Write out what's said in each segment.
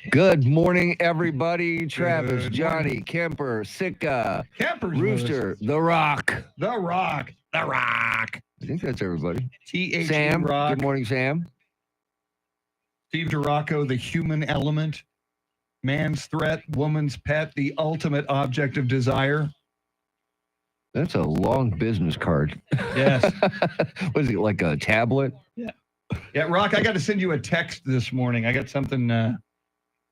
Good morning, everybody. Travis, Good Johnny, morning. Kemper, Sika, Camper's Rooster, The Rock. The Rock. The Rock. I think that's everybody. T.H.E. Sam, Rock. good morning, Sam. Steve DeRocco, the human element. Man's threat, woman's pet, the ultimate object of desire. That's a long business card. Yes. Was it like a tablet? Yeah, Rock, I got to send you a text this morning. I got something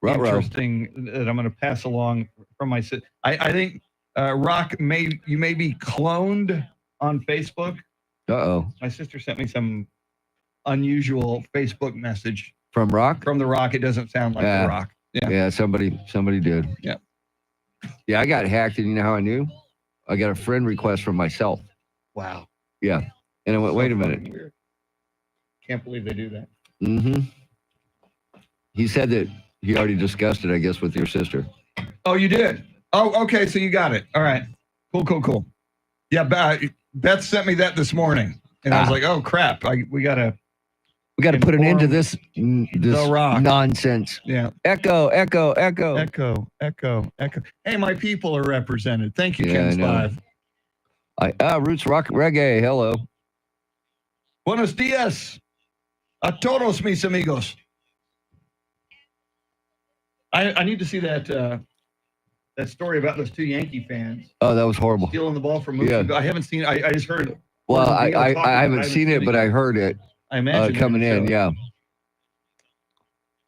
interesting that I'm going to pass along from my sister. I think, Rock, you may be cloned on Facebook. Uh-oh. My sister sent me some unusual Facebook message. From Rock? From The Rock. It doesn't sound like The Rock. Yeah, somebody did. Yeah. Yeah, I got hacked, and you know how I knew? I got a friend request from myself. Wow. Yeah. And I went, wait a minute. Weird. Can't believe they do that. Mm-hmm. He said that he already discussed it, I guess, with your sister. Oh, you did? Oh, okay. So you got it. All right. Cool. Yeah, Beth sent me that this morning. And I was like, oh, crap. We got to put an end to this Rock. nonsense. Yeah. Echo. Hey, my people are represented. Thank you, Ken's 5. Roots Rock Reggae. Hello. Buenos dias a todos mis amigos. I need to see that story about those 2 Yankee fans. Oh, that was horrible. Stealing the ball from Mookie. Yeah. I haven't seen it. I just heard it. Well, I haven't seen it, but I heard it. I imagine coming in, yeah.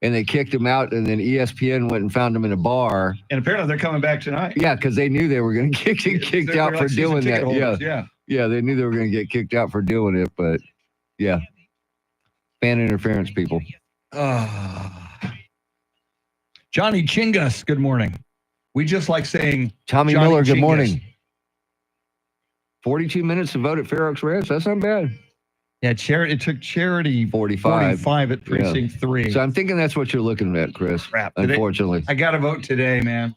And they kicked him out, and then ESPN went and found him in a bar. And apparently they're coming back tonight. Yeah, because they knew they were going to get kicked out for doing that. Yeah, they knew they were going to get kicked out for doing it, but yeah. Fan interference, people. Johnny Chingus, good morning. We just like saying Tommy Johnny Miller, good Chingus. morning. 42 minutes to vote at Fair Oaks Ranch. That's not bad. Yeah, it took Charity 45 at Precinct 3. So I'm thinking that's what you're looking at, Chris. Crap. Unfortunately. I got to vote today, man.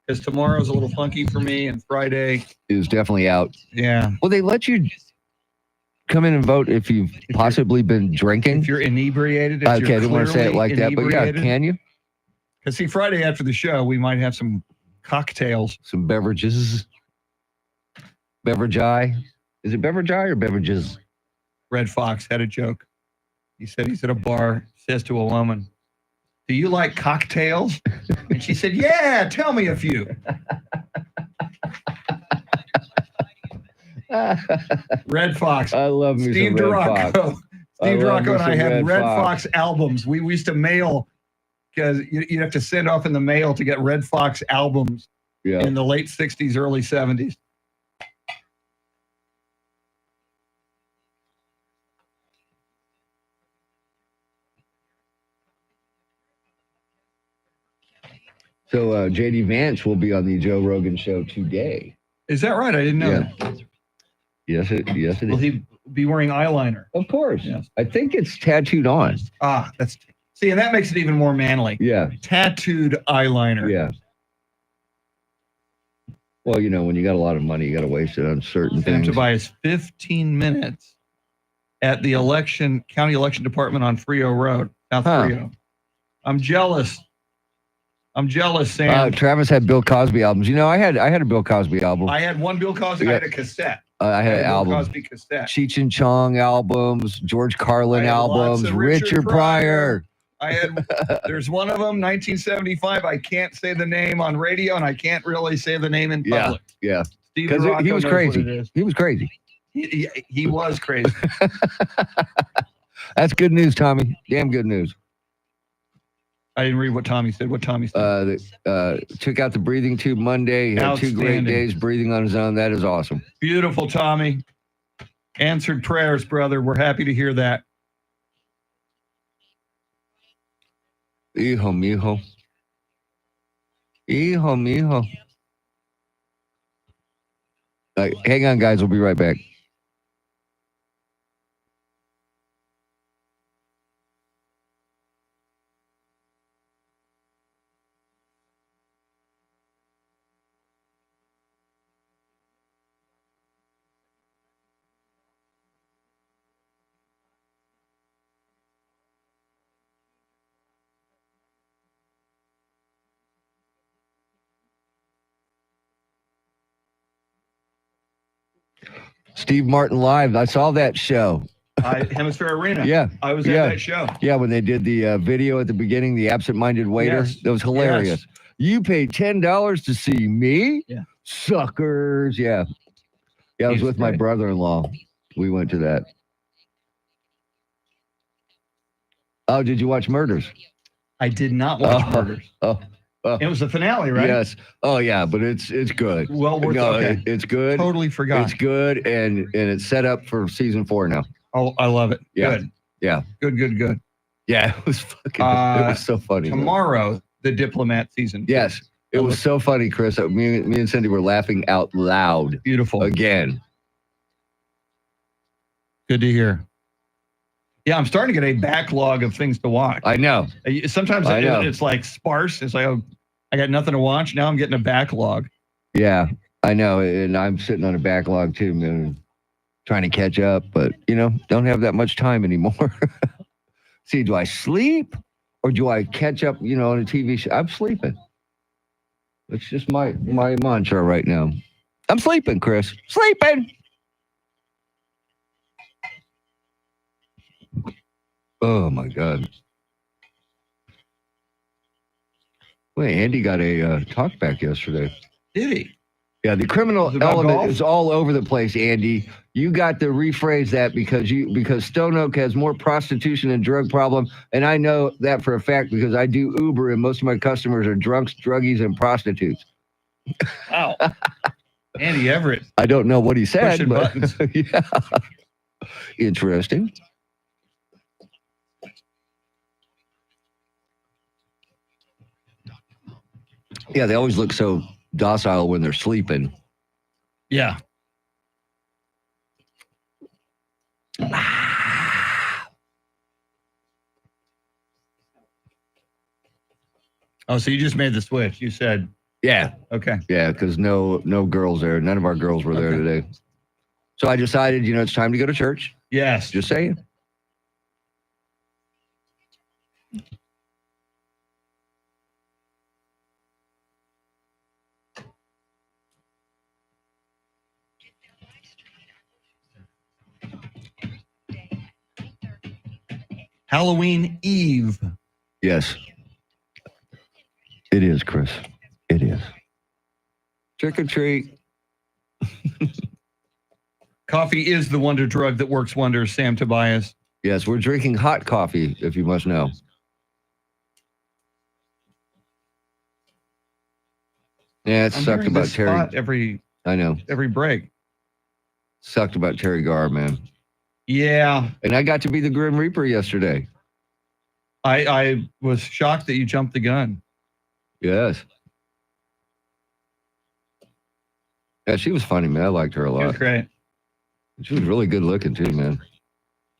Because tomorrow's a little funky for me, and Friday is definitely out. Yeah. Well, they let you come in and vote if you've possibly been drinking. If you're inebriated. I didn't want to say it like that, but yeah, can you? Because see, Friday after the show, we might have some cocktails. Some beverages. Beverage eye. Is it beverage eye or beverages? Red Fox had a joke. He said he's at a bar, says to a woman, "Do you like cocktails?" And she said, "Yeah, tell me a few." Red Fox. I love me Steve some Red DeRocco. Fox. Steve DeRocco and I had Red Fox albums. We used to mail, because you'd have to send off in the mail to get Red Fox albums in the late 60s, early 70s. So J.D. Vance will be on the Joe Rogan show today. Is that right? I didn't know that. Yes, it is. Will he be wearing eyeliner? Of course. Yes. I think it's tattooed on. And that makes it even more manly. Yeah. Tattooed eyeliner. Yeah. Well, when you got a lot of money, you got to waste it on certain things. Tobias, 15 minutes at the county election department on Frio Road, South Frio. I'm jealous. Sam. Travis had Bill Cosby albums. I had a Bill Cosby album. I had one Bill Cosby. I had a cassette. I had an album. Bill Cosby cassette. Cheech and Chong albums, George Carlin albums, Richard Pryor. I had. There's one of them, 1975. I can't say the name on radio, and I can't really say the name in public. Yeah. Because he was crazy. He was crazy. He was crazy. That's good news, Tommy. Damn good news. I didn't read what Tommy said. Took out the breathing tube Monday. He had 2 great days breathing on his own. That is awesome. Beautiful, Tommy. Answered prayers, brother. We're happy to hear that. Hijo, mijo. Hijo, mijo. Hang on, guys. We'll be right back. Steve Martin Live. I saw that show. Hemisphere Arena. Yeah. I was at that show. Yeah, when they did the video at the begining, the absent-minded waiter. Yes. That was hilarious. Yes. You paid $10 to see me? Yeah. Suckers. Yeah. Yeah, I was with my brother-in-law. We went to that. Oh, did you watch Murders? I did not watch Murders. It was the finale, right? Yes. Oh, yeah, but it's good. Well worth it. It's good. Totally forgot. It's good, and it's set up for season 4 now. Oh, I love it. Yeah. Good. Yeah. Good. Yeah, it was fucking. It was so funny. Tomorrow, The Diplomat season 2. Yes, it was so funny, Chris. Me and Cindy were laughing out loud. Beautiful. Again. Good to hear. Yeah, I'm starting to get a backlog of things to watch. I know. Sometimes it's like sparse. It's like, oh, I got nothing to watch. Now I'm getting a backlog. Yeah, I know. And I'm sitting on a backlog too, man. Trying to catch up, but, don't have that much time anymore. See, do I sleep or do I catch up, on a TV show? I'm sleeping. That's just my mantra right now. I'm sleeping, Chris. Sleeping. Oh, my God. Wait, Andy got a talkback yesterday. Did he? Yeah, the criminal element is all over the place, Andy. You got to rephrase that because Stone Oak has more prostitution and drug problem, and I know that for a fact because I do Uber, and most of my customers are drunks, druggies, and prostitutes. Wow. Andy Everett. I don't know what he said, pushing but buttons. Yeah. Interesting. Yeah, they always look so docile when they're sleeping. Yeah. Oh, so you just made the switch. You said, yeah. Okay. Yeah, because no girls there. None of our girls were there today. So I decided, it's time to go to church. Yes. Just saying. Halloween Eve. Yes. It is, Chris. It is. Trick or treat. Coffee is the wonder drug that works wonders, Sam Tobias. Yes, we're drinking hot coffee, if you must know. Yeah, it sucked about Terry. I know. Every break. Sucked about Terry Garr, man. Yeah. And I got to be the Grim Reaper yesterday. I was shocked that you jumped the gun. Yes. Yeah, she was funny, man. I liked her a lot. She was great. She was really good looking, too, man.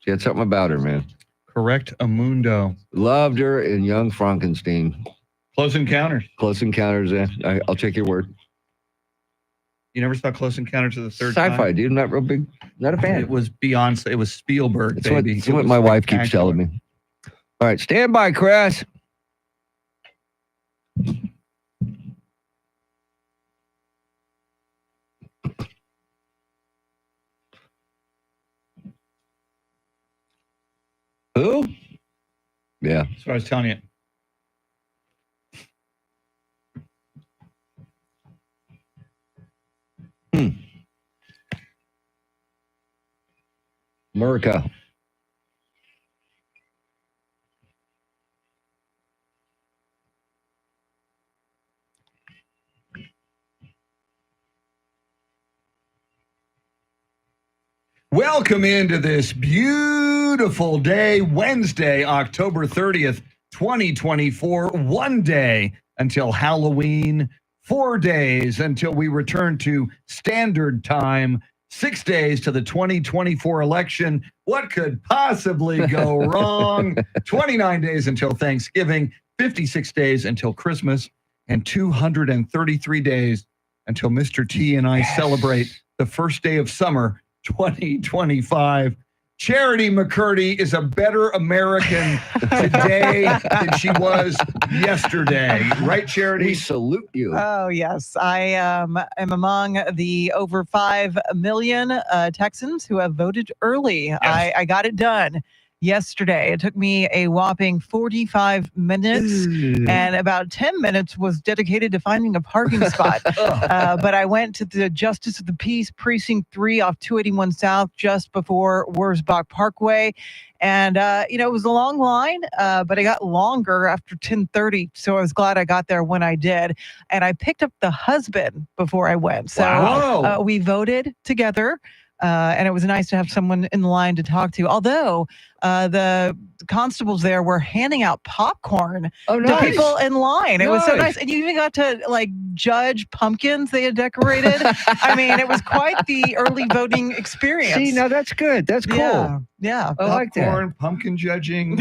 She had something about her, man. Correct Amundo. Loved her in Young Frankenstein. Close Encounters. Close Encounters, I'll take your word. You never saw Close Encounters of the Third Kind? Sci-fi, dude. Not a fan. It was Beyonce. It was Spielberg, baby. That's what my wife keeps telling me. All right, stand by, Chris. Who? Yeah. That's what I was telling you. America. Welcome into this beautiful day, Wednesday, October 30th, 2024. 1 day until Halloween, 4 days until we return to standard time, 6 days to the 2024 election. What could possibly go wrong? 29 days until Thanksgiving, 56 days until Christmas, and 233 days until Mr. T and I celebrate the first day of summer, 2025. Charity McCurdy is a better American today than she was yesterday. Right, Charity? We salute you. Oh, yes. I am among the over 5 million Texans who have voted early. Yes. I got it done yesterday. It took me a whopping 45 minutes, and about 10 minutes was dedicated to finding a parking spot. But I went to the Justice of the Peace, Precinct 3 off 281 South, just before Wurzbach Parkway. And, it was a long line, but it got longer after 10:30. So I was glad I got there when I did. And I picked up the husband before I went. So Wow. we voted together. And it was nice to have someone in line to talk to. Although the constables there were handing out popcorn to people in line. It was so nice. And you even got to judge pumpkins they had decorated. I mean, it was quite the early voting experience. See, now that's good. That's cool. Yeah. I like that. Popcorn, pumpkin judging.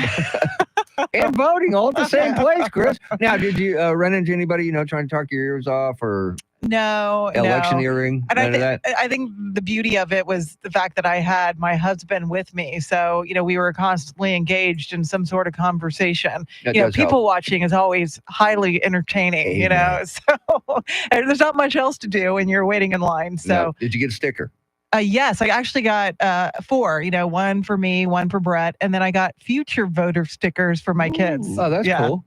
And voting all at the same place, Chris. Now, did you run into anybody, trying to talk your ears off or No. electioneering? And None of that? I think the beauty of it was the fact that I had my husband with me. So, we were constantly engaged in some sort of conversation. That does People help. watching is always highly entertaining, So and there's not much else to do when you're waiting in line. So, Now, did you get a sticker? yes, I actually got 4, one for me, one for Brett. And then I got future voter stickers for my kids. Oh, that's cool.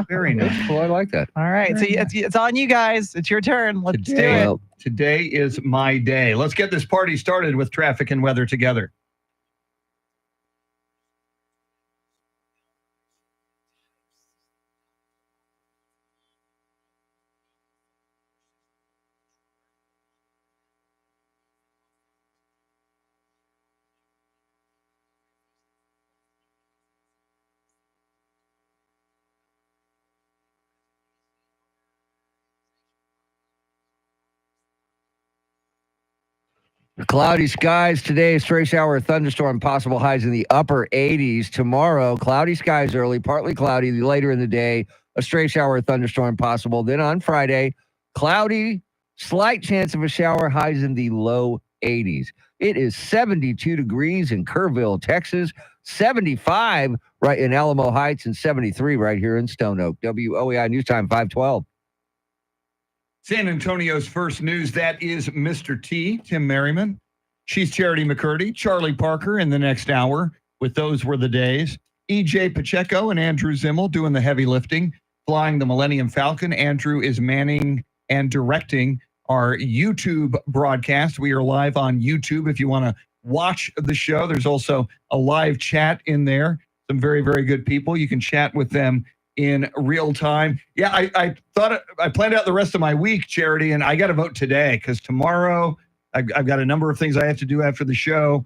Very nice. That's cool. I like that. All right. So it's on you guys. It's your turn. Let's do Today- it. Well, Today is my day. Let's get this party started with traffic and weather together. cloudy skies today, stray shower, thunderstorm, possible highs in the upper 80s. Tomorrow, cloudy skies early, partly cloudy later in the day, a stray shower, thunderstorm possible. Then on Friday, cloudy, slight chance of a shower, highs in the low 80s. It is 72 degrees in Kerrville, Texas, 75 right in Alamo Heights, and 73 right here in Stone Oak. WOAI News Time 512. San Antonio's first news, that is Mr. T, Tim Merriman. She's Charity McCurdy, Charlie Parker in the next hour with Those Were the Days. EJ Pacheco and Andrew Zimmel doing the heavy lifting, flying the Millennium Falcon. Andrew is manning and directing our YouTube broadcast. We are live on YouTube if you want to watch the show. There's also a live chat in there. Some very, very good people. You can chat with them in real time. Yeah, I thought I planned out the rest of my week, Charity, and I got to vote today because tomorrow I've got a number of things I have to do after the show.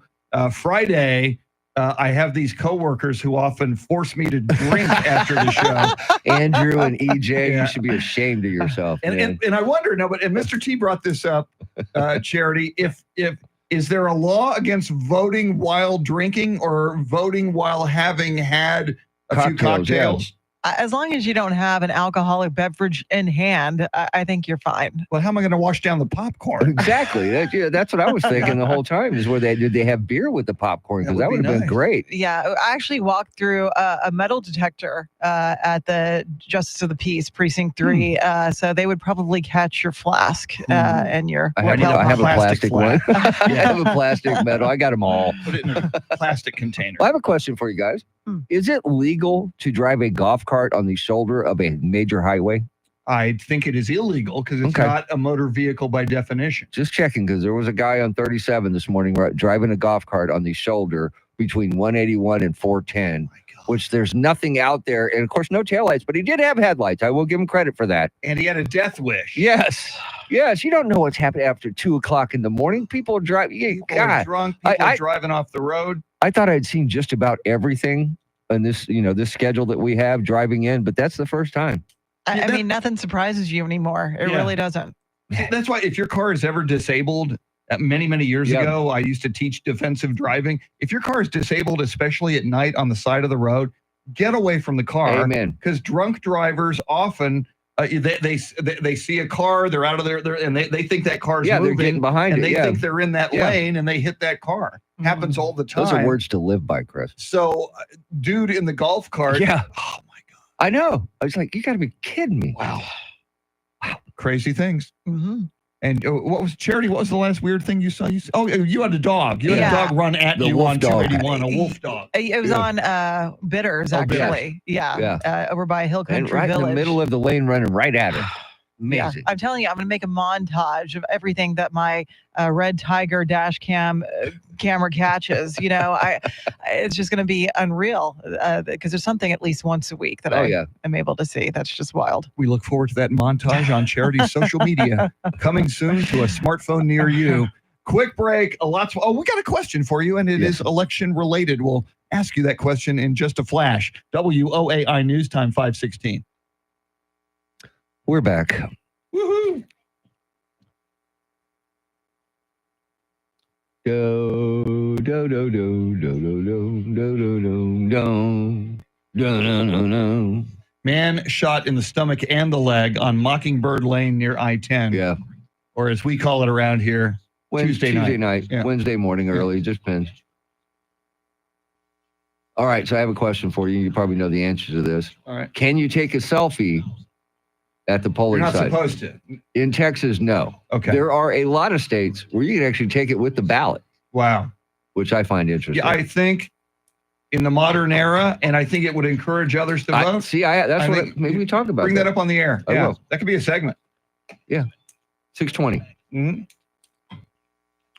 Friday, I have these coworkers who often force me to drink after the show. Andrew and EJ, Yeah. you should be ashamed of yourself. man. And I wonder, no, but and Mr. T brought this up, Charity, if is there a law against voting while drinking or voting while having had a few cocktails? As long as you don't have an alcoholic beverage in hand, I think you're fine. Well, how am I going to wash down the popcorn? Exactly. That's what I was thinking the whole time is did they have beer with the popcorn? Because that would have been nice. great. Yeah, I actually walked through a metal detector at the Justice of the Peace, Precinct 3. So they would probably catch your flask and your. I have a plastic one. I have a plastic metal. I got them all. Put it in a plastic container. I have a question for you guys. Is it legal to drive a golf cart on the shoulder of a major highway? I think it is illegal because it's not a motor vehicle by definition. Just checking, because there was a guy on 37 this morning driving a golf cart on the shoulder between 181 and 410, which there's nothing out there. And, of course, no taillights, but he did have headlights. I will give him credit for that. And he had a death wish. Yes. Yes. You don't know what's happening after 2 o'clock in the morning. People are driving. People are drunk. People are driving off the road. I thought I'd seen just about everything in this, this schedule that we have driving in, but that's the first time. I mean, nothing surprises you anymore. It really doesn't. That's why if your car is ever disabled, many, many years ago, I used to teach defensive driving. If your car is disabled, especially at night on the side of the road, get away from the car. Amen. Because drunk drivers often They see a car, they're out of there, and they think that car's moving. They're getting behind and it. they think they're in that Yeah. lane, and they hit that car. Happens all the time. Those are words to live by, Chris. So, dude in the golf cart. Yeah. Oh my God. I know. I was like, you got to be kidding me. Wow. Crazy things. Mm-hmm. And what was Charity? What was the last weird thing you saw? You had a dog. You had a dog run at The you wolf on dog. 281, a wolf dog. It was on Bitters, actually. Over by Hill And Country right Village. in the middle of the lane, running right at her. Yeah, Amazing. I'm telling you, I'm going to make a montage of everything that my Red Tiger dash cam camera catches. It's just going to be unreal because there's something at least once a week that I am able to see. That's just wild. We look forward to that montage on Charity's social media coming soon to a smartphone near you. Quick break. We got a question for you, and it is election related. We'll ask you that question in just a flash. WOAI News Time 5:16. We're back. Woohoo! Do do do do do do do do do do do do. Man shot in the stomach and the leg on Mockingbird Lane near I-10. Yeah. Or as we call it around here, Tuesday night. Yeah. Wednesday morning early. Just depends. All right. So I have a question for you. You probably know the answer to this. All right. Can you take a selfie at the polling You're not site? supposed to. In Texas, no. Okay. There are a lot of states where you can actually take it with the ballot, Wow. which I find interesting. Yeah, I think in the modern era, and I think it would encourage others to vote. Maybe we talk about Bring that up on the air. I will. That could be a segment. 620. Mm-hmm.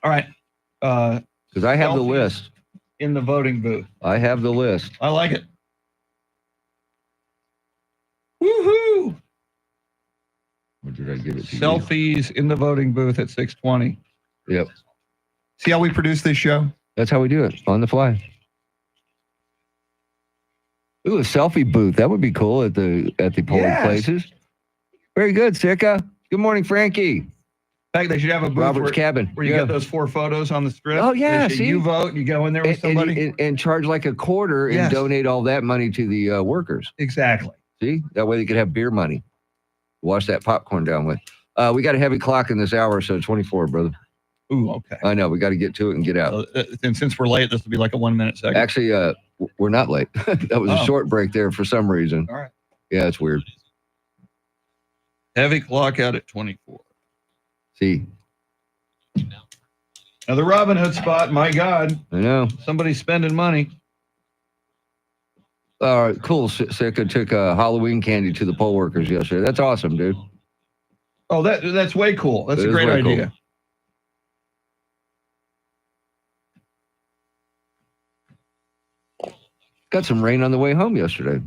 All right. Because I have the Selfies. list. In the voting booth. I have the list. I like it. Woohoo! Or did I give it to you? Selfies in the voting booth at 6:20. Yep. See how we produce this show? That's how we do it, on the fly. Ooh, a selfie booth. That would be cool at the polling places. Very good, Sika. Good morning, Frankie. In fact, they should have a booth Robert's cabin. where you get those 4 photos on the strip. Oh, yeah, They say see? you vote, you go in there with somebody. And charge like a quarter and Yes. donate all that money to the workers. Exactly. See? That way they could have beer money. Wash that popcorn down with. We got a heavy clock in this hour, so 24, brother. Ooh, okay. I know. We got to get to it and get out. And since we're late, this will be like a 1-minute segment. Actually, we're not late. That was a short break there for some reason. All right. Yeah, it's weird. Heavy clock out at 24. See? Now the Robin Hood spot, my God, I know. somebody's spending money. All right, cool. Sika took Halloween candy to the poll workers yesterday. That's awesome, dude. Oh, that's way cool. That's That a is great way cool. idea. Got some rain on the way home yesterday.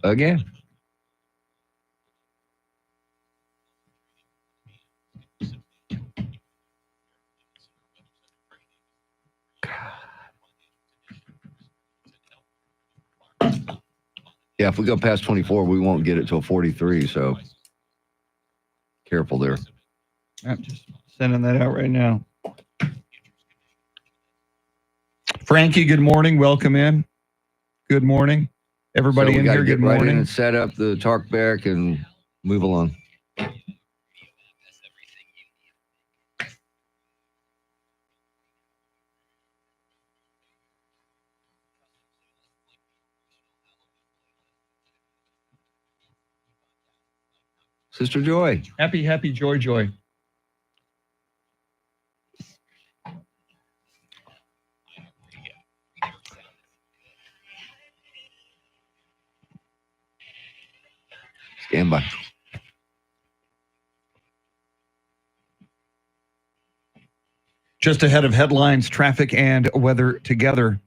Again. Yeah, if we go past 24, we won't get it till 43, so careful there. I'm just sending that out right now. Frankie, good morning. Welcome in. Good morning. Everybody So we in gotta here, get good right in morning. and set up the talkback and move along. Sister Joy. Happy, joy. Stand by. Just ahead of headlines, traffic and weather together.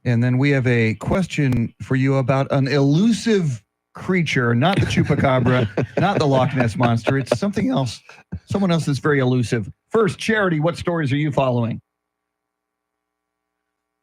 And then we have a question for you about an elusive creature, not the chupacabra, not the Loch Ness monster. It's something else, someone else that's very elusive. First, Charity, what stories are you following?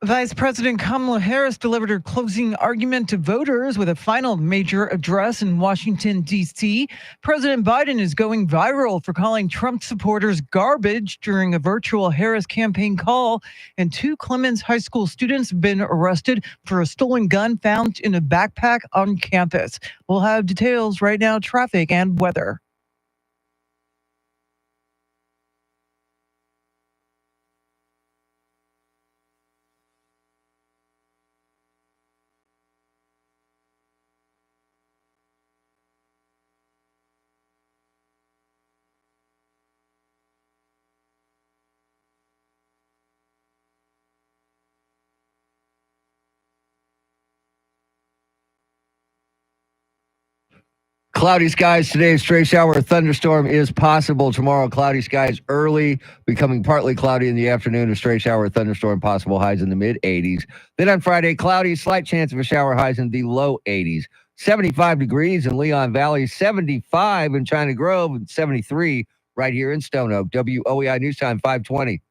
Vice President Kamala Harris delivered her closing argument to voters with a final major address in Washington, D.C. President Biden is going viral for calling Trump supporters garbage during a virtual Harris campaign call, and 2 Clemens High School students have been arrested for a stolen gun found in a backpack on campus. We'll have details right now, traffic and weather. Cloudy skies today. Stray shower or thunderstorm is possible tomorrow. Cloudy skies early, becoming partly cloudy in the afternoon. A stray shower or thunderstorm possible. Highs in the mid 80s. Then on Friday, cloudy, slight chance of a shower. Highs in the low 80s. 75 degrees in Leon Valley. 75 in China Grove. And 73 right here in Stone Oak. WOEI News Time 520.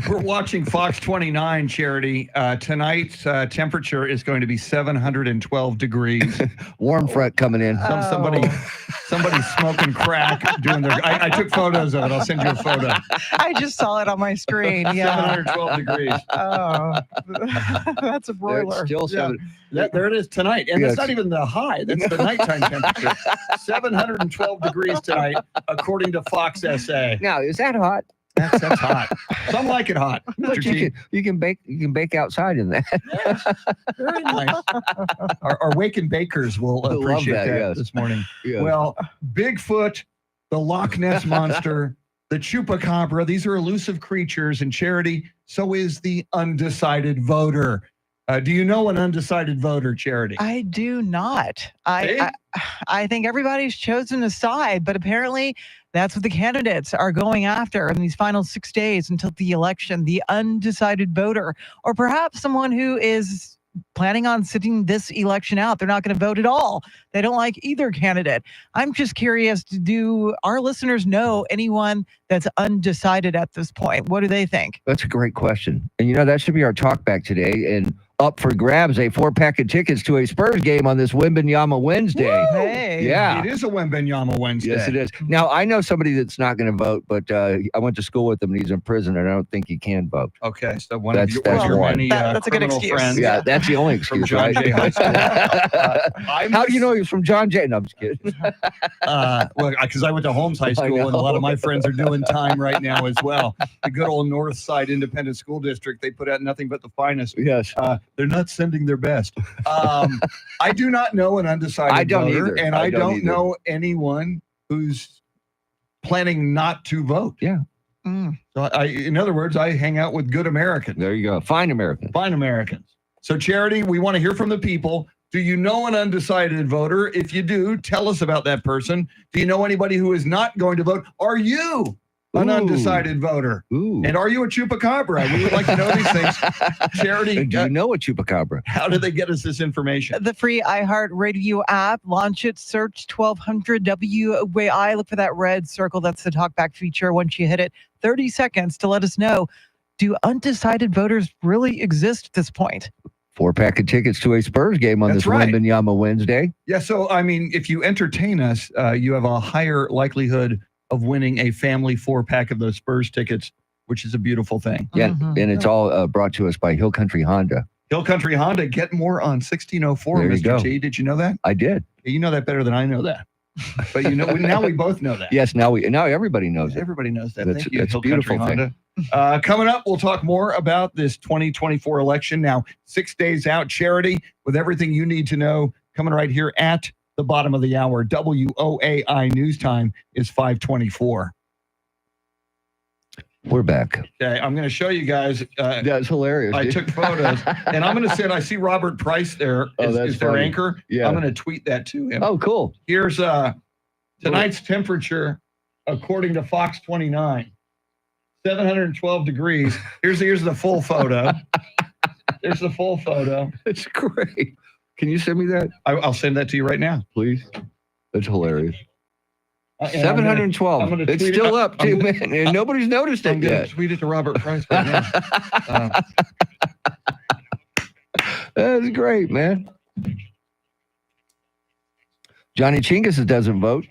We're watching Fox 29, Charity. Tonight's temperature is going to be 712 degrees. Warm front coming in. Somebody's smoking crack doing their. I took photos of it. I'll send you a photo. I just saw it on my screen. Yeah. 712 degrees. Oh, that's a broiler. Still seven. There it is tonight. And Yes. that's not even the high. That's the nighttime temperature. 712 degrees tonight, according to Fox SA. Now, is that hot? That's hot. Some like it hot. But Mr. T. you can bake outside in that. Very nice. Our Waken bakers will I love appreciate that, that yes. this morning. Yeah. Well, Bigfoot, the Loch Ness Monster, the Chupacabra, these are elusive creatures. And Charity, so is the undecided voter. Do you know an undecided voter, Charity? I do not. Hey? I think everybody's chosen a side, but apparently that's what the candidates are going after in these final 6 days until the election, the undecided voter, or perhaps someone who is planning on sitting this election out. They're not going to vote at all. They don't like either candidate. I'm just curious, do our listeners know anyone that's undecided at this point? What do they think? That's a great question. And that should be our talkback today. And up for grabs, a 4-pack of tickets to a Spurs game on this Wembanyama Wednesday. Woo! Hey. Yeah. It is a Wembanyama Wednesday. Yes, it is. Now, I know somebody that's not going to vote, but I went to school with him and he's in prison, and I don't think he can vote. Okay, so one That's of your one. many That's a good criminal excuse. friends. Yeah, that's the only From excuse, John right? Jay High School. How do you know he was from John Jay? No, I'm just kidding. Well, because I went to Holmes High I School, and a lot know. of my friends are doing time right now as well. The good old North Side Independent School District, they put out nothing but the finest. Yes. They're not sending their best. I do not know an undecided I don't voter, either. and I I don't don't either. know anyone who's planning not to vote. Yeah. Mm. So in other words, I hang out with good Americans, There you go. Fine American. fine Americans. So Charity, we want to hear from the people. Do you know an undecided voter? If you do, tell us about that person. Do you know anybody who is not going to vote? Are you an Ooh. undecided voter? Ooh. And are you a chupacabra? We would like to know these things. Charity, Do you know a chupacabra? how do they get us this information? The free iHeartRadio app. Launch it, search 1200 WOAI. Look for that red circle. That's the talkback feature. Once you hit it, 30 seconds to let us know, do undecided voters really exist at this point? 4-pack of tickets to a Spurs game on That's this right. Wembanyama Wednesday. Yeah, so I mean, if you entertain us, you have a higher likelihood of winning a family 4-pack of those Spurs tickets, which is a beautiful thing. Yeah, Mhm. and it's all brought to us by Hill Country Honda. Hill Country Honda, get more on 1604, There you Mr. go. T. Did you know that? I did. You know that better than I know that. But now we both know that. Yes, now everybody knows it. Everybody knows that. That's- Thank you, that's a Hill Country beautiful thing. Honda. Coming up, we'll talk more about this 2024 election. Now, 6 days out, Charity, with everything you need to know, coming right here at the bottom of the hour. WOAI News Time is 5:24. We're back. Okay, I'm going to show you guys. That's hilarious. I dude. took photos, and I'm going to say, I see Robert Price there. Oh, Is that's their funny. anchor? Yeah. I'm going to tweet that to him. Oh, cool. Here's tonight's temperature, according to Fox 29, 712 degrees. Here's the full photo. There's the full photo. It's great. Can you send me that, I'll send that to you right now. please? That's hilarious. 712. It's still up too, man, and nobody's noticed it I'm going yet. to tweet it to Robert Price right now. That's great, man. Johnny Chingus doesn't vote.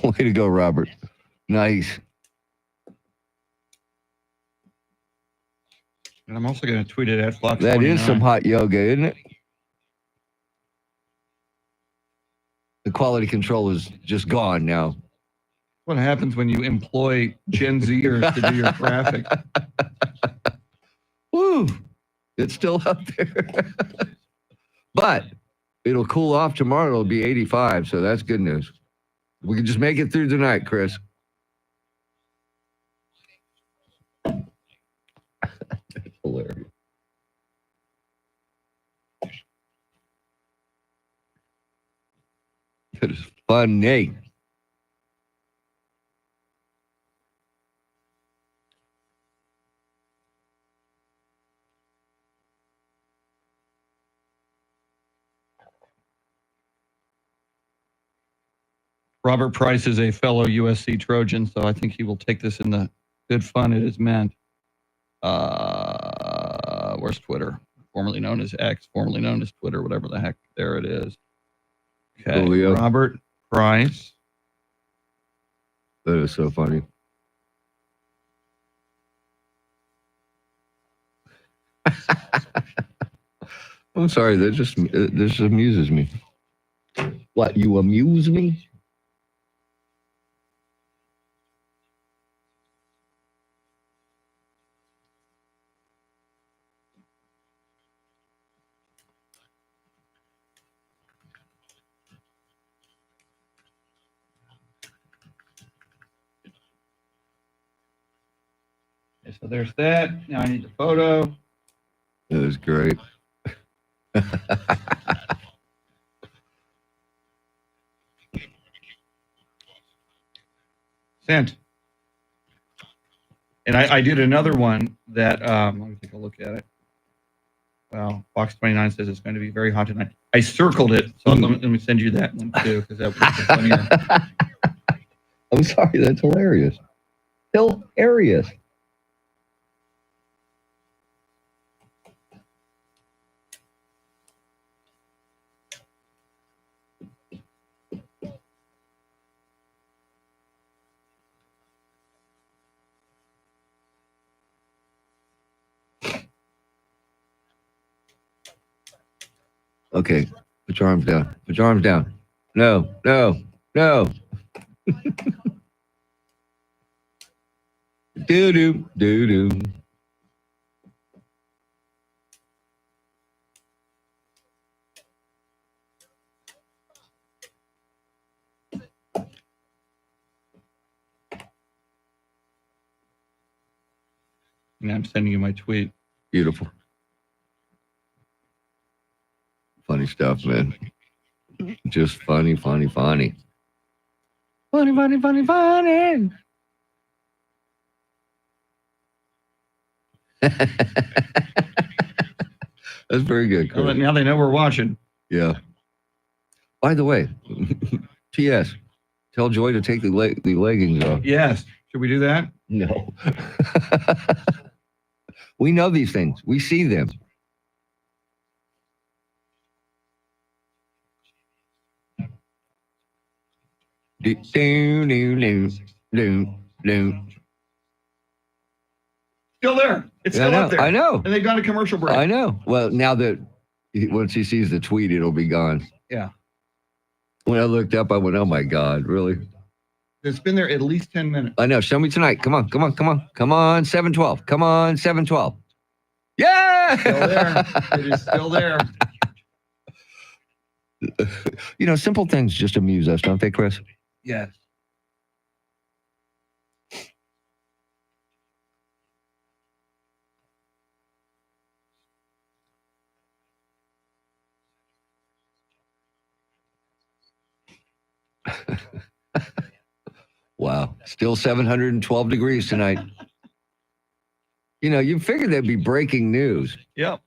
Way to go, Robert. Nice. And I'm also going to tweet it at Fox. That is some hot yoga, isn't it? The quality control is just gone now. What happens when you employ Gen Zers to do your graphic? Woo! It's still up there. But it'll cool off tomorrow. It'll be 85, so that's good news. We can just make it through the night, Chris. That's hilarious. That is funny. Robert Price is a fellow USC Trojan, so I think he will take this in the good fun it is meant. Where's Twitter? Formerly known as X, formerly known as Twitter, whatever the heck. There it is. Okay, Julio. Robert Price. That is so funny. I'm sorry, that just amuses me. What, you amuse me? Okay, so there's that. Now I need the photo. That was great. Sent. And I did another one that, let me take a look at it. Well, Fox 29 says it's going to be very hot tonight. I circled it, so let me send you that one too, because that was funnier. I'm sorry, that's hilarious. Hilarious. Okay, put your arms down. Put your arms down. No, no, no. Doo-doo, doo-doo. And I'm sending you my tweet. Beautiful. Funny stuff, man. Just funny, funny, funny. Funny, funny, funny, funny. That's very good, Chris. Now they know we're watching. Yeah. By the way, P.S. Tell Joy to take the leggings off. Yes. Should we do that? No. We know these things. We see them. Do, do, do, do, do. Still there. It's still up there. I know. And they've got a commercial break. I know. Well, now that once he sees the tweet, it'll be gone. Yeah. When I looked up, I went, "Oh my God, really?" It's been there at least 10 minutes. I know. Show me tonight. Come on, come on, come on, come on. 712. Come on, 712. Yeah. Still there. It is still there. You know, simple things just amuse us, don't they, Chris? Yes. Wow. Still 712 degrees tonight. You figure that'd be breaking news. Yep.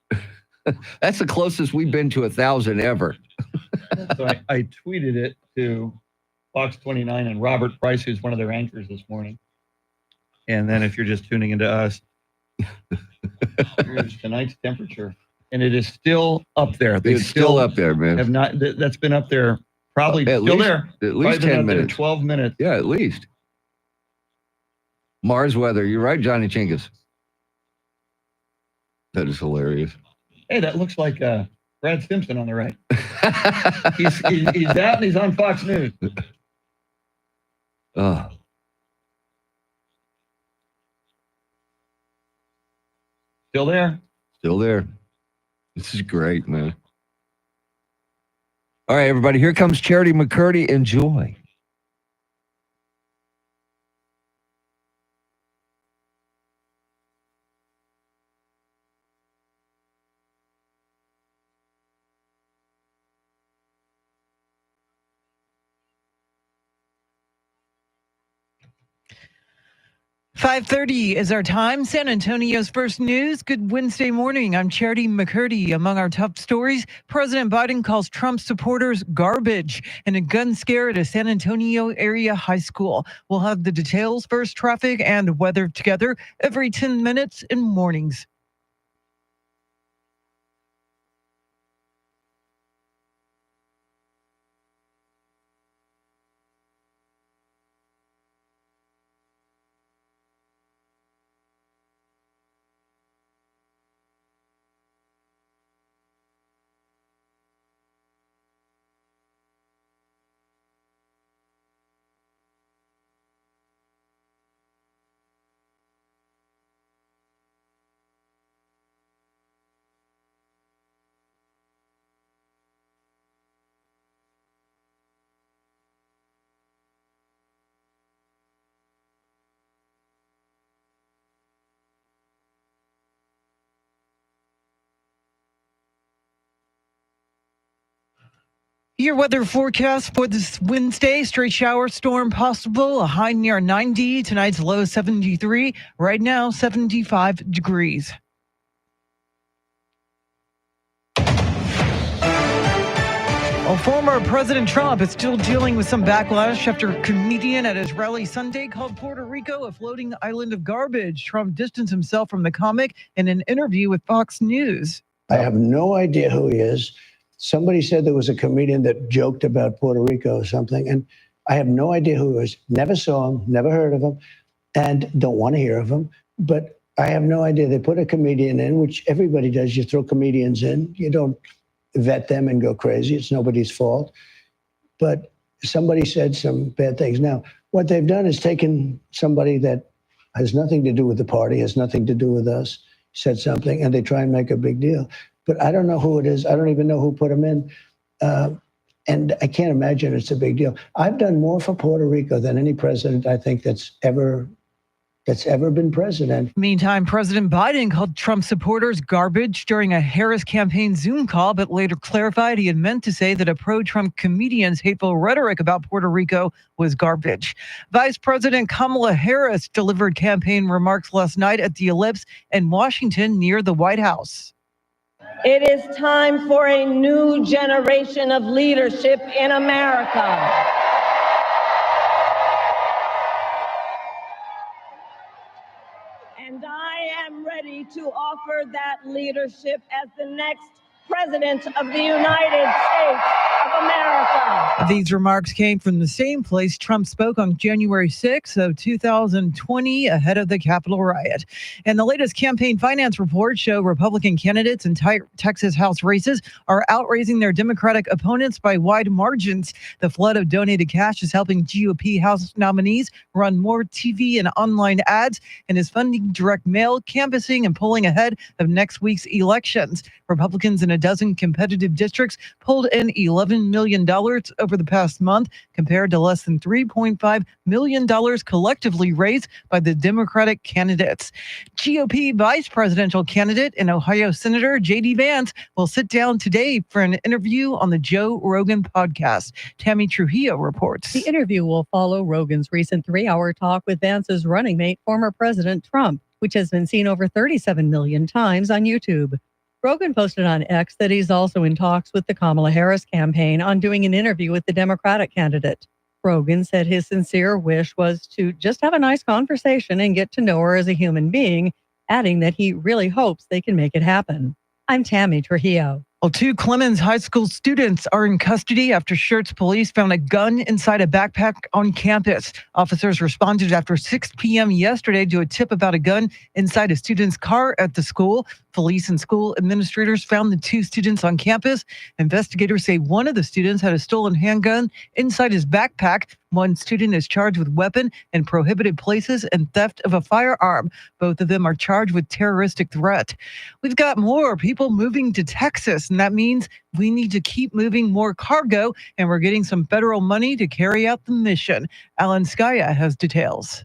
That's the closest we've been to 1,000 ever. So I tweeted it to Fox 29 and Robert Price, who's one of their anchors this morning. And then if you're just tuning into us, here's tonight's temperature. And it is still up there. It's still up there, man. Have not. That's been up there probably still there. At least 10 minutes. 12 minutes. Yeah, at least. Mars weather. You're right, Johnny Chingus. That is hilarious. Hey, that looks like Brad Simpson on the right. he's out and he's on Fox News. Oh. Still there? Still there. This is great, man. All right, everybody. Here comes Charity McCurdy. Enjoy. .30 is our time. San Antonio's first news. Good Wednesday morning. I'm Charity McCurdy. Among our top stories, President Biden calls Trump supporters garbage and a gun scare at a San Antonio area high school. We'll have the details, first traffic and weather together every 10 minutes in mornings. Your weather forecast for this Wednesday, straight shower storm possible, a high near 90, tonight's low 73, right now 75 degrees. Well, former President Trump is still dealing with some backlash after a comedian at his rally Sunday called Puerto Rico a floating island of garbage. Trump distanced himself from the comic in an interview with Fox News. I have no idea who he is. Somebody said there was a comedian that joked about Puerto Rico or something, and I have no idea who he is. Never saw him, never heard of him, and don't want to hear of him. But I have no idea. They put a comedian in, which everybody does. You throw comedians in. You don't vet them and go crazy. It's nobody's fault. But somebody said some bad things. Now, what they've done is taken somebody that has nothing to do with the party, has nothing to do with us, said something, and they try and make a big deal. But I don't know who it is. I don't even know who put him in. And I can't imagine it's a big deal. I've done more for Puerto Rico than any president I think that's ever been president. Meantime, President Biden called Trump supporters garbage during a Harris campaign Zoom call, but later clarified he had meant to say that a pro-Trump comedian's hateful rhetoric about Puerto Rico was garbage. Vice President Kamala Harris delivered campaign remarks last night at the Ellipse in Washington near the White House. It is time for a new generation of leadership in America. And I am ready to offer that leadership as the next President of the United States of America. These remarks came from the same place Trump spoke on January 6th of 2020 ahead of the Capitol riot. And the latest campaign finance reports show Republican candidates in Texas House races are outraising their Democratic opponents by wide margins. The flood of donated cash is helping GOP House nominees run more TV and online ads and is funding direct mail, canvassing, and polling ahead of next week's elections. Republicans in a dozen competitive districts pulled in $11 $7 million over the past month, compared to less than $3.5 million collectively raised by the Democratic candidates. GOP vice presidential candidate and Ohio Senator J.D. Vance will sit down today for an interview on the Joe Rogan podcast. Tammy Trujillo reports. The interview will follow Rogan's recent 3-hour talk with Vance's running mate, former President Trump, which has been seen over 37 million times on YouTube. Rogan posted on X that he's also in talks with the Kamala Harris campaign on doing an interview with the Democratic candidate. Rogan said his sincere wish was to just have a nice conversation and get to know her as a human being, adding that he really hopes they can make it happen. I'm Tammy Trujillo. Well, 2 Clemens High School students are in custody after Schertz police found a gun inside a backpack on campus. Officers responded after 6 p.m. yesterday to a tip about a gun inside a student's car at the school. Police and school administrators found the 2 students on campus. Investigators say one of the students had a stolen handgun inside his backpack. One student is charged with weapon in prohibited places and theft of a firearm. Both of them are charged with terroristic threat. We've got more people moving to Texas, and that means we need to keep moving more cargo, and we're getting some federal money to carry out the mission. Alan Skaya has details.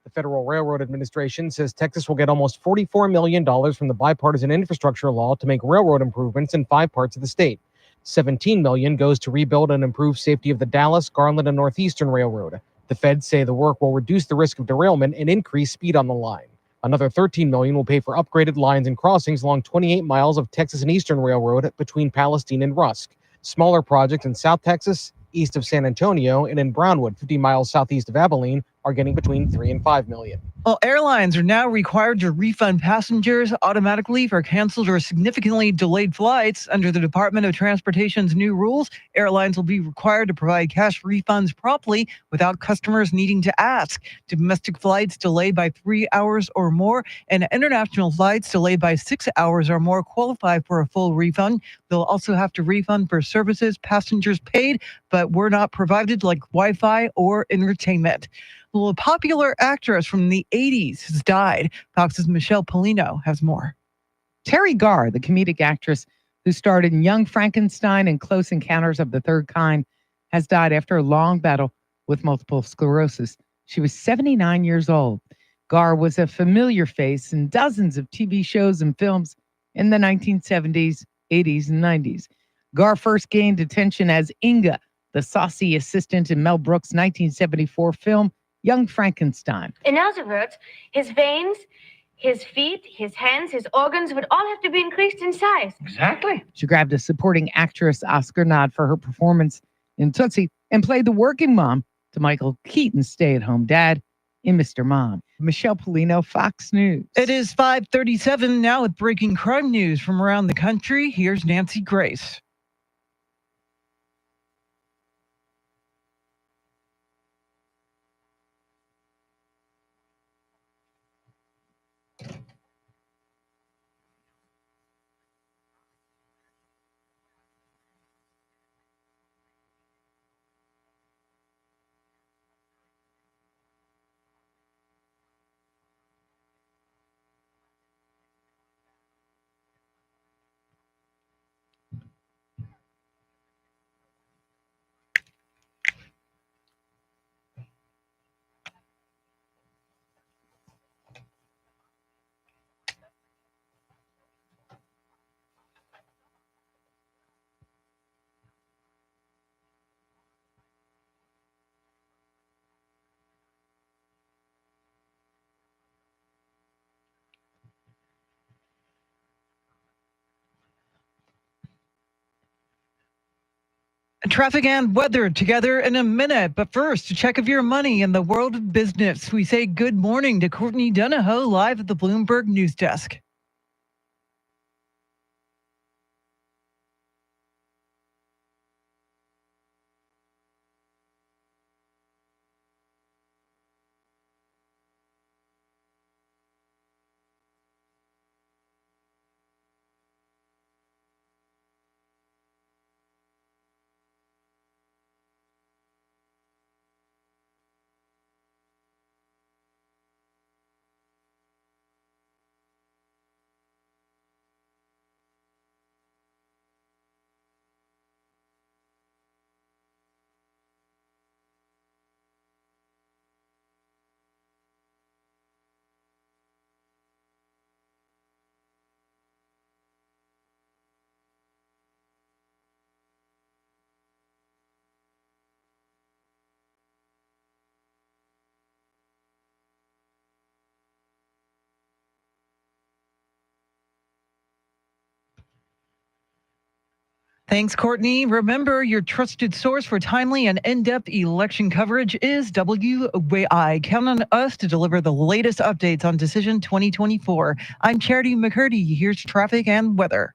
The Federal Railroad Administration says Texas will get almost $44 million from the bipartisan infrastructure law to make railroad improvements in 5 parts of the state. $17 million goes to rebuild and improve safety of the Dallas, Garland, and Northeastern Railroad. The feds say the work will reduce the risk of derailment and increase speed on the line. Another $13 million will pay for upgraded lines and crossings along 28 miles of Texas and Eastern Railroad between Palestine and Rusk. Smaller projects in South Texas, east of San Antonio, and in Brownwood, 50 miles southeast of Abilene, are getting between $3 and $5 million. Well, airlines are now required to refund passengers automatically for canceled or significantly delayed flights. Under the Department of Transportation's new rules, airlines will be required to provide cash refunds promptly without customers needing to ask. Domestic flights delayed by 3 hours or more and international flights delayed by 6 hours or more qualify for a full refund. They'll also have to refund for services passengers paid but were not provided, like Wi-Fi or entertainment. Well, a popular actress from the 80s has died. Fox's Michelle Polino has more. Terry Garr, the comedic actress who starred in Young Frankenstein and Close Encounters of the Third Kind, has died after a long battle with multiple sclerosis. She was 79 years old. Garr was a familiar face in dozens of TV shows and films in the 1970s, 80s, and 90s. Garr first gained attention as Inga, the saucy assistant in Mel Brooks' 1974 film Young Frankenstein. In other words, his veins, his feet, his hands, his organs would all have to be increased in size. Exactly. She grabbed a supporting actress Oscar nod for her performance in Tootsie and played the working mom to Michael Keaton's stay-at-home dad in Mr. Mom. Michelle Polino, Fox News. It is 5:37 now with breaking crime news from around the country. Here's Nancy Grace. Traffic and weather together in a minute. But first, to check of your money in the world of business, we say good morning to Courtney Donahoe live at the Bloomberg News Desk. Thanks, Courtney. Remember, your trusted source for timely and in-depth election coverage is WYI. Count on us to deliver the latest updates on Decision 2024. I'm Charity McCurdy. Here's traffic and weather.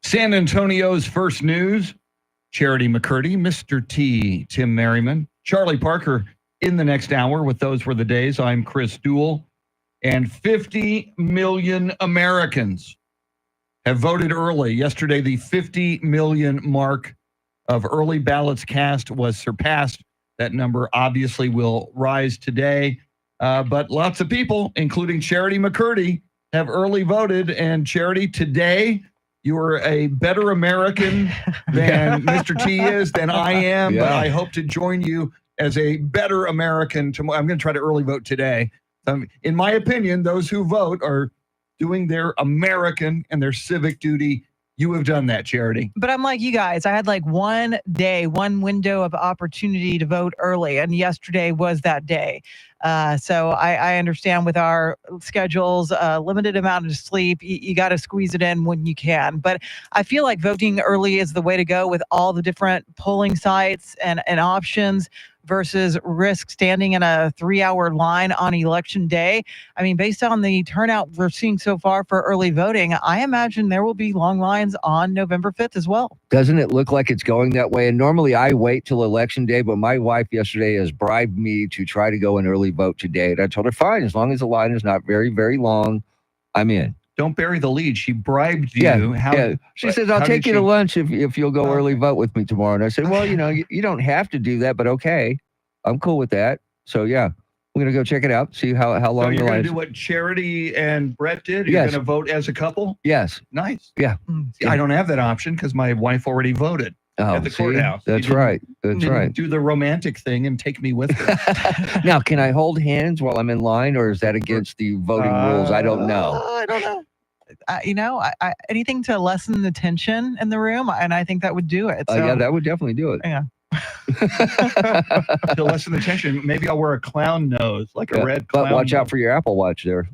San Antonio's first news. Charity McCurdy, Mr. T, Tim Merriman, Charlie Parker in the next hour with Those Were the Days. I'm Chris Duell. And 50 million Americans have voted early. Yesterday, the 50 million mark of early ballots cast was surpassed. That number obviously will rise today. But lots of people, including Charity McCurdy, have early voted. And Charity, today, you are a better American than Mr. T is, than I am. Yeah. But I hope to join you as a better American tomorrow. I'm going to try to early vote today. In my opinion, those who vote are doing their American and their civic duty. You have done that, Charity. But I'm like you guys. I had like one day, one window of opportunity to vote early, and yesterday was that day. So I understand with our schedules, limited amount of sleep, you got to squeeze it in when you can. But I feel like voting early is the way to go with all the different polling sites and options versus risk standing in a 3-hour line on election day. I mean, based on the turnout we're seeing so far for early voting, I imagine there will be long lines on November 5th as well. Doesn't it look like it's going that way? And normally I wait till election day, but my wife yesterday has bribed me to try to go and early vote today. And I told her, fine, as long as the line is not very, very long, I'm in. Don't bury the lead. She bribed you. Yeah. She says, I'll take you to lunch if you'll go early vote with me tomorrow. And I said, well, you don't have to do that, but okay. I'm cool with that. So, yeah, we're going to go check it out, see how long the line is. You're going to do what Charity and Brett did? You're Yes. going to vote as a couple? Yes. Nice. Yeah. See, I don't have that option because my wife already voted at the courthouse. That's right. That's right. Do the romantic thing and take me with her. Now, can I hold hands while I'm in line, or is that against the voting rules? I don't know. I don't know. I anything to lessen the tension in the room, and I think that would do it. So, Yeah, that would definitely do it. Yeah. To lessen the tension, maybe I'll wear a clown nose, like a red clown. But watch nose. out for your Apple Watch there.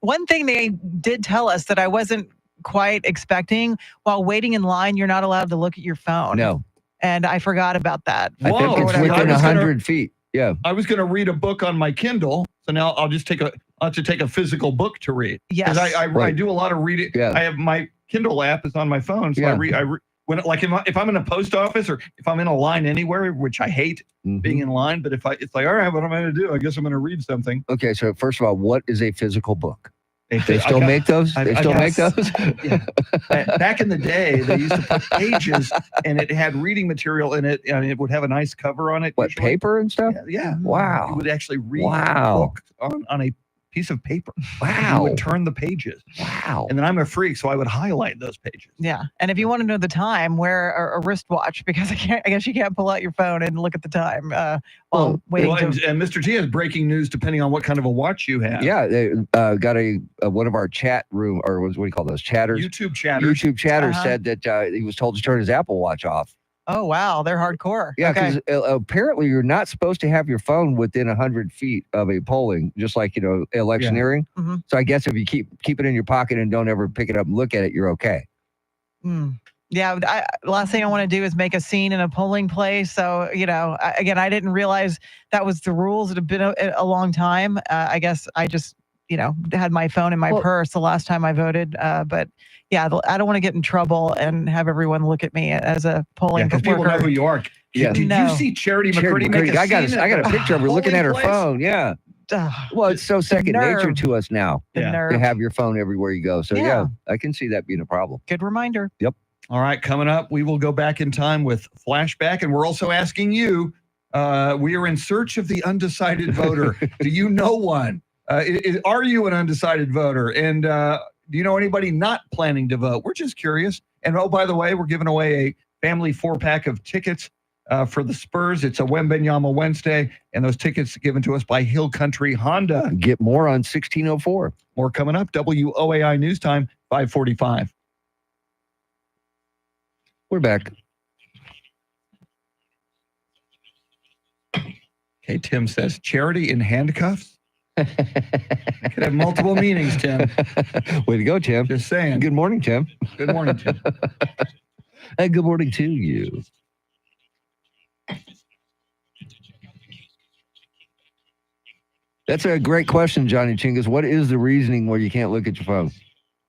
One thing they did tell us that I wasn't quite expecting, while waiting in line, you're not allowed to look at your phone. No. And I forgot about that. I think it's Whatever. within 100 feet. Yeah. I was going to read a book on my Kindle, so now I'll just I'll have to take a physical book to read. Yes. Because I do a lot of reading. Yeah. I have my Kindle app is on my phone, so Yeah. I read. When if I'm in a post office or if I'm in a line anywhere, which I hate being in line, but it's like, all right, what am I going to do? I guess I'm going to read something. Okay, so first of all, what is a physical book? They I still got- make those? I- They I still got- make those? Yeah. Back in the day, they used to put pages, and it had reading material in it, and it would have a nice cover on it. What, usually. paper and stuff? Yeah. Wow. You would actually read Wow. a book on a piece of paper. Wow. You would turn the pages. Wow. And then I'm a freak, so I would highlight those pages. Yeah. And if you want to know the time, wear a wristwatch because I guess you can't pull out your phone and look at the time while waiting. Well, and Mr. T has breaking news depending on what kind of a watch you have. Yeah, they got one of our chat room, or what do you call those, chatters? YouTube chatters. YouTube chatters said that he was told to turn his Apple Watch off. Oh, wow. They're hardcore. Yeah, Okay. because apparently you're not supposed to have your phone within 100 feet of a polling, just like, electioneering. Yeah. Mm-hmm. So I guess if you keep it in your pocket and don't ever pick it up and look at it, you're okay. Yeah, last thing I want to do is make a scene in a polling place. So, again, I didn't realize that was the rules. It had been a long time. I guess I just, had my phone in my purse the last time I voted. But yeah, I don't want to get in trouble and have everyone look at me as a polling because people know who you are. Yeah. Did you see Charity McCurdy make a I got a picture of her looking at her phone. Yeah. Well, it's so second nature to us now to have your phone everywhere you go. So yeah, I can see that being a problem. Good reminder. Yep. All right, coming up, we will go back in time with Flashback, and we're also asking you, we are in search of the undecided voter. Do you know one? Are you an undecided voter? And do you know anybody not planning to vote? We're just curious. And oh, by the way, we're giving away a family 4-pack of tickets for the Spurs. It's a Wembenyama Wednesday, and those tickets given to us by Hill Country Honda. Get more on 1604. More coming up. WOAI News Time, 5:45. We're back. Okay, Tim says, charity in handcuffs? It could have multiple meanings, Tim. Way to go, Tim. Just saying. Good morning, Tim. Good morning, Tim. And good morning to you. That's a great question, Johnny Chingus. What is the reasoning where you can't look at your phone?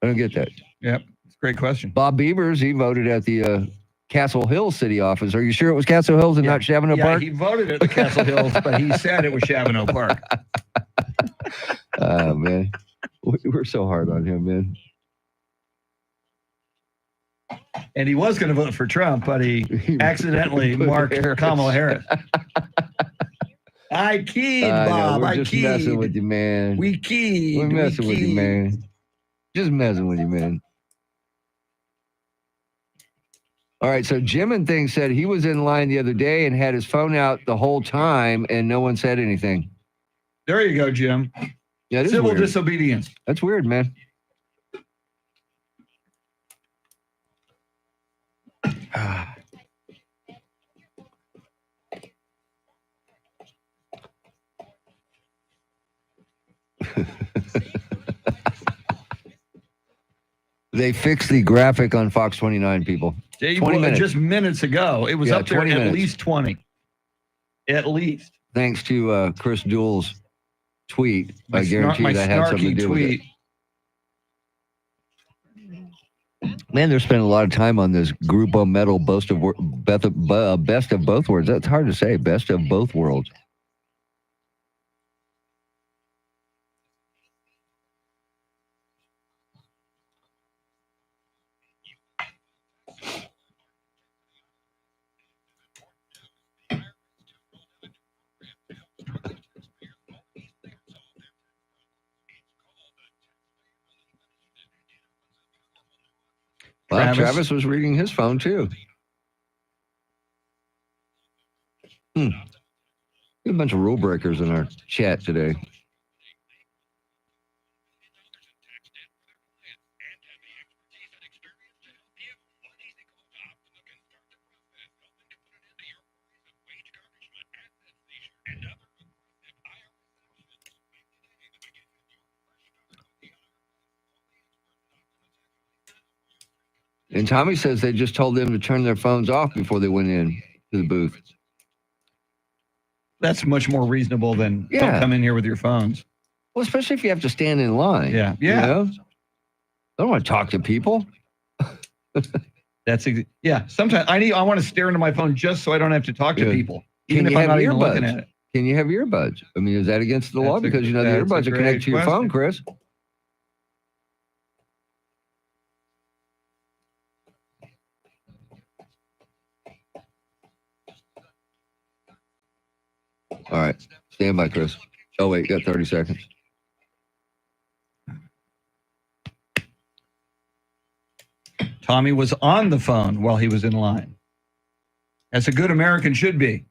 I don't get that. Yep. It's a great question. Bob Beavers, he voted at the Castle Hills city office. Are you sure it was Castle Hills and not Chavano Park? Yeah, he voted at the Castle Hills, but he said it was Chavano Park. Oh, man. We're so hard on him, man. And he was going to vote for Trump, but he accidentally marked Kamala Harris. I keyed, Bob. We're just messing with you, man. We keyed. We're messing with you, man. Just messing with you, man. All right, so Jim and Thing said he was in line the other day and had his phone out the whole time, and no one said anything. There you go, Jim. Yeah, civil weird. Disobedience. That's weird, man. They fixed the graphic on Fox 29, people. 20 minutes. Just minutes ago. It was up there at least 20. At least. Thanks to Chris Duell's tweet. I guarantee you that had something to do with it. Man, they're spending a lot of time on this Grupo Metal best of both worlds. That's hard to say. Best of both worlds. Well, Travis was reading his phone too. A bunch of rule breakers in our chat today. And Tommy says they just told them to turn their phones off before they went in to the booth. That's much more reasonable than don't come in here with your phones. Well, especially if you have to stand in line. Yeah. You know? I don't want to talk to people. Sometimes I want to stare into my phone just so I don't have to talk to people. Even if I'm not even looking at it. Can you have earbuds? I mean, is that against the law? Because the earbuds are connected to your phone, Chris. All right. Stand by, Chris. Oh, wait. Got 30 seconds. Tommy was on the phone while he was in line. As a good American should be.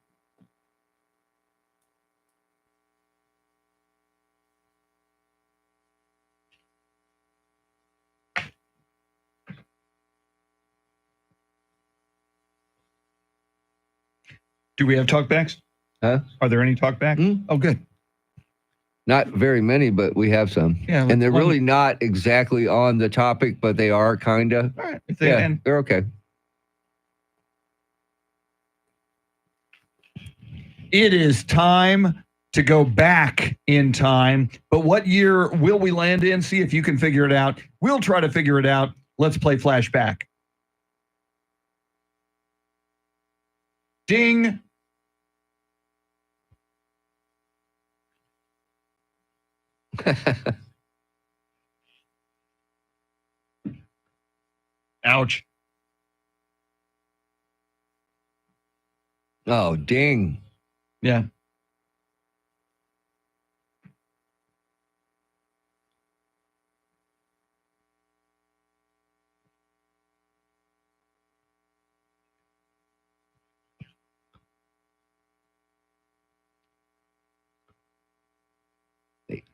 Do we have talkbacks? Huh? Are there any talkbacks? Oh, good. Not very many, but we have some. Yeah, and they're really not exactly on the topic, but they are kind of. All right. They're okay. It is time to go back in time. But what year will we land in? See if you can figure it out. We'll try to figure it out. Let's play Flashback. Ding. Ouch. Oh, ding. Yeah.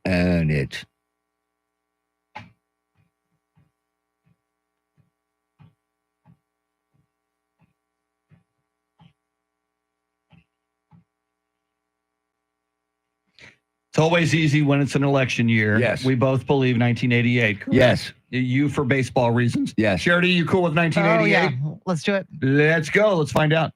And it. It's always easy when it's an election year. Yes. We both believe 1988. Correct? Yes. You for baseball reasons. Yes. Charity, you cool with 1988? Oh, yeah. Let's do it. Let's go. Let's find out.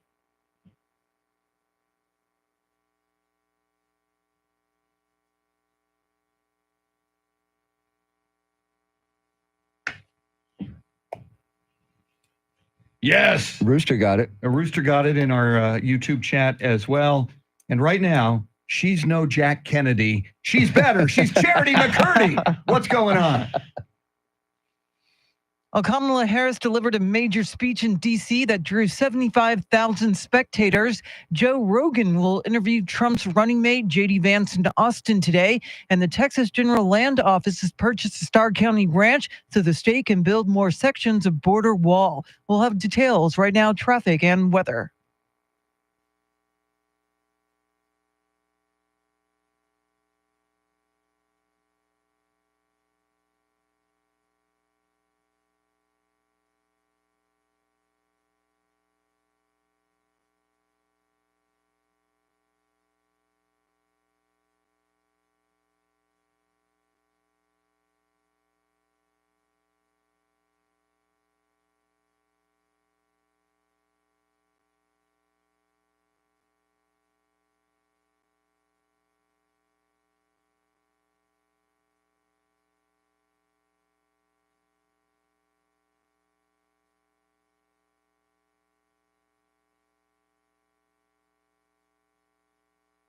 Yes. Rooster got it. A Rooster got it in our YouTube chat as well. And right now, she's no Jack Kennedy. She's better. She's Charity McCurdy. What's going on? Well, Kamala Harris delivered a major speech in D.C. that drew 75,000 spectators. Joe Rogan will interview Trump's running mate, J.D. Vance, in Austin today. And the Texas General Land Office has purchased a Starr County ranch so the state can build more sections of border wall. We'll have details right now, traffic and weather.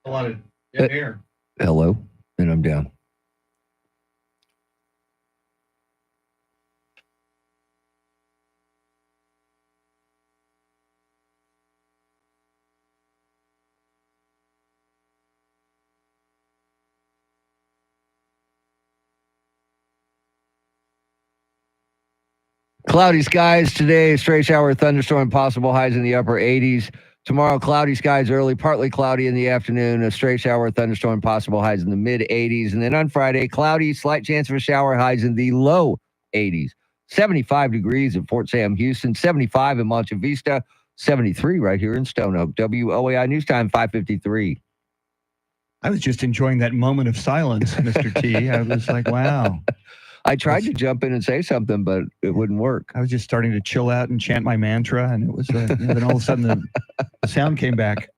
A lot of air. Hello. And I'm down. Cloudy skies today, stray shower, thunderstorm, possible highs in the upper 80s. Tomorrow, cloudy skies early, partly cloudy in the afternoon, a stray shower, thunderstorm, possible highs in the mid 80s. And then on Friday, cloudy, slight chance of a shower, highs in the low 80s. 75 degrees at Fort Sam, Houston, 75 in Monte Vista, 73 right here in Stone Oak. WOAI News Time, 5:53. I was just enjoying that moment of silence, Mr. T. I was like, wow. I tried to jump in and say something, but it wouldn't work. I was just starting to chill out and chant my mantra, and it was then all of a sudden the sound came back.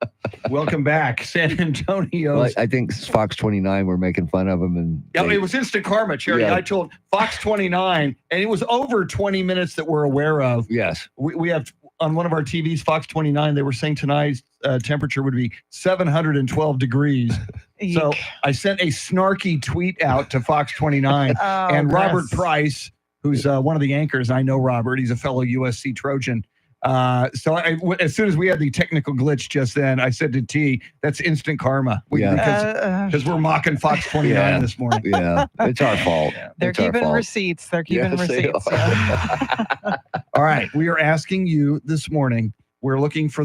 Welcome back, San Antonio. Well, I think Fox 29 were making fun of him, and it was instant karma, Charity. Yeah. I told Fox 29, and it was over 20 minutes that we're aware of. Yes, we have on one of our TVs, Fox 29. They were saying tonight's temperature would be 712 degrees. So I sent a snarky tweet out to Fox 29, and Robert Price, who's one of the anchors. I know Robert; he's a fellow USC Trojan. So as soon as we had the technical glitch just then, I said to T, "That's instant karma," because we're mocking Fox 29 this morning. Yeah, it's our fault. They're keeping receipts. They're keeping receipts. All All right. We are asking you this morning. We're looking for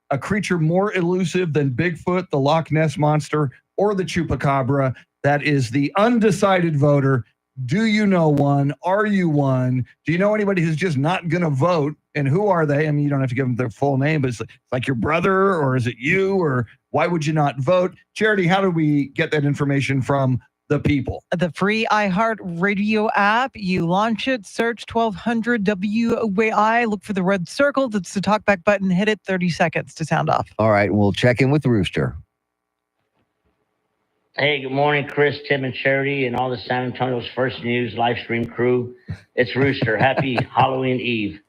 a creature more elusive than Bigfoot, the Loch Ness Monster, or the Chupacabra. That is the undecided voter. Do you know one? Are you one? Do you know anybody who's just not going to vote? And who are they? I mean, you don't have to give them their full name, but it's like your brother, or is it you, or why would you not vote? Charity, how do we get that information from the people? The free iHeart Radio app. You launch it, search 1200 WOAI, look for the red circle. That's the talkback button. Hit it 30 seconds to sound off. All right, we'll check in with Rooster. Hey, good morning, Chris, Tim, and Charity, and all the San Antonio's First News live stream crew. It's Rooster. Happy Halloween Eve.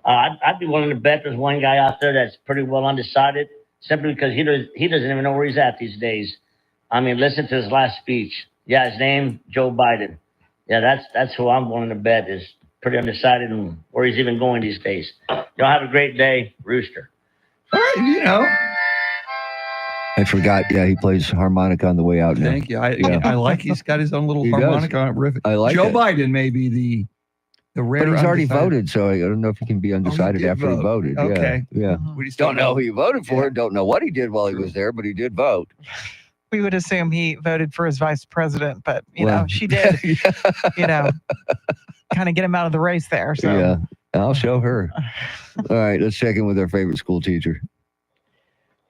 I'd be willing to bet there's one guy out there that's pretty well undecided, simply because he doesn't even know where he's at these days. I mean, listen to his last speech. Yeah, his name, Joe Biden. Yeah, that's who I'm willing to bet is pretty undecided and where he's even going these days. Y'all have a great day, Rooster. All right, you know. I forgot. Yeah, he plays harmonica on the way out now. Thank you. I like he's got his own little harmonica on it. Riff. I like Joe it. Biden may be the rare. But he's already undecided. voted, so I don't know if he can be undecided after he voted. Okay. Yeah. We just Don't know who he voted for. Don't know what he did while he was there, but he did vote. We would assume he voted for his vice president, but you Well, know, she did, yeah. you know, kind of get him out of the race there. So Yeah, I'll show her. All right, let's check in with our favorite school teacher.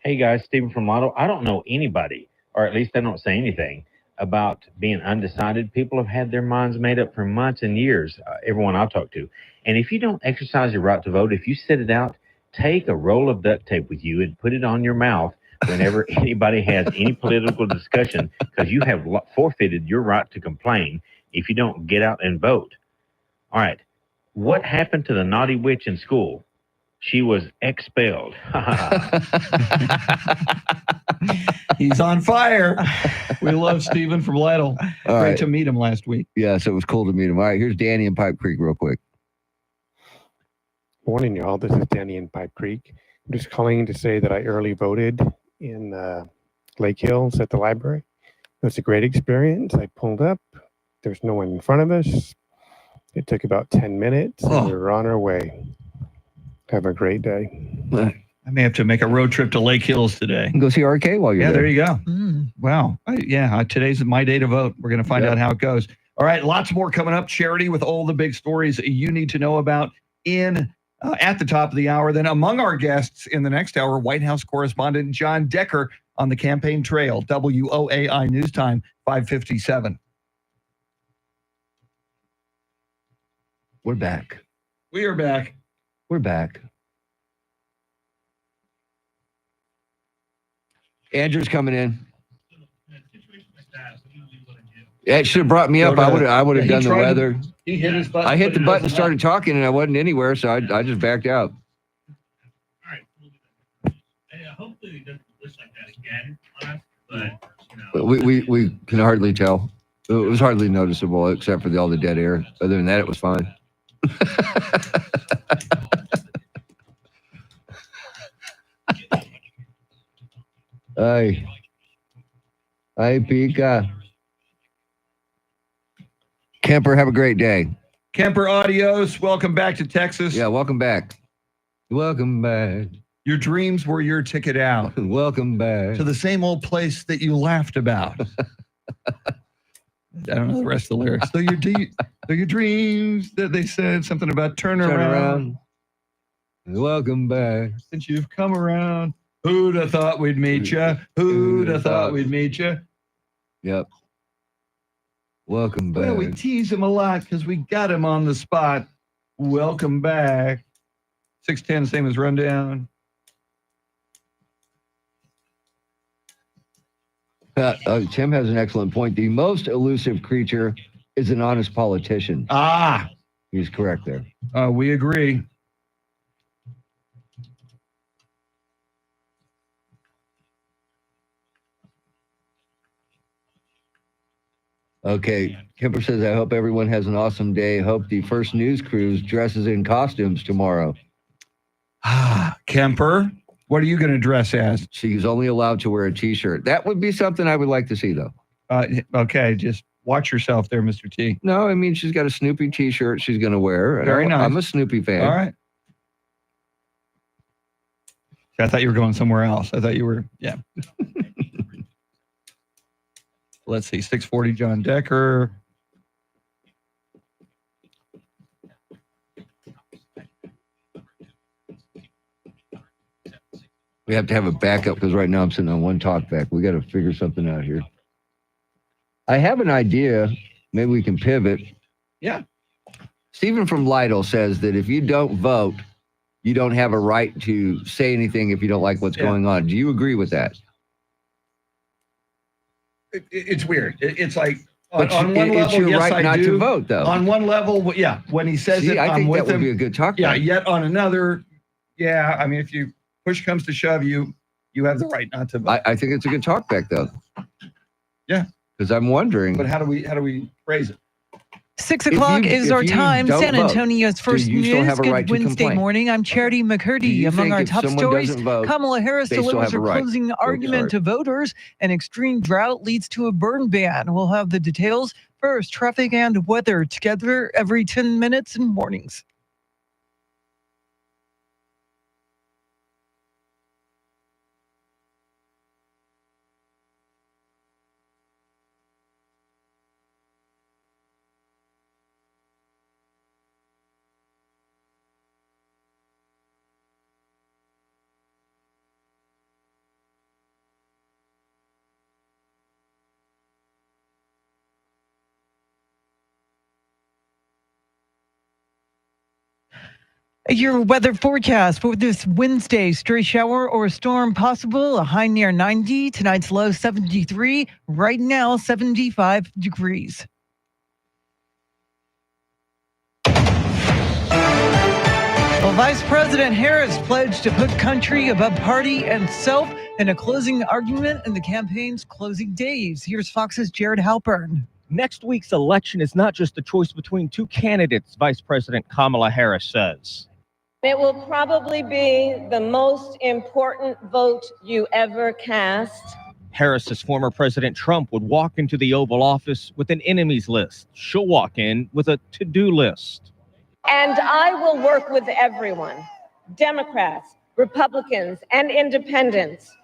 Hey guys, Stephen from Lotto. I don't know anybody, or at least I don't say anything about being undecided. People have had their minds made up for months and years, everyone I've talked to. And if you don't exercise your right to vote, if you sit it out, take a roll of duct tape with you and put it on your mouth whenever anybody has any political discussion, because you have forfeited your right to complain if you don't get out and vote. All right. What happened to the naughty witch in school? She was expelled. He's on fire. We love Stephen from Lytle. Great to meet him last week. Yeah, so it was cool to meet him. All right, here's Danny in Pipe Creek real quick. Morning, y'all. This is Danny in Pipe Creek. I'm just calling to say that I early voted in Lake Hills at the library. It was a great experience. I pulled up. There's no one in front of us. It took about 10 minutes, and we were on our way. Have a great day. I may have to make a road trip to Lake Hills today. Go see RK while you're there. There you go. Wow. Today's my day to vote. We're going to find out how it goes. All right, lots more coming up. Charity with all the big stories you need to know about at the top of the hour. Then among our guests in the next hour, White House correspondent John Decker on the campaign trail. WOAI News Time, 5:57. We're back. We are back. We're back. Andrew's coming in. Yeah, it should have brought me up. I would have done the weather. He hit his button. I hit the button and started talking, and I wasn't anywhere, so I just backed out. All right, we'll do that. Hopefully it doesn't list like that again on us, but you know. We can hardly tell. It was hardly noticeable, except for all the dead air. Other than that, it was fine. Hey, Pika. Kemper, have a great day. Kemper, adios. Welcome back to Texas. Yeah, welcome back. Welcome back. Your dreams were your ticket out. Welcome back. To the same old place that you laughed about. I don't know the rest of the lyrics. They're your dreams that they said something about turn around. Welcome back. Since you've come around. Who'd have thought we'd meet you? Who'd have thought we'd meet you? Yep. Welcome back. Well, we tease him a lot because we got him on the spot. Welcome back. 610, same as rundown. Tim has an excellent point. The most elusive creature is an honest politician. He's correct there. We agree. Okay. Kemper says, I hope everyone has an awesome day. Hope the First News Cruise dresses in costumes tomorrow. Kemper, what are you going to dress as? She's only allowed to wear a T-shirt. That would be something I would like to see, though. Okay, just Watch yourself there, Mr. T. No, I mean, she's got a Snoopy T-shirt she's going to wear. And Very nice. I'm a Snoopy fan. All right. I thought you were going somewhere else. I thought you were, yeah. Let's see, 640 John Decker. We have to have a backup because right now I'm sitting on one talkback. We got to figure something out here. I have an idea. Maybe we can pivot. Yeah. Stephen from Lytle says that if you don't vote, you don't have a right to say anything if you don't like what's going on. Do you agree with that? It's weird. It's like But on one it's level, your yes, right I not do. to vote, though. On one level, yeah. When he says it, I I'm think with that would him. be a good talk. Yeah. Yet on another, yeah. I mean, if you push comes to shove, you have the right not to vote. I think it's a good talkback, though. Yeah. Because I'm wondering. But how do we phrase it? 6 o'clock is our time. San Antonio's first you still news. have a right Good to Wednesday complain? morning. I'm Charity Do McCurdy. you Among think our if top someone stories, doesn't vote, Kamala Harris they still delivers have her a right? closing argument to voters. An extreme drought leads to a burn ban. We'll have the details. First, traffic and weather together every 10 minutes in mornings. Your weather forecast for this Wednesday: stray shower or storm possible, a high near 90, tonight's low 73, right now 75 degrees. Well, Vice President Harris pledged to put country above party and self in a closing argument in the campaign's closing days. Here's Fox's Jared Halpern. Next week's election is not just a choice between two candidates, Vice President Kamala Harris says. It will probably be the most important vote you ever cast. Harris says former President Trump would walk into the Oval Office with an enemies list. She'll walk in with a to-do list. And I will work with everyone, Democrats, Republicans, and independents,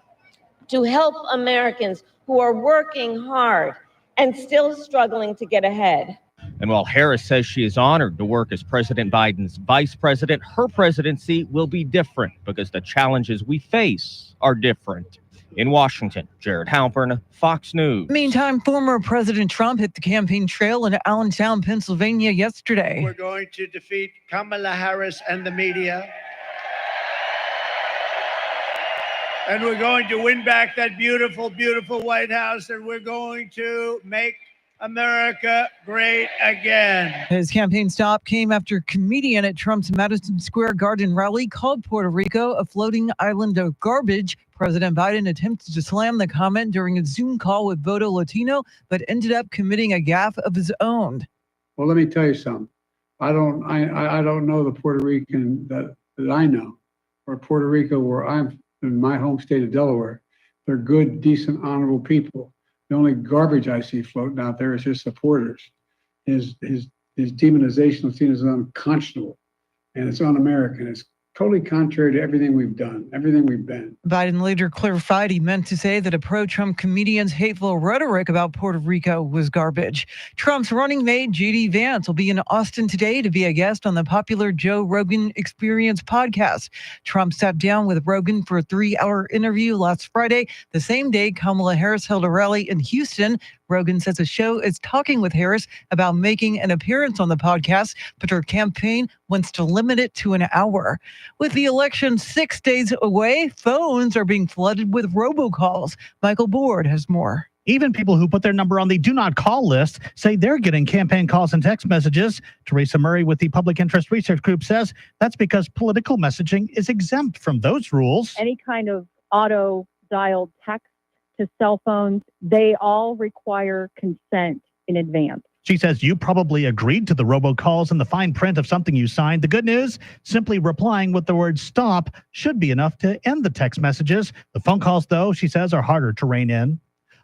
to help Americans who are working hard and still struggling to get ahead. And while Harris says she is honored to work as President Biden's vice president, her presidency will be different because the challenges we face are different. In Washington, Jared Halpern, Fox News. Meantime, former President Trump hit the campaign trail in Allentown, Pennsylvania yesterday. We're going to defeat Kamala Harris and the media. And we're going to win back that beautiful, beautiful White House. And we're going to make America great again. His campaign stop came after a comedian at Trump's Madison Square Garden rally called Puerto Rico a floating island of garbage. President Biden attempted to slam the comment during a Zoom call with Voto Latino, but ended up committing a gaffe of his own. Well, let me tell you something. I don't know the Puerto Rican that I know, or Puerto Rico, where I'm in my home state of Delaware. They're good, decent, honorable people. The only garbage I see floating out there is his supporters. His demonization of Latino is unconscionable, and it's un-American. It's totally contrary to everything we've done, everything we've been. Biden later clarified he meant to say that a pro-Trump comedian's hateful rhetoric about Puerto Rico was garbage. Trump's running mate, J.D. Vance, will be in Austin today to be a guest on the popular Joe Rogan Experience podcast. Trump sat down with Rogan for a 3-hour interview last Friday, the same day Kamala Harris held a rally in Houston. Rogan says the show is talking with Harris about making an appearance on the podcast, but her campaign wants to limit it to an hour. With the election 6 days away, phones are being flooded with robocalls. Michael Board has more. Even people who put their number on the do not call list say they're getting campaign calls and text messages. Teresa Murray with the Public Interest Research Group says that's because political messaging is exempt from those rules. Any kind of auto dialed text to cell phones, they all require consent in advance. She says you probably agreed to the robocalls and the fine print of something you signed. The good news, simply replying with the word stop should be enough to end the text messages. The phone calls, though, she says, are harder to rein in.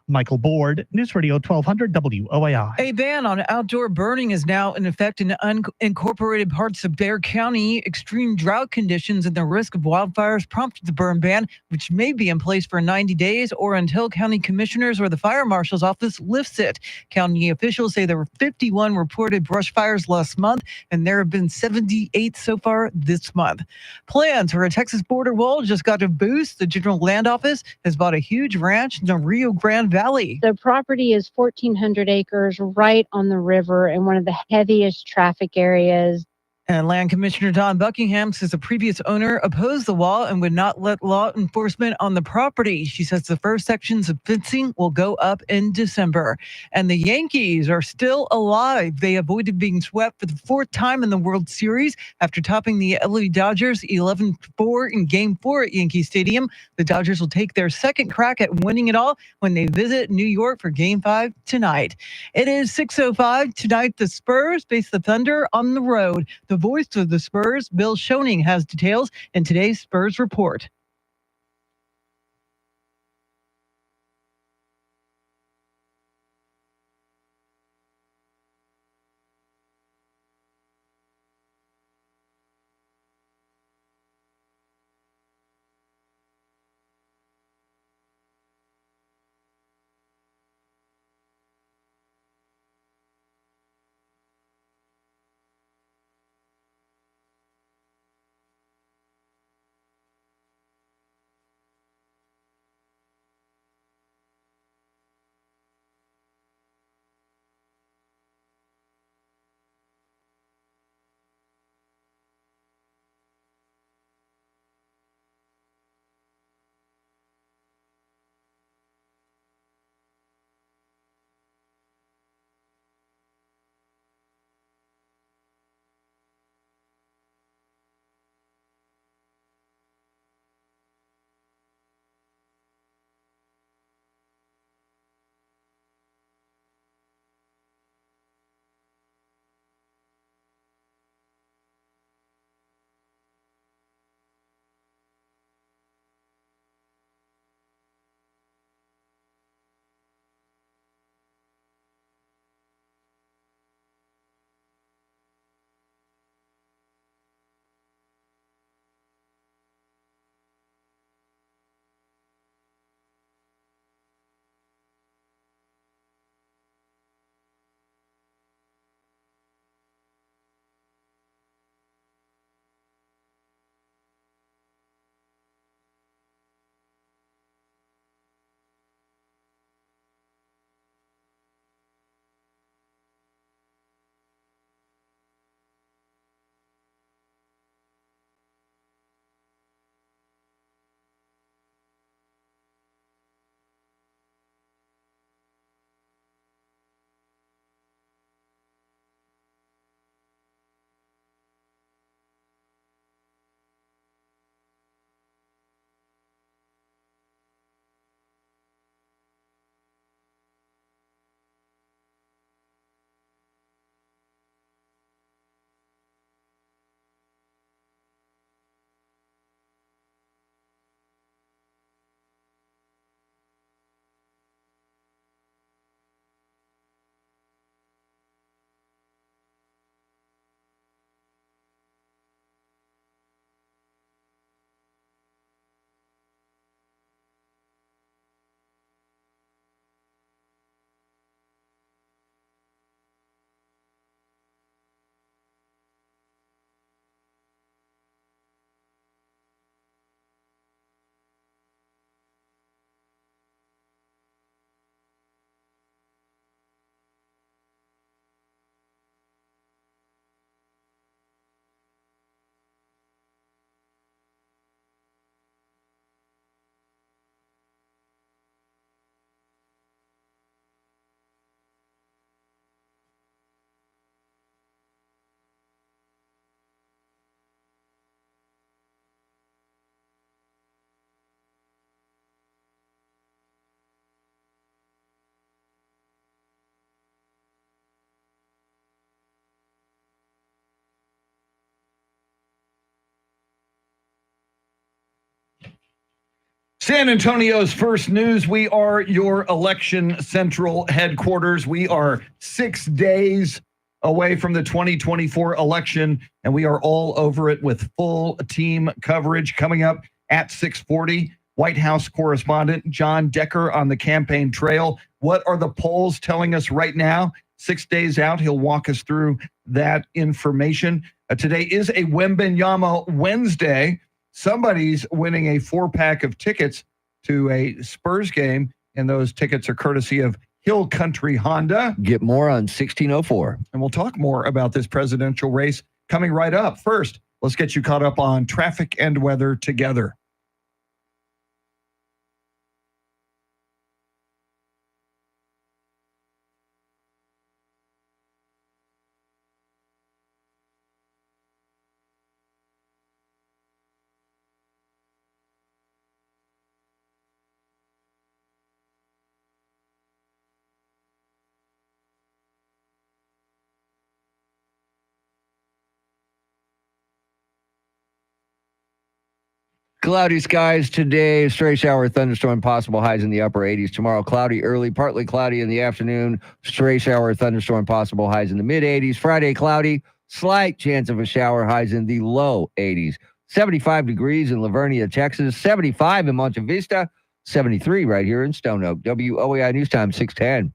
Michael Board, News Radio 1200 WOAI. A ban on outdoor burning is now in effect in unincorporated parts of Bexar County. Extreme drought conditions and the risk of wildfires prompted the burn ban, which may be in place for 90 days or until county commissioners or the fire marshal's office lifts it. County officials say there were 51 reported brush fires last month, and there have been 78 so far this month. Plans for a Texas border wall just got a boost. The General Land Office has bought a huge ranch in the Rio Grande Valley. The property is 1,400 acres right on the river in one of the heaviest traffic areas. And Land Commissioner Don Buckingham says the previous owner opposed the wall and would not let law enforcement on the property. She says the first sections of fencing will go up in December. And the Yankees are still alive. They avoided being swept for the fourth time in the World Series after topping the LA Dodgers 11-4 in Game 4 at Yankee Stadium. The Dodgers will take their second crack at winning it all when they visit New York for Game 5 tonight. It is 6:05. Tonight, the Spurs face the Thunder on the road. The voice of the Spurs, Bill Schoening, has details in today's Spurs Report. San Antonio's First News. We are your election central headquarters. We are 6 days away from the 2024 election, and we are all over it with full team coverage. Coming up at 6:40, White House correspondent John Decker on the campaign trail. What are the polls telling us right now? 6 days out, he'll walk us through that information. Today is a Wembenyama Wednesday. Somebody's winning a 4-pack of tickets to a Spurs game, and those tickets are courtesy of Hill Country Honda. Get more on 1604. And we'll talk more about this presidential race coming right up. First, let's get you caught up on traffic and weather together. Cloudy skies today, stray shower, thunderstorm, possible highs in the upper 80s. Tomorrow, cloudy early, partly cloudy in the afternoon, stray shower, thunderstorm, possible highs in the mid 80s. Friday, cloudy, slight chance of a shower, highs in the low 80s. 75 degrees in Lavernia, Texas, 75 in Monte Vista, 73 right here in Stone Oak. WOAI News Time, 610.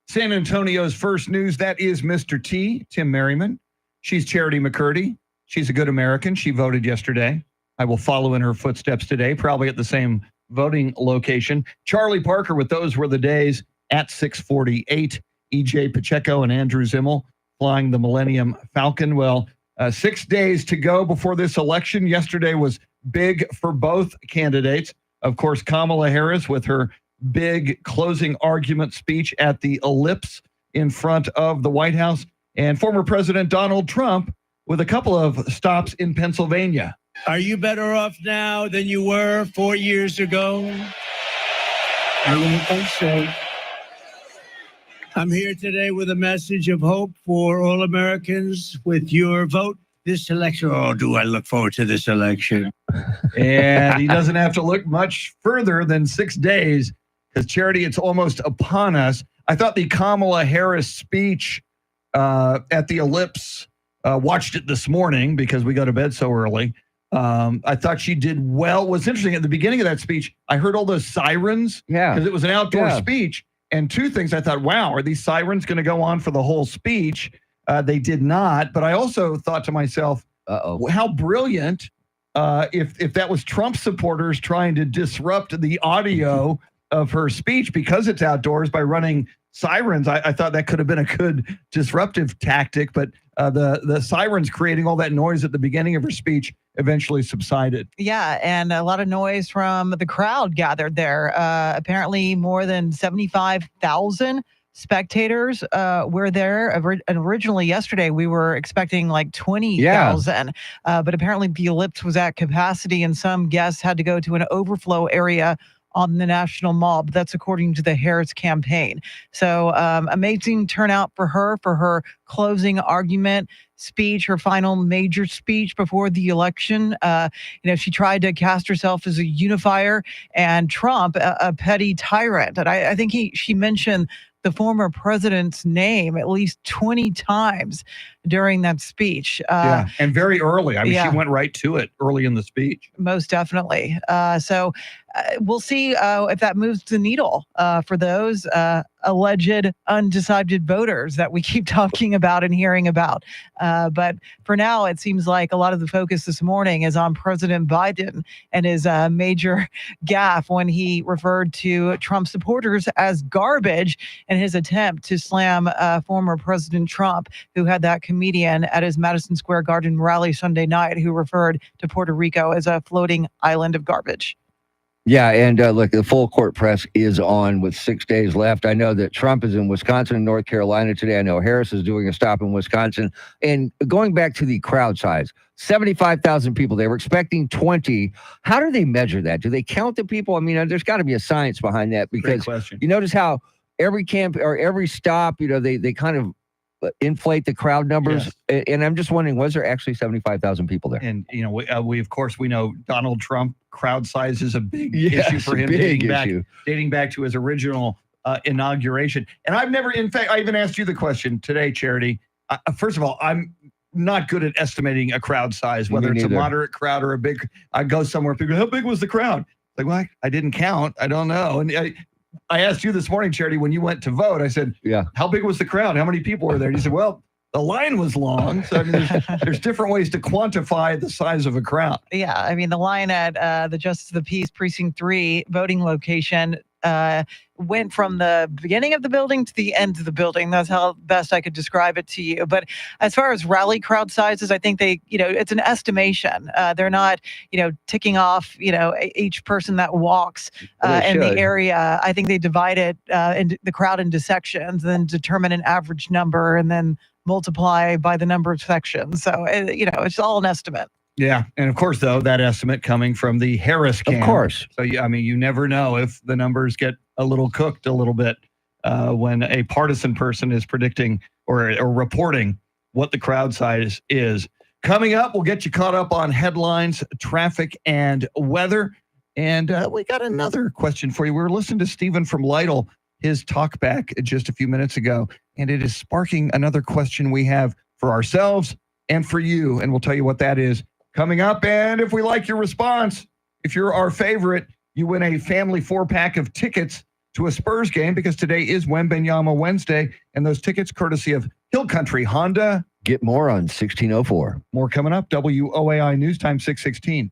San Antonio's First News, that is Mr. T, Tim Merriman. She's Charity McCurdy. She's a good American. She voted yesterday. I will follow in her footsteps today, probably at the same voting location. Charlie Parker with Those Were the Days at 6:48. EJ Pacheco and Andrew Zimmel flying the Millennium Falcon. Well, 6 days to go before this election. Yesterday was big for both candidates. Of course, Kamala Harris with her big closing argument speech at the Ellipse in front of the White House, and former President Donald Trump with a couple of stops in Pennsylvania. Are you better off now than you were 4 years ago? I don't think so. I'm here today with a message of hope for all Americans with your vote this election. Oh, do I look forward to this election. And he doesn't have to look much further than 6 days because, Charity, it's almost upon us. I thought the Kamala Harris speech at the Ellipse, watched it this morning because we go to bed so early. I thought she did well. What's interesting, at the beginning of that speech, I heard all those sirens because it was an outdoor speech. And two things I thought, wow, are these sirens going to go on for the whole speech? They did not. But I also thought to myself, how brilliant if that was Trump supporters trying to disrupt the audio of her speech because it's outdoors by running sirens. I thought that could have been a good disruptive tactic, but the sirens creating all that noise at the beginning of her speech eventually subsided. Yeah, and a lot of noise from the crowd gathered there. Apparently more than 75,000 spectators were there. Originally yesterday, we were expecting like 20,000, but apparently the Ellipse was at capacity and some guests had to go to an overflow area on the National Mall, but that's according to the Harris campaign. So amazing turnout for her closing argument speech, her final major speech before the election. She tried to cast herself as a unifier and Trump a petty tyrant. And I think she mentioned the former president's name at least 20 times during that speech. And very early. I mean, she went right to it early in the speech. Most definitely. So we'll see if that moves the needle for those alleged undecided voters that we keep talking about and hearing about. But for now, it seems like a lot of the focus this morning is on President Biden and his major gaffe when he referred to Trump supporters as garbage in his attempt to slam former President Trump, who had that comedian at his Madison Square Garden rally Sunday night who referred to Puerto Rico as a floating island of garbage. Yeah, and look, the full court press is on with 6 days left. I know that Trump is in Wisconsin and North Carolina today. I know Harris is doing a stop in Wisconsin. And going back to the crowd size, 75,000 people. They were expecting 20. How do they measure that? Do they count the people? I mean, there's got to be a science behind that because you notice how every camp or every stop, they kind of inflate the crowd numbers. And I'm just wondering, was there actually 75,000 people there? And we of course we know Donald Trump crowd size is a big Yes, issue for him, big dating back to his original inauguration. And I've never, in fact, I even asked you the question today, Charity. First of all, I'm not good at estimating a crowd size, whether it's a moderate crowd or a big. I go somewhere, people go, how big was the crowd? Like, well, I didn't count. I don't know. And I asked you this morning, Charity, when you went to vote, I said, how big was the crowd? How many people were there? And you said, well, the line was long. So I mean, there's different ways to quantify the size of a crowd. Yeah, I mean, the line at the Justice of the Peace Precinct 3 voting location went from the beginning of the building to the end of the building. That's how best I could describe it to you. But as far as rally crowd sizes, I think they, it's an estimation. They're not, ticking off, each person that walks in the area. I think they divide it into the crowd into sections, then determine an average number, and then multiply by the number of sections. So, it's all an estimate. Yeah. And of course, though, that estimate coming from the Harris camp. Of course. So, you never know if the numbers get a little cooked a little bit when a partisan person is predicting or reporting what the crowd size is. Coming up, we'll get you caught up on headlines, traffic, and weather. And we got another question for you. We were listening to Stephen from Lytle, his talkback just a few minutes ago, and it is sparking another question we have for ourselves and for you. And we'll tell you what that is coming up. And if we like your response, if you're our favorite, you win a family 4-pack of tickets to a Spurs game, because today is Wembenyama Wednesday, and those tickets courtesy of Hill Country Honda. Get more on 1604. More coming up. WOAI News Time 616.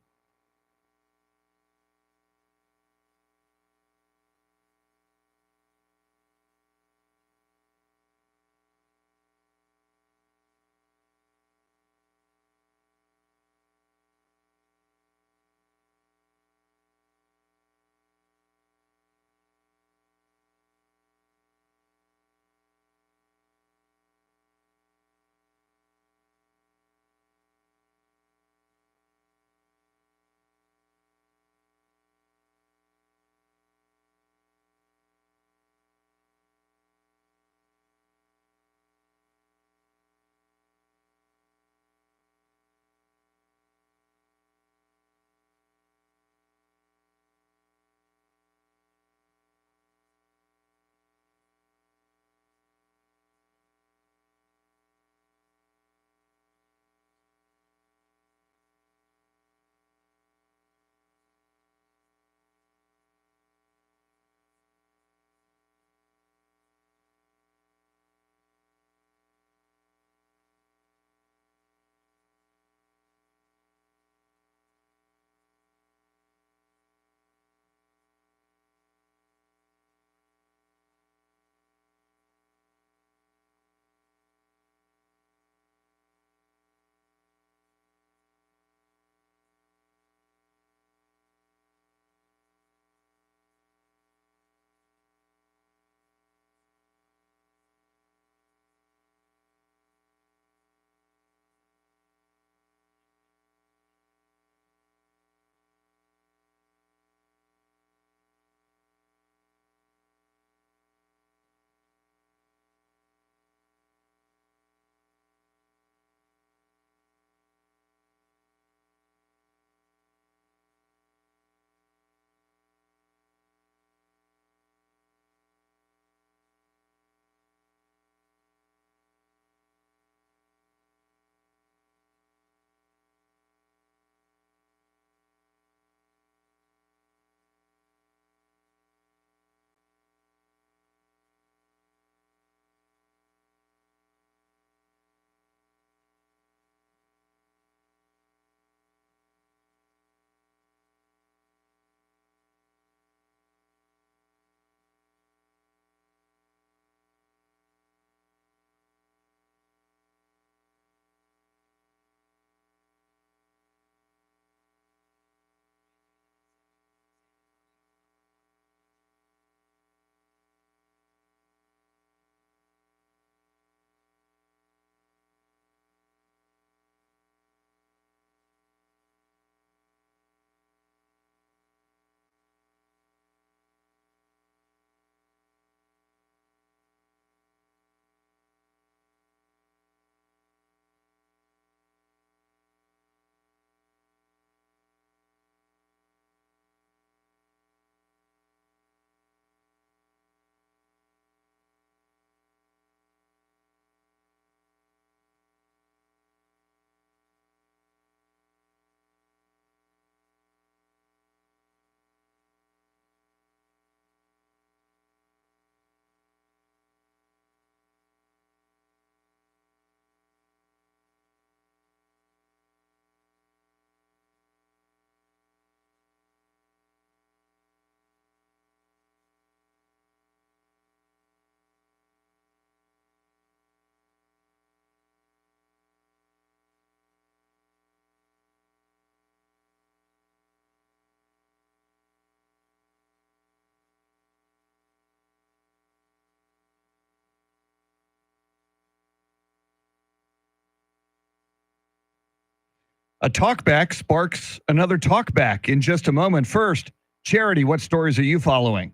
A talkback sparks another talkback in just a moment. First, Charity, what stories are you following?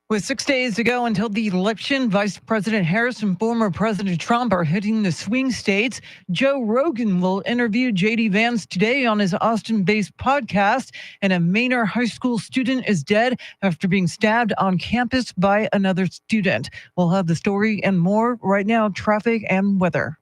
With 6 days to go until the election, Vice President Harris and former President Trump are hitting the swing states. Joe Rogan will interview J.D. Vance today on his Austin-based podcast, and a Manor High School student is dead after being stabbed on campus by another student. We'll have the story and more. Right now, traffic and weather.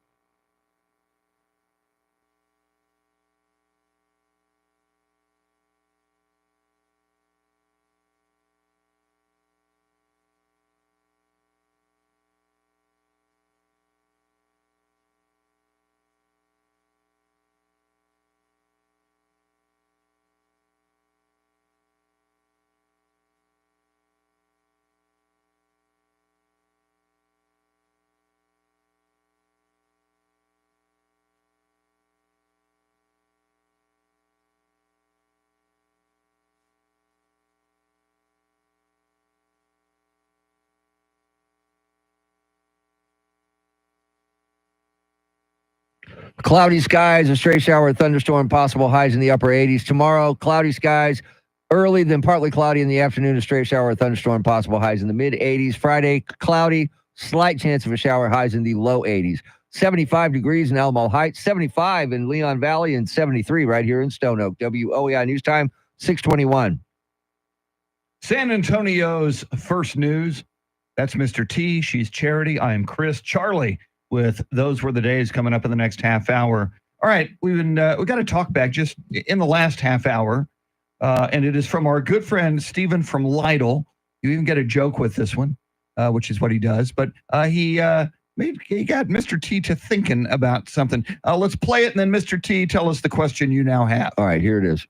Cloudy skies, a stray shower, thunderstorm, possible highs in the upper 80s. Tomorrow, cloudy skies, early, then partly cloudy in the afternoon, a stray shower, thunderstorm, possible highs in the mid 80s. Friday, cloudy, slight chance of a shower, highs in the low 80s. 75 degrees in Alamo Heights, 75 in Leon Valley, and 73 right here in Stone Oak. WOAI News Time, 6:21. San Antonio's first news. That's Mr. T. She's Charity. I am Chris. Charlie with Those Were the Days coming up in the next half hour. All right, we got to talk back just in the last half hour, and it is from our good friend Stephen from Lytle. You even get a joke with this one, which is what he does. But he got Mr. T to thinking about something. Let's play it, and then Mr. T, tell us the question you now have. All right, here it is.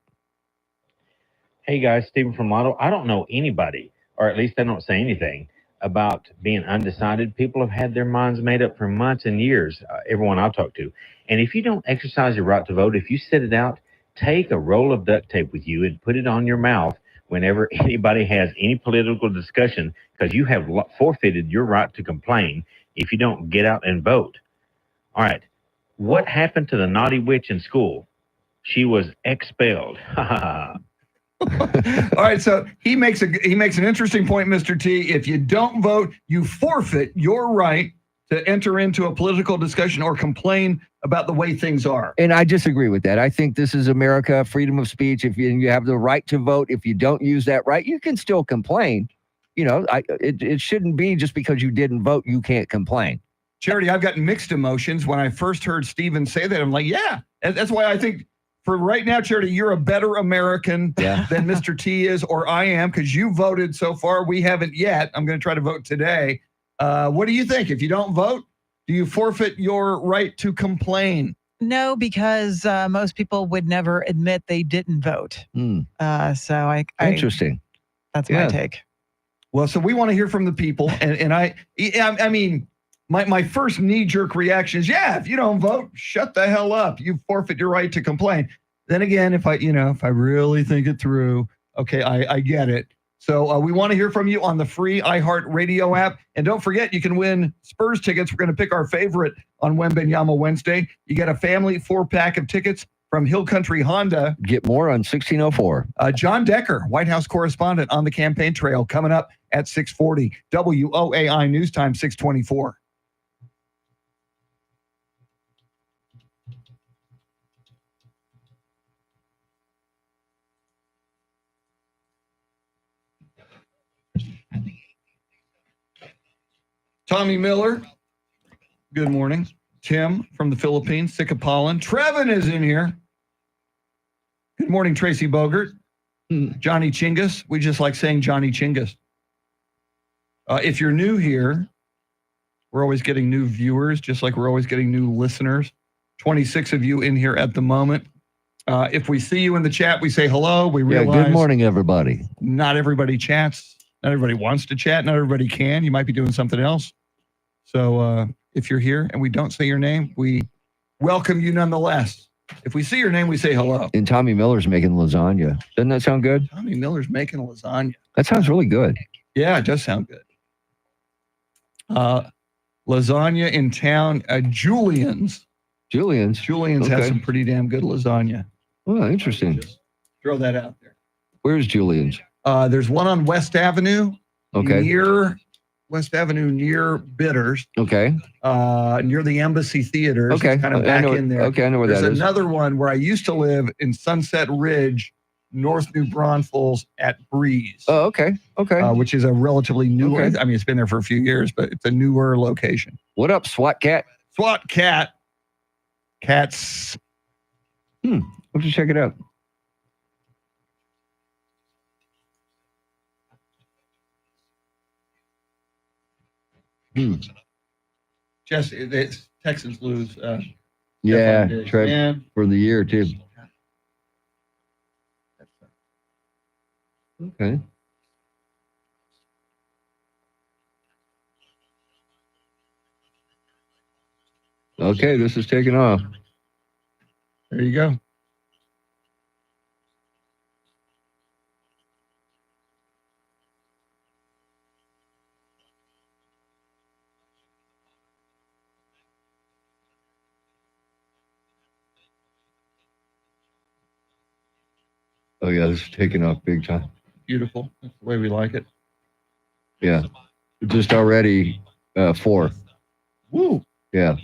Hey guys, Stephen from Lytle. I don't know anybody, or at least I don't say anything about being undecided. People have had their minds made up for months and years, everyone I've talked to. And if you don't exercise your right to vote, if you sit it out, take a roll of duct tape with you and put it on your mouth whenever anybody has any political discussion, because you have forfeited your right to complain if you don't get out and vote. All right. What happened to the naughty witch in school? She was expelled. All right, so he makes an interesting point, Mr. T. If you don't vote, you forfeit your right to enter into a political discussion or complain about the way things are. And I disagree with that. I think this is America, freedom of speech. If you have the right to vote, if you don't use that right, you can still complain. You know, it shouldn't be just because you didn't vote, you can't complain. Charity, I've got mixed emotions. When I first heard Stephen say that, I'm like, yeah. That's why I think for right now, Charity, you're a better American than Mr. T is, or I am, because you voted so far. We haven't yet. I'm going to try to vote today. What do you think? If you don't vote, do you forfeit your right to complain? No, because most people would never admit they didn't vote. So Interesting. That's my take. Well, so we want to hear from the people, and I mean, my first knee-jerk reaction is, yeah, if you don't vote, shut the hell up. You forfeit your right to complain. Then again, if I really think it through, okay, I get it. So we want to hear from you on the free iHeartRadio app. And don't forget, you can win Spurs tickets. We're going to pick our favorite on Wembenyama Wednesday. You get a family 4-pack of tickets from Hill Country Honda. Get more on 1604. John Decker, White House correspondent on the campaign trail, coming up at 6:40. WOAI News Time, 6:24. Tommy Miller, good morning. Tim from the Philippines, sick of pollen. Trevin is in here. Good morning, Tracy Bogert. Johnny Chingus. We just like saying Johnny Chingus. If you're new here, we're always getting new viewers, just like we're always getting new listeners. 26 of you in here at the moment. If we see you in the chat, we say hello. We realize good morning, everybody. Not everybody chats. Not everybody wants to chat. Not everybody can. You might be doing something else. So if you're here and we don't say your name, we welcome you nonetheless. If we see your name, we say hello. And Tommy Miller's making lasagna. Doesn't that sound good? Tommy Miller's making lasagna. That sounds really good. Yeah, it does sound good. Lasagna in town. Julian's Julian's. Julian's has some pretty damn good lasagna. Oh, interesting. Throw that out there. Where's Julian's? There's one on West Avenue. Okay. Near West Avenue, near Bitters. Okay. Near the Embassy Theaters. Okay. Kind of back in there. Okay, I know where There's that is. another one where I used to live in Sunset Ridge, North New Braunfels at Breeze. Oh, okay. Okay. Which is a relatively new. Okay. I mean, it's been there for a few years, but it's a newer location. What up, SWAT Cat? SWAT Cat. Cats. Why don't you check it out? Jesse, the Texans lose. Yeah, Diggs. Trev Man. for the year too. Okay. Okay, this is taking off. There you go. Oh yeah, this is taking off big time. Beautiful. That's the way we like it. Yeah, just already 4. Woo. Yeah,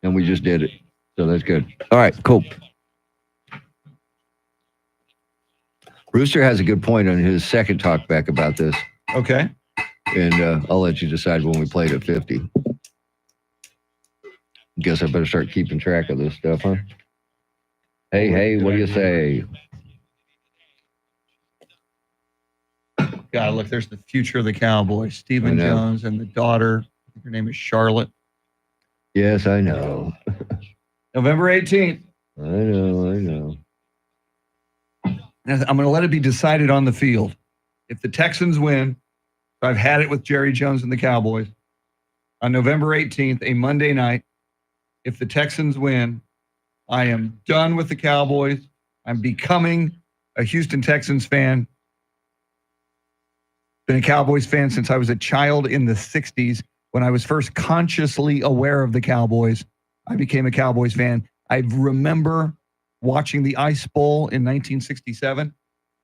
and we just did it, so that's good. All right, cool. Rooster has a good point on his second talk back about this. Okay. And I'll let you decide when we played at 50. Guess I better start keeping track of this stuff, huh? Hey, what do you say? God, look, there's the future of the Cowboys. Stephen Jones and the daughter. I think her name is Charlotte. Yes, I know. November 18th. I know. I'm going to let it be decided on the field. If the Texans win, I've had it with Jerry Jones and the Cowboys. On November 18th, a Monday night, if the Texans win, I am done with the Cowboys. I'm becoming a Houston Texans fan. Been a Cowboys fan since I was a child in the 60s. When I was first consciously aware of the Cowboys, I became a Cowboys fan. I remember watching the Ice Bowl in 1967,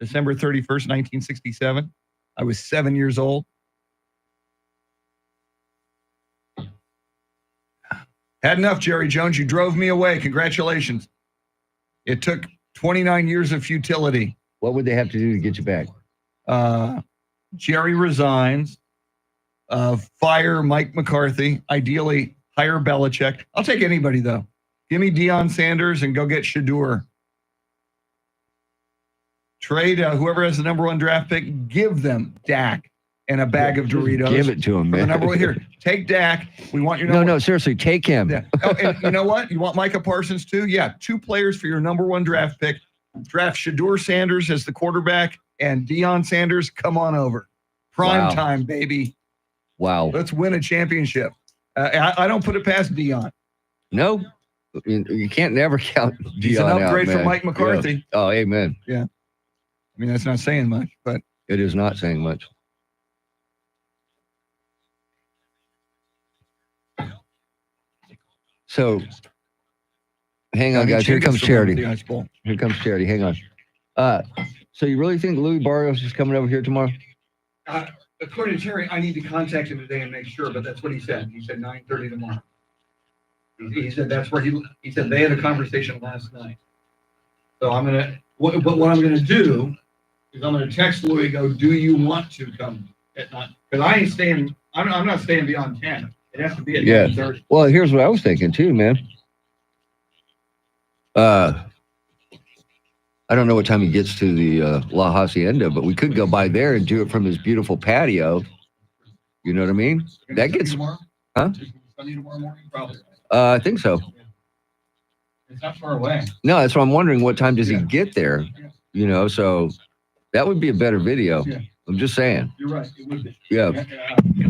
December 31st, 1967. I was 7 years old. Had enough, Jerry Jones. You drove me away. Congratulations. It took 29 years of futility. What would they have to do to get you back? Jerry resigns. Fire Mike McCarthy. Ideally, hire Belichick. I'll take anybody, though. Give me Deion Sanders and go get Shador. Trade whoever has the number 1 draft pick. Give them Dak and a bag of Doritos. Give it to him, man. The number 1 here. Take Dak. We want your number No, seriously, take him. Yeah. Oh, and you know what? You want Micah Parsons too? Yeah, 2 players for your number 1 draft pick. Draft Shador Sanders as the quarterback and Deion Sanders. Come on over. Prime time, baby. Wow. Let's win a championship. I don't put it past Deion. No, you can't never count Deion He's an upgrade out, from Mike McCarthy. Yeah. Oh, amen. Yeah. I mean, that's not saying much, but it is not saying much. So, hang on, guys. Here comes Charity. Here comes Charity. Hang on. So you really think Louis Barrios is coming over here tomorrow? According to Terry, I need to contact him today and make sure, but that's what he said. He said 9:30 tomorrow. He said that's where he said they had a conversation last night. So I'm gonna what I'm gonna do is I'm gonna text Louis. Go, do you want to come at 9? Because I ain't staying. I'm not staying beyond 10. It has to be at 9:30. Well, here's what I was thinking too, man. I don't know what time he gets to the La Hacienda, but we could go by there and do it from his beautiful patio. You know what I mean? That gets, tomorrow? Huh? Sunday tomorrow morning, probably. I think so. It's not far away. No, that's what I'm wondering. What time does he get there? You know, so that would be a better video. Yeah. I'm just saying. You're right. It would be. Yeah.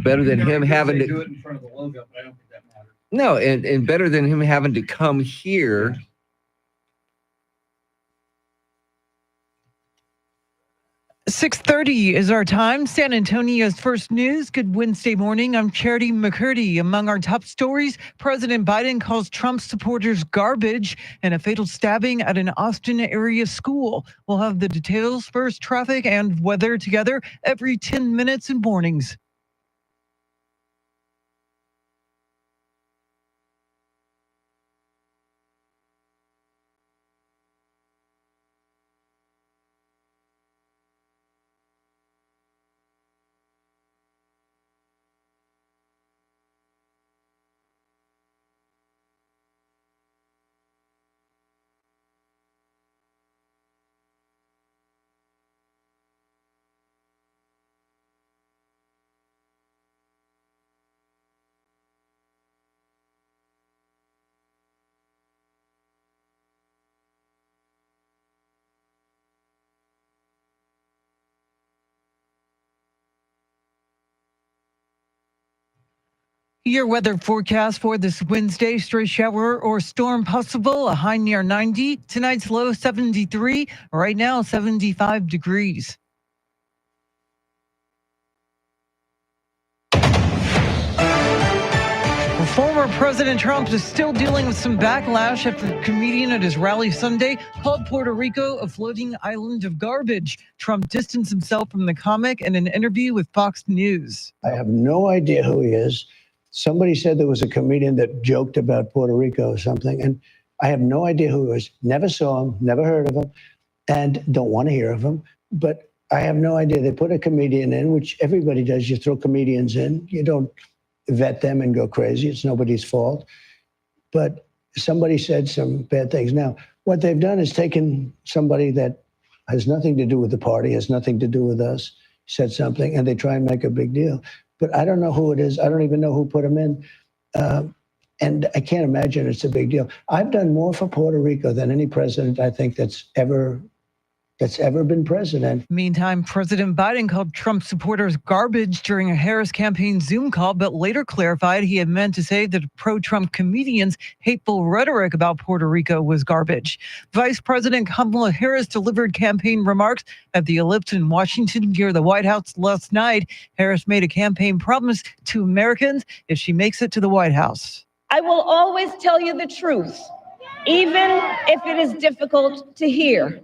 Better than him having to do it in front of the logo, but I don't think that matters. No, and better than him having to come here. 6:30 is our time. San Antonio's first news. Good Wednesday morning. I'm Charity McCurdy. Among our top stories, President Biden calls Trump supporters garbage and a fatal stabbing at an Austin area school. We'll have the details first, traffic and weather together every 10 minutes in mornings. Your weather forecast for this Wednesday: stray shower or storm possible, a high near 90. Tonight's low 73, right now 75 degrees. Former President Trump is still dealing with some backlash after the comedian at his rally Sunday called Puerto Rico a floating island of garbage. Trump distanced himself from the comic in an interview with Fox News. I have no idea who he is. Somebody said there was a comedian that joked about Puerto Rico or something, and I have no idea who he is. Never saw him, never heard of him, and don't want to hear of him. But I have no idea. They put a comedian in, which everybody does. You throw comedians in. You don't vet them and go crazy. It's nobody's fault. But somebody said some bad things. Now, what they've done is taken somebody that has nothing to do with the party, has nothing to do with us, said something, and they try and make a big deal. But I don't know who it is. I don't even know who put him in. And I can't imagine it's a big deal. I've done more for Puerto Rico than any president, I think, that's ever been president. Meantime, President Biden called Trump supporters garbage during a Harris campaign Zoom call, but later clarified he had meant to say that pro-Trump comedians' hateful rhetoric about Puerto Rico was garbage. Vice President Kamala Harris delivered campaign remarks at the Ellipse in Washington near the White House last night. Harris made a campaign promise to Americans if she makes it to the White House. I will always tell you the truth, even if it is difficult to hear.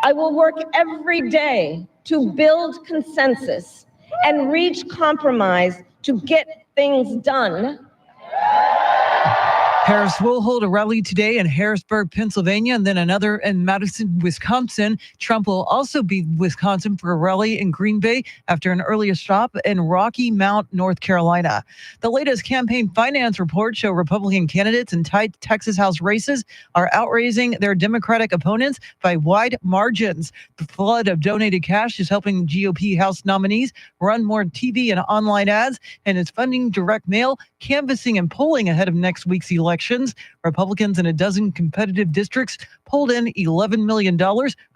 I will work every day to build consensus and reach compromise to get things done. Harris will hold a rally today in Harrisburg, Pennsylvania, and then another in Madison, Wisconsin. Trump will also be in Wisconsin for a rally in Green Bay after an earlier stop in Rocky Mount, North Carolina. The latest campaign finance reports show Republican candidates in tight Texas House races are outraising their Democratic opponents by wide margins. The flood of donated cash is helping GOP House nominees run more TV and online ads, and is funding direct mail, canvassing, and polling ahead of next week's elections. Republicans in a dozen competitive districts pulled in $11 million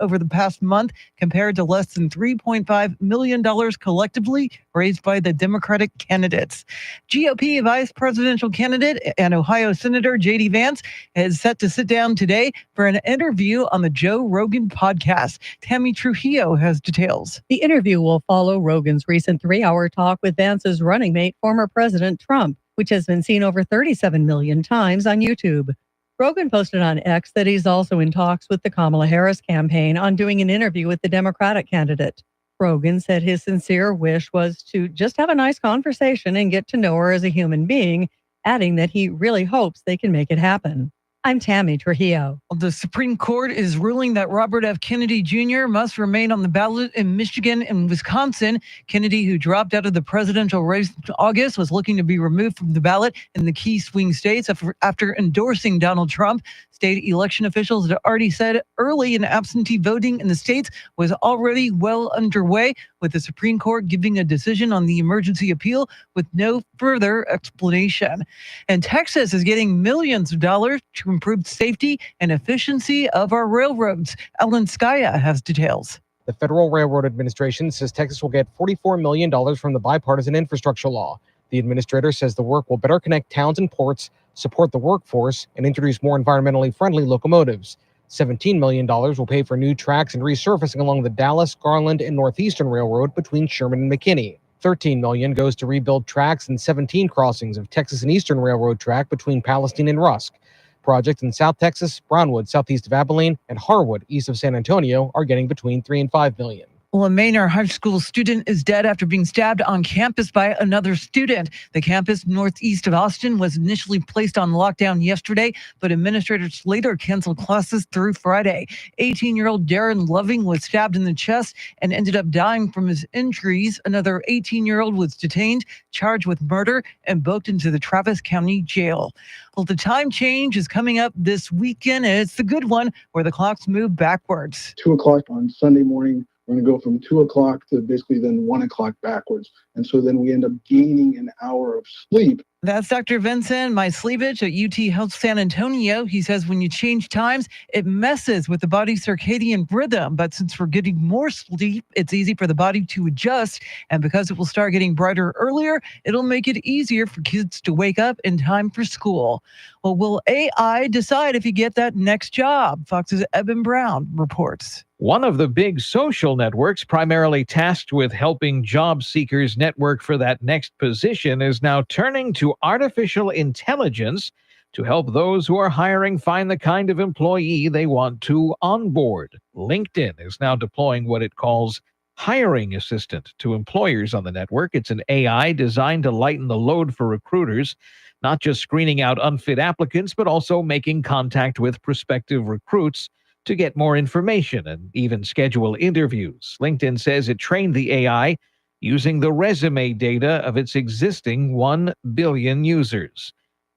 over the past month, compared to less than $3.5 million collectively raised by the Democratic candidates. GOP vice presidential candidate and Ohio Senator J.D. Vance is set to sit down today for an interview on the Joe Rogan podcast. Tammy Trujillo has details. The interview will follow Rogan's recent 3-hour talk with Vance's running mate, former President Trump, which has been seen over 37 million times on YouTube. Rogan posted on X that he's also in talks with the Kamala Harris campaign on doing an interview with the Democratic candidate. Rogan said his sincere wish was to just have a nice conversation and get to know her as a human being, adding that he really hopes they can make it happen. I'm Tammy Trujillo. The Supreme Court is ruling that Robert F. Kennedy Jr. must remain on the ballot in Michigan and Wisconsin. Kennedy, who dropped out of the presidential race in August, was looking to be removed from the ballot in the key swing states after endorsing Donald Trump. State election officials had already said early in absentee voting in the states was already well underway, with the Supreme Court giving a decision on the emergency appeal with no further explanation. And Texas is getting millions of dollars to improve safety and efficiency of our railroads. Ellen Skaya has details. The Federal Railroad Administration says Texas will get $44 million from the bipartisan infrastructure law. The administrator says the work will better connect towns and ports, support the workforce, and introduce more environmentally friendly locomotives. $17 million will pay for new tracks and resurfacing along the Dallas, Garland, and Northeastern Railroad between Sherman and McKinney. $13 million goes to rebuild tracks and 17 crossings of Texas and Eastern Railroad track between Palestine and Rusk. Projects in South Texas, Brownwood, southeast of Abilene, and Harwood, east of San Antonio, are getting between $3 and $5 million. Well, a Manor High School student is dead after being stabbed on campus by another student. The campus northeast of Austin was initially placed on lockdown yesterday, but administrators later canceled classes through Friday. 18-year-old Darren Loving was stabbed in the chest and ended up dying from his injuries. Another 18-year-old was detained, charged with murder, and booked into the Travis County Jail. Well, the time change is coming up this weekend, and it's the good one where the clocks move backwards. 2 o'clock on Sunday morning. We're going to go from 2 o'clock to basically then 1 o'clock backwards. And so then we end up gaining an hour of sleep. That's Dr. Vincent Myslevich at UT Health San Antonio. He says when you change times, it messes with the body's circadian rhythm. But since we're getting more sleep, it's easy for the body to adjust. And because it will start getting brighter earlier, it'll make it easier for kids to wake up in time for school. Well, will AI decide if you get that next job? Fox's Eben Brown reports. One of the big social networks primarily tasked with helping job seekers network for that next position is now turning to artificial intelligence to help those who are hiring find the kind of employee they want to onboard. LinkedIn is now deploying what it calls Hiring Assistant to employers on the network. It's an AI designed to lighten the load for recruiters, not just screening out unfit applicants, but also making contact with prospective recruits to get more information and even schedule interviews. LinkedIn says it trained the AI using the resume data of its existing 1 billion users.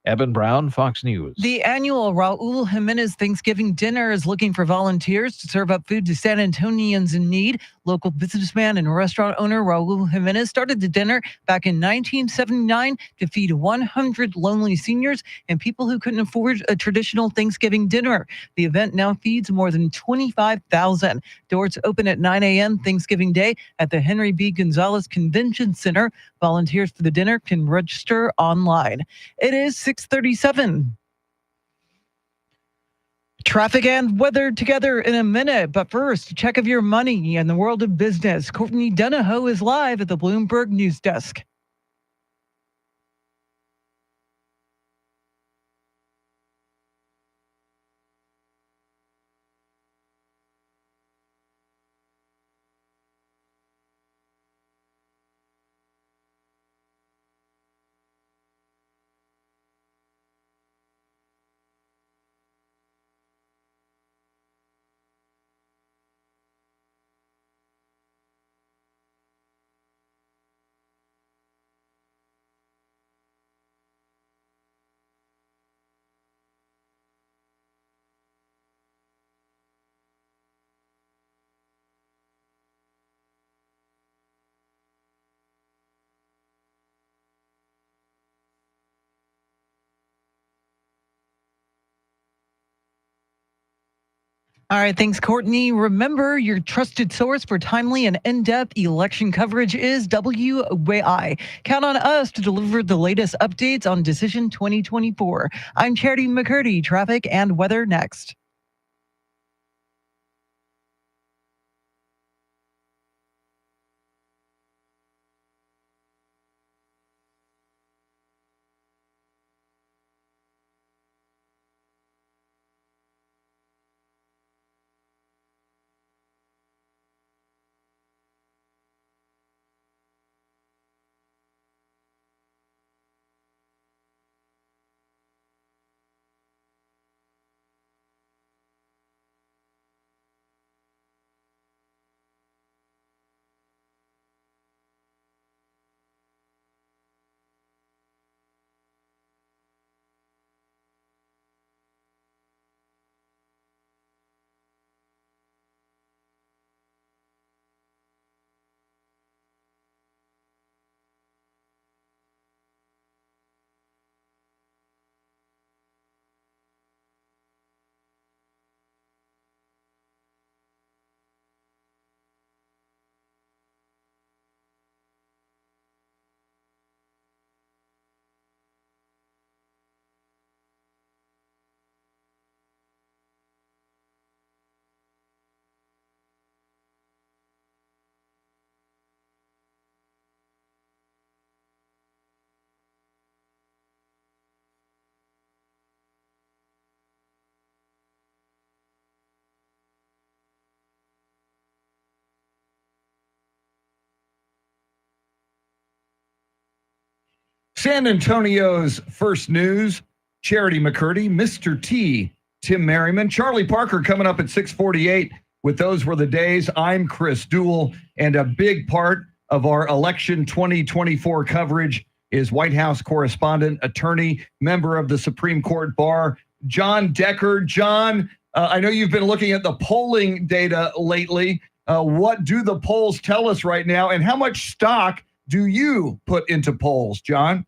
Eben Brown, Fox News. The annual Raul Jimenez Thanksgiving dinner is looking for volunteers to serve up food to San Antonians in need. Local businessman and restaurant owner Raul Jimenez started the dinner back in 1979 to feed 100 lonely seniors and people who couldn't afford a traditional Thanksgiving dinner. The event now feeds more than 25,000. Doors open at 9 a.m. Thanksgiving Day at the Henry B. Gonzalez Convention Center. Volunteers for the dinner can register online. It is 6:37. Traffic and weather together in a minute, but first, check of your money and the world of business. Courtney Donahoe is live at the Bloomberg News Desk. All right, thanks, Courtney. Remember, your trusted source for timely and in-depth election coverage is WYI. Count on us to deliver the latest updates on Decision 2024. I'm Charity McCurdy, traffic and weather next. San Antonio's first news, Charity McCurdy, Mr. T, Tim Merriman, Charlie Parker coming up at 6:48 with Those Were the Days. I'm Chris Duell, and a big part of our election 2024 coverage is White House correspondent, attorney, member of the Supreme Court Bar, John Decker. John, I know you've been looking at the polling data lately. What do the polls tell us right now, and how much stock do you put into polls, John?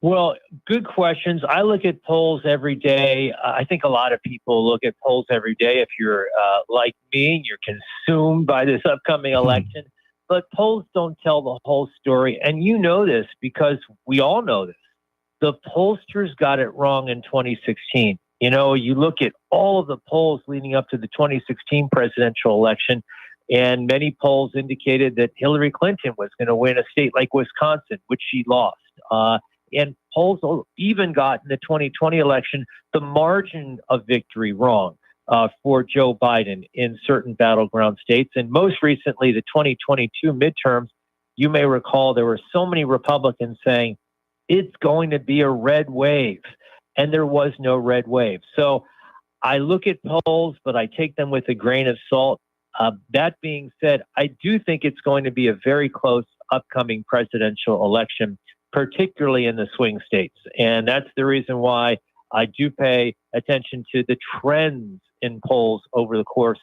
Well, good questions. I look at polls every day. I think a lot of people look at polls every day. If you're like me and you're consumed by this upcoming election, but polls don't tell the whole story. And you know this because we all know this. The pollsters got it wrong in 2016. You know, you look at all of the polls leading up to the 2016 presidential election, and many polls indicated that Hillary Clinton was going to win a state like Wisconsin, which she lost. And polls even got in the 2020 election the margin of victory wrong for Joe Biden in certain battleground states. And most recently, the 2022 midterms, you may recall there were so many Republicans saying it's going to be a red wave. And there was no red wave. So I look at polls, but I take them with a grain of salt. That being said, I do think it's going to be a very close upcoming presidential election, particularly in the swing states. And that's the reason why I do pay attention to the trends in polls over the course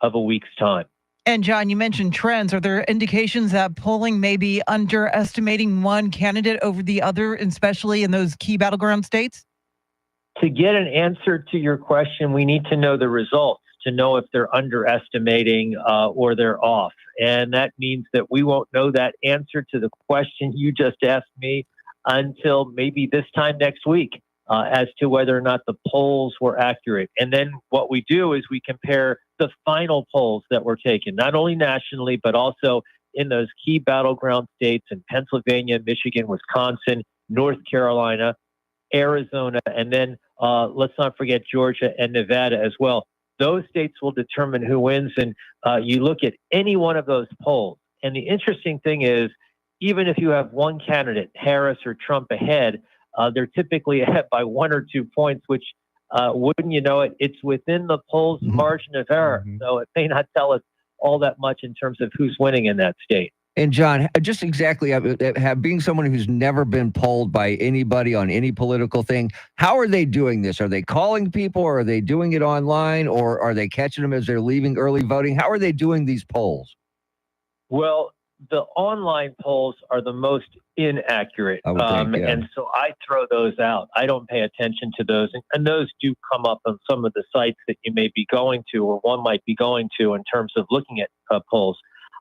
of a week's time. And John, you mentioned trends. Are there indications that polling may be underestimating one candidate over the other, especially in those key battleground states? To get an answer to your question, we need to know the results to know if they're underestimating or they're off. And that means that we won't know that answer to the question you just asked me until maybe this time next week as to whether or not the polls were accurate. And then what we do is we compare the final polls that were taken, not only nationally, but also in those key battleground states in Pennsylvania, Michigan, Wisconsin, North Carolina, Arizona, and then let's not forget Georgia and Nevada as well. Those states will determine who wins. And you look at any one of those polls. And the interesting thing is, even if you have one candidate, Harris or Trump, ahead, they're typically ahead by 1 or 2 points, which wouldn't you know it, it's within the polls margin of error. So it may not tell us all that much in terms of who's winning in that state. And John, just exactly, being someone who's never been polled by anybody on any political thing, how are they doing this? Are they calling people, or are they doing it online, or are they catching them as they're leaving early voting? How are they doing these polls? Well, the online polls are the most inaccurate. And so I throw those out. I don't pay attention to those. And those do come up on some of the sites that you may be going to, or one might be going to, in terms of looking at polls.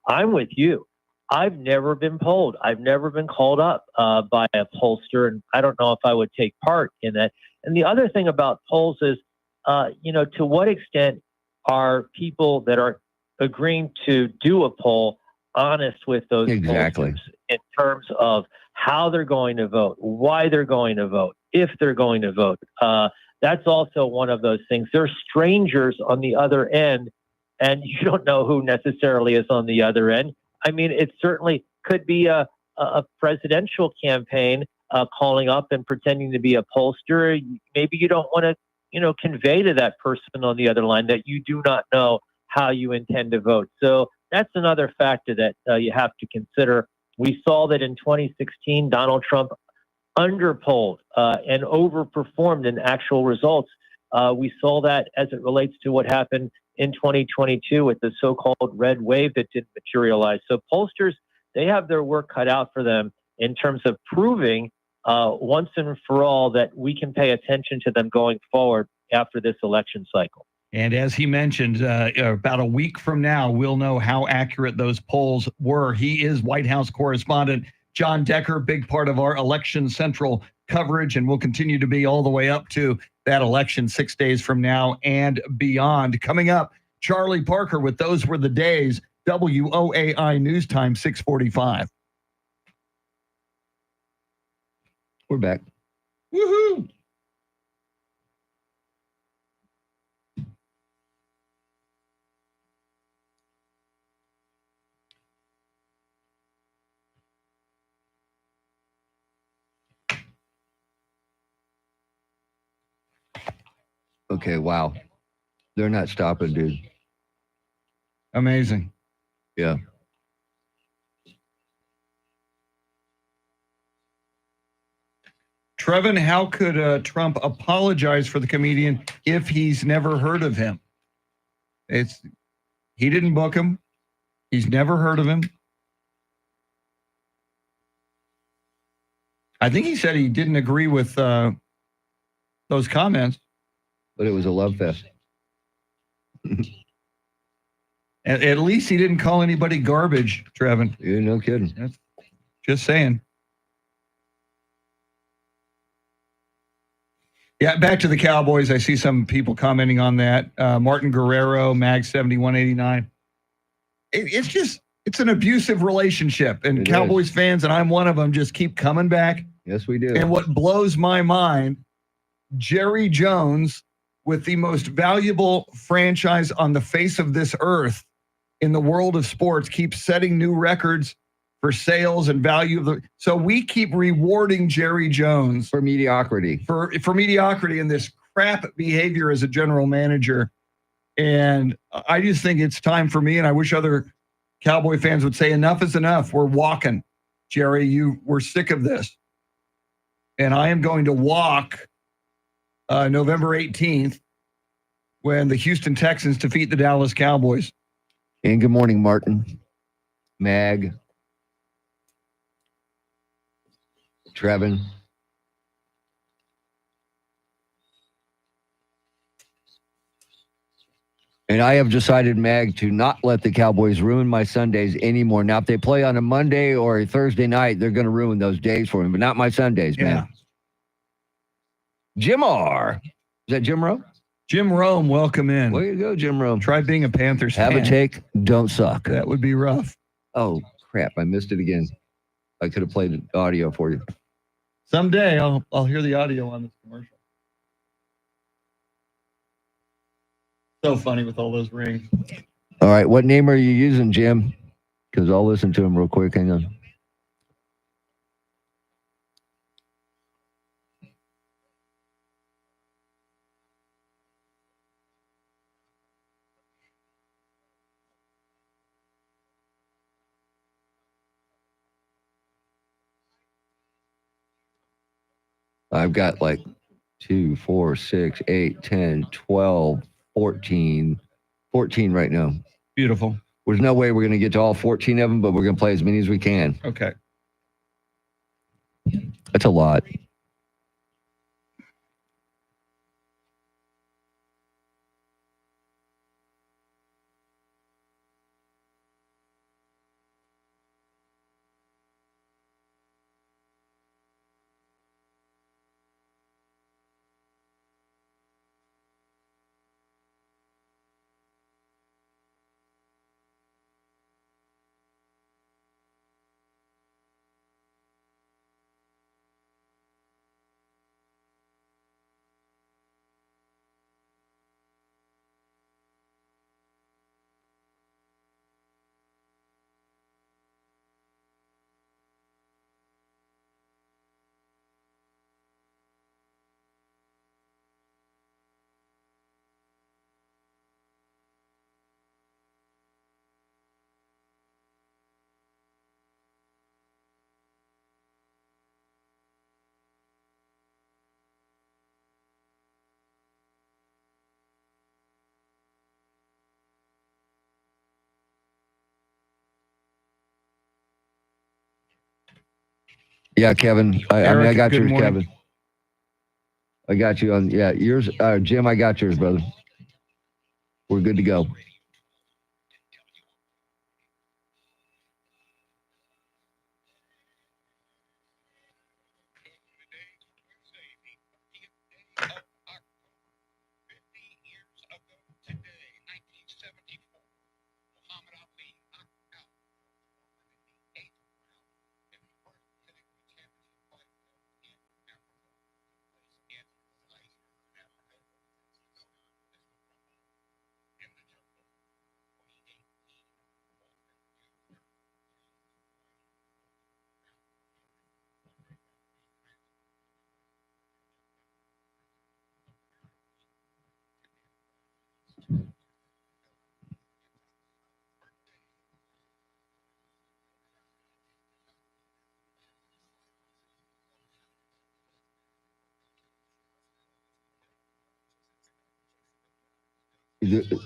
I'm with you. I've never been polled. I've never been called up by a pollster, and I don't know if I would take part in that. And the other thing about polls is, to what extent are people that are agreeing to do a poll honest with those pollsters in terms of how they're going to vote, why they're going to vote, if they're going to vote. That's also one of those things. There are strangers on the other end, and you don't know who necessarily is on the other end. I mean, it certainly could be a presidential campaign calling up and pretending to be a pollster. Maybe you don't want to, convey to that person on the other line that you do not know how you intend to vote. So that's another factor that you have to consider. We saw that in 2016, Donald Trump underpolled and overperformed in actual results. We saw that as it relates to what happened in 2022 with the so-called red wave that didn't materialize. So pollsters, they have their work cut out for them in terms of proving once and for all that we can pay attention to them going forward after this election cycle. And as he mentioned, about a week from now, we'll know how accurate those polls were. He is White House correspondent John Decker, big part of our Election Central coverage, and will continue to be all the way up to that election 6 days from now and beyond. Coming up, Charlie Parker with Those Were the Days, WOAI News Time, 6:45. We're back. Woohoo! Okay, wow. They're not stopping, dude. Amazing. Yeah. Trevin, how could Trump apologize for the comedian if he's never heard of him? He didn't book him. He's never heard of him. I think he said he didn't agree with those comments. But it was a love fest. At least he didn't call anybody garbage, Trevin. Yeah, no kidding. Just saying. Yeah, back to the Cowboys. I see some people commenting on that. Martin Guerrero, Mag 7189. It's an abusive relationship. And Cowboys fans, and I'm one of them, just keep coming back. Yes, we do. And what blows my mind, Jerry Jones, with the most valuable franchise on the face of this earth in the world of sports, keeps setting new records for sales and value of the. So we keep rewarding Jerry Jones for mediocrity, for mediocrity and this crap behavior as a general manager. And I just think it's time for me, and I wish other Cowboy fans would say enough is enough. We're walking, Jerry. We're sick of this. And I am going to walk November 18th when the Houston Texans defeat the Dallas Cowboys. And good morning, Martin, Mag, Trevin. And I have decided, Mag, to not let the Cowboys ruin my Sundays anymore. Now, if they play on a Monday or a Thursday night, they're going to ruin those days for me, but not my Sundays, man. Jim R. Is that Jim Rome? Jim Rome, welcome in. Way to go, Jim Rome. Try being a Panthers fan. Have a take, don't suck. That would be rough. Oh, crap. I missed it again. I could have played the audio for you. Someday I'll hear the audio on this commercial. So funny with all those rings. All right. What name are you using, Jim? Because I'll listen to him real quick. Hang on. I've got like 2, 4, 6, 8, 10, 12, 14 right now. Beautiful. There's no way we're going to get to all 14 of them, but we're going to play as many as we can. Okay. That's a lot. Yeah, Kevin. I mean, I got yours, morning. Kevin. I got you on. Yeah, yours, Jim. I got yours, brother. We're good to go.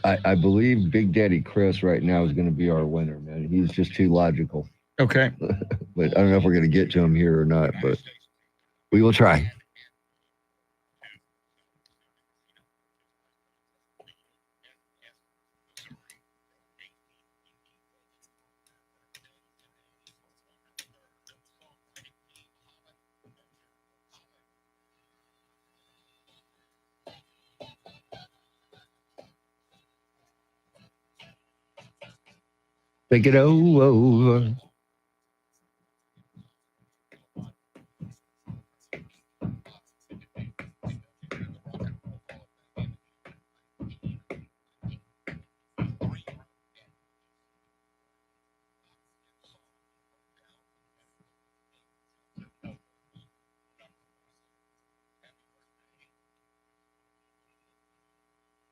I believe Big Daddy Chris right now is going to be our winner, man. He's just too logical. Okay. But I don't know if we're going to get to him here or not, but we will try. Take it over.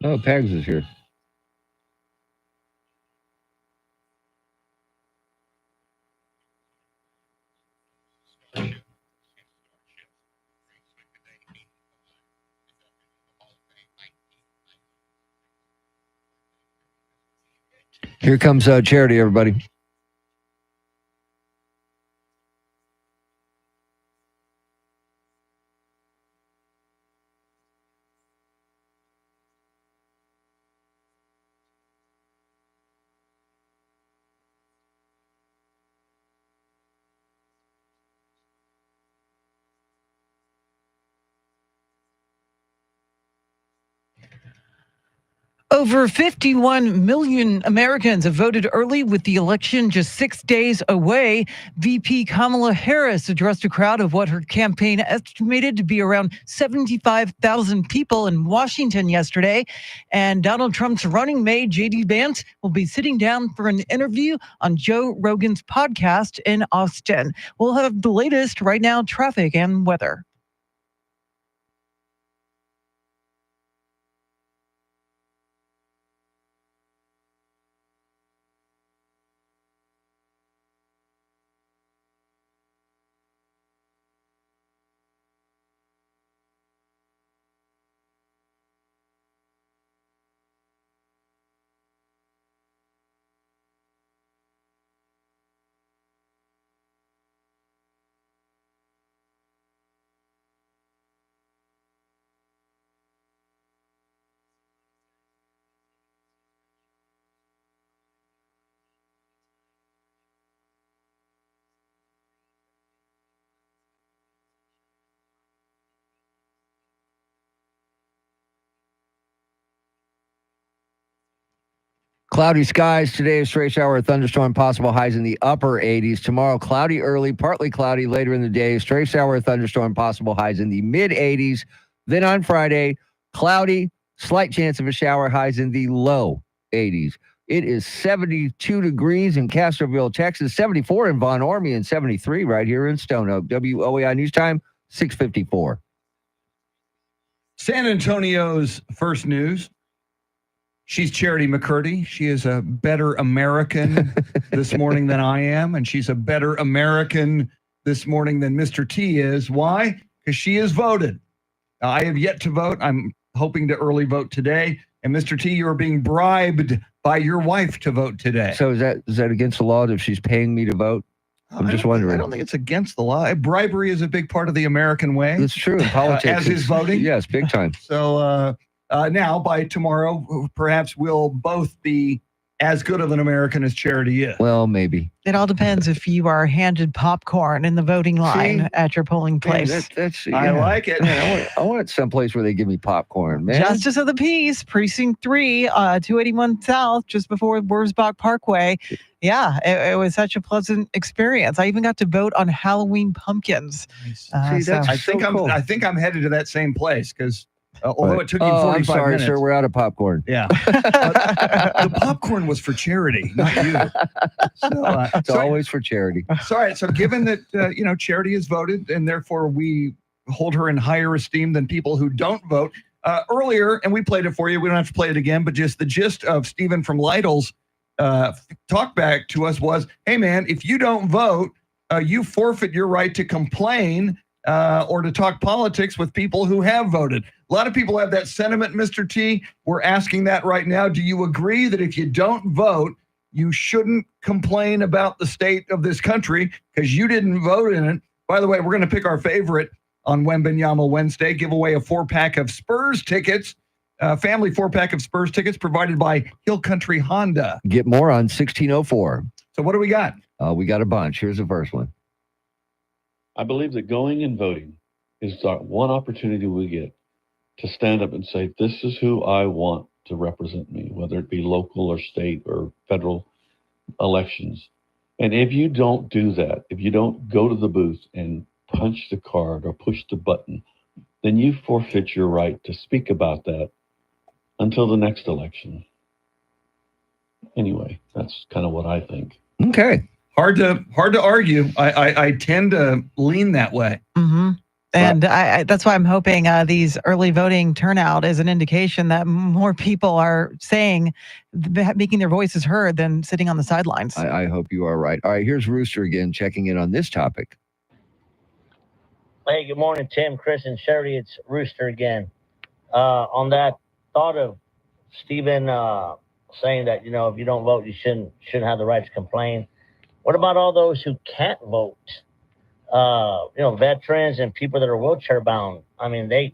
Oh, Pags is here. Here comes Charity, everybody. Over 51 million Americans have voted early with the election just 6 days away. VP Kamala Harris addressed a crowd of what her campaign estimated to be around 75,000 people in Washington yesterday. And Donald Trump's running mate, J.D. Vance, will be sitting down for an interview on Joe Rogan's podcast in Austin. We'll have the latest right now, traffic and weather. Cloudy skies today, stray shower, thunderstorm, possible highs in the upper 80s. Tomorrow, cloudy early, partly cloudy later in the day, stray shower, thunderstorm, possible highs in the mid 80s. Then on Friday, cloudy, slight chance of a shower, highs in the low 80s. It is 72 degrees in Castroville, Texas, 74 in Von Ormy, and 73 right here in Stone Oak. WOAI News Time, 6:54. San Antonio's first news. She's Charity McCurdy. She is a better American this morning than I am, and she's a better American this morning than Mr. T is. Why? Because she has voted. I have yet to vote. I'm hoping to early vote today. And Mr. T, you are being bribed by your wife to vote today. So is that against the law if she's paying me to vote? I'm just wondering. I don't think it's against the law. Bribery is a big part of the American way. It's true in politics. As is voting. Yes, big time. So now, by tomorrow, perhaps we'll both be as good of an American as Charity is. Well, maybe. It all depends if you are handed popcorn in the voting line at your polling place. Man, I like it. Man, I want someplace where they give me popcorn, man. Justice of the Peace, Precinct 3, 281 South, just before Wurzbach Parkway. Yeah, it was such a pleasant experience. I even got to vote on Halloween pumpkins. I think I'm headed to that same place because although it took you 45 I'm sorry, minutes. sir, we're out of popcorn. Yeah. The popcorn was for Charity, not you. It's always for Charity. Sorry. So given that, Charity has voted and therefore we hold her in higher esteem than people who don't vote, earlier, and we played it for you. We don't have to play it again, but just the gist of Stephen from Lytle's talkback to us was, hey, man, if you don't vote, you forfeit your right to complain or to talk politics with people who have voted. A lot of people have that sentiment, Mr. T. We're asking that right now. Do you agree that if you don't vote, you shouldn't complain about the state of this country because you didn't vote in it? By the way, we're going to pick our favorite on Wembenyama Wednesday, give away a 4-pack of Spurs tickets, family 4-pack of Spurs tickets provided by Hill Country Honda. Get more on 1604. So what do we got? We got a bunch. Here's the first one. I believe that going and voting is the one opportunity we get to stand up and say, this is who I want to represent me, whether it be local or state or federal elections. And if you don't do that, if you don't go to the booth and punch the card or push the button, then you forfeit your right to speak about that until the next election. Anyway, that's kind of what I think. Okay. Hard to argue. I tend to lean that way. Mm-hmm. And that's why I'm hoping these early voting turnout is an indication that more people are making their voices heard than sitting on the sidelines. I hope you are right. All right, here's Rooster again checking in on this topic. Hey, good morning, Tim, Chris, and Sherry. It's Rooster again. On that thought of Stephen saying that, if you don't vote, you shouldn't have the right to complain. What about all those who can't vote? Veterans and people that are wheelchair bound. I mean, they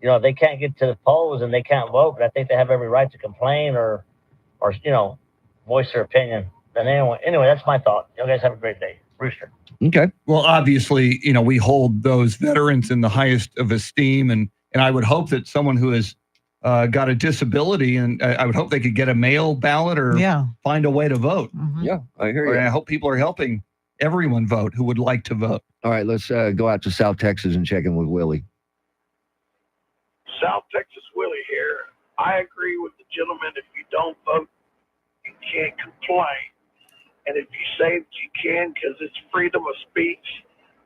can't get to the polls and they can't vote, but I think they have every right to complain or voice their opinion. And anyway, that's my thought. You guys have a great day. Rooster. Okay. Well, obviously, we hold those veterans in the highest of esteem, and I would hope that someone who has got a disability, and I would hope they could get a mail ballot or find a way to vote. Mm-hmm. Yeah, I hear you. And I hope people are helping everyone vote who would like to vote. All right, let's go out to South Texas and check in with Willie. South Texas Willie here. I agree with the gentleman. If you don't vote, you can't complain. And if you say that you can because it's freedom of speech,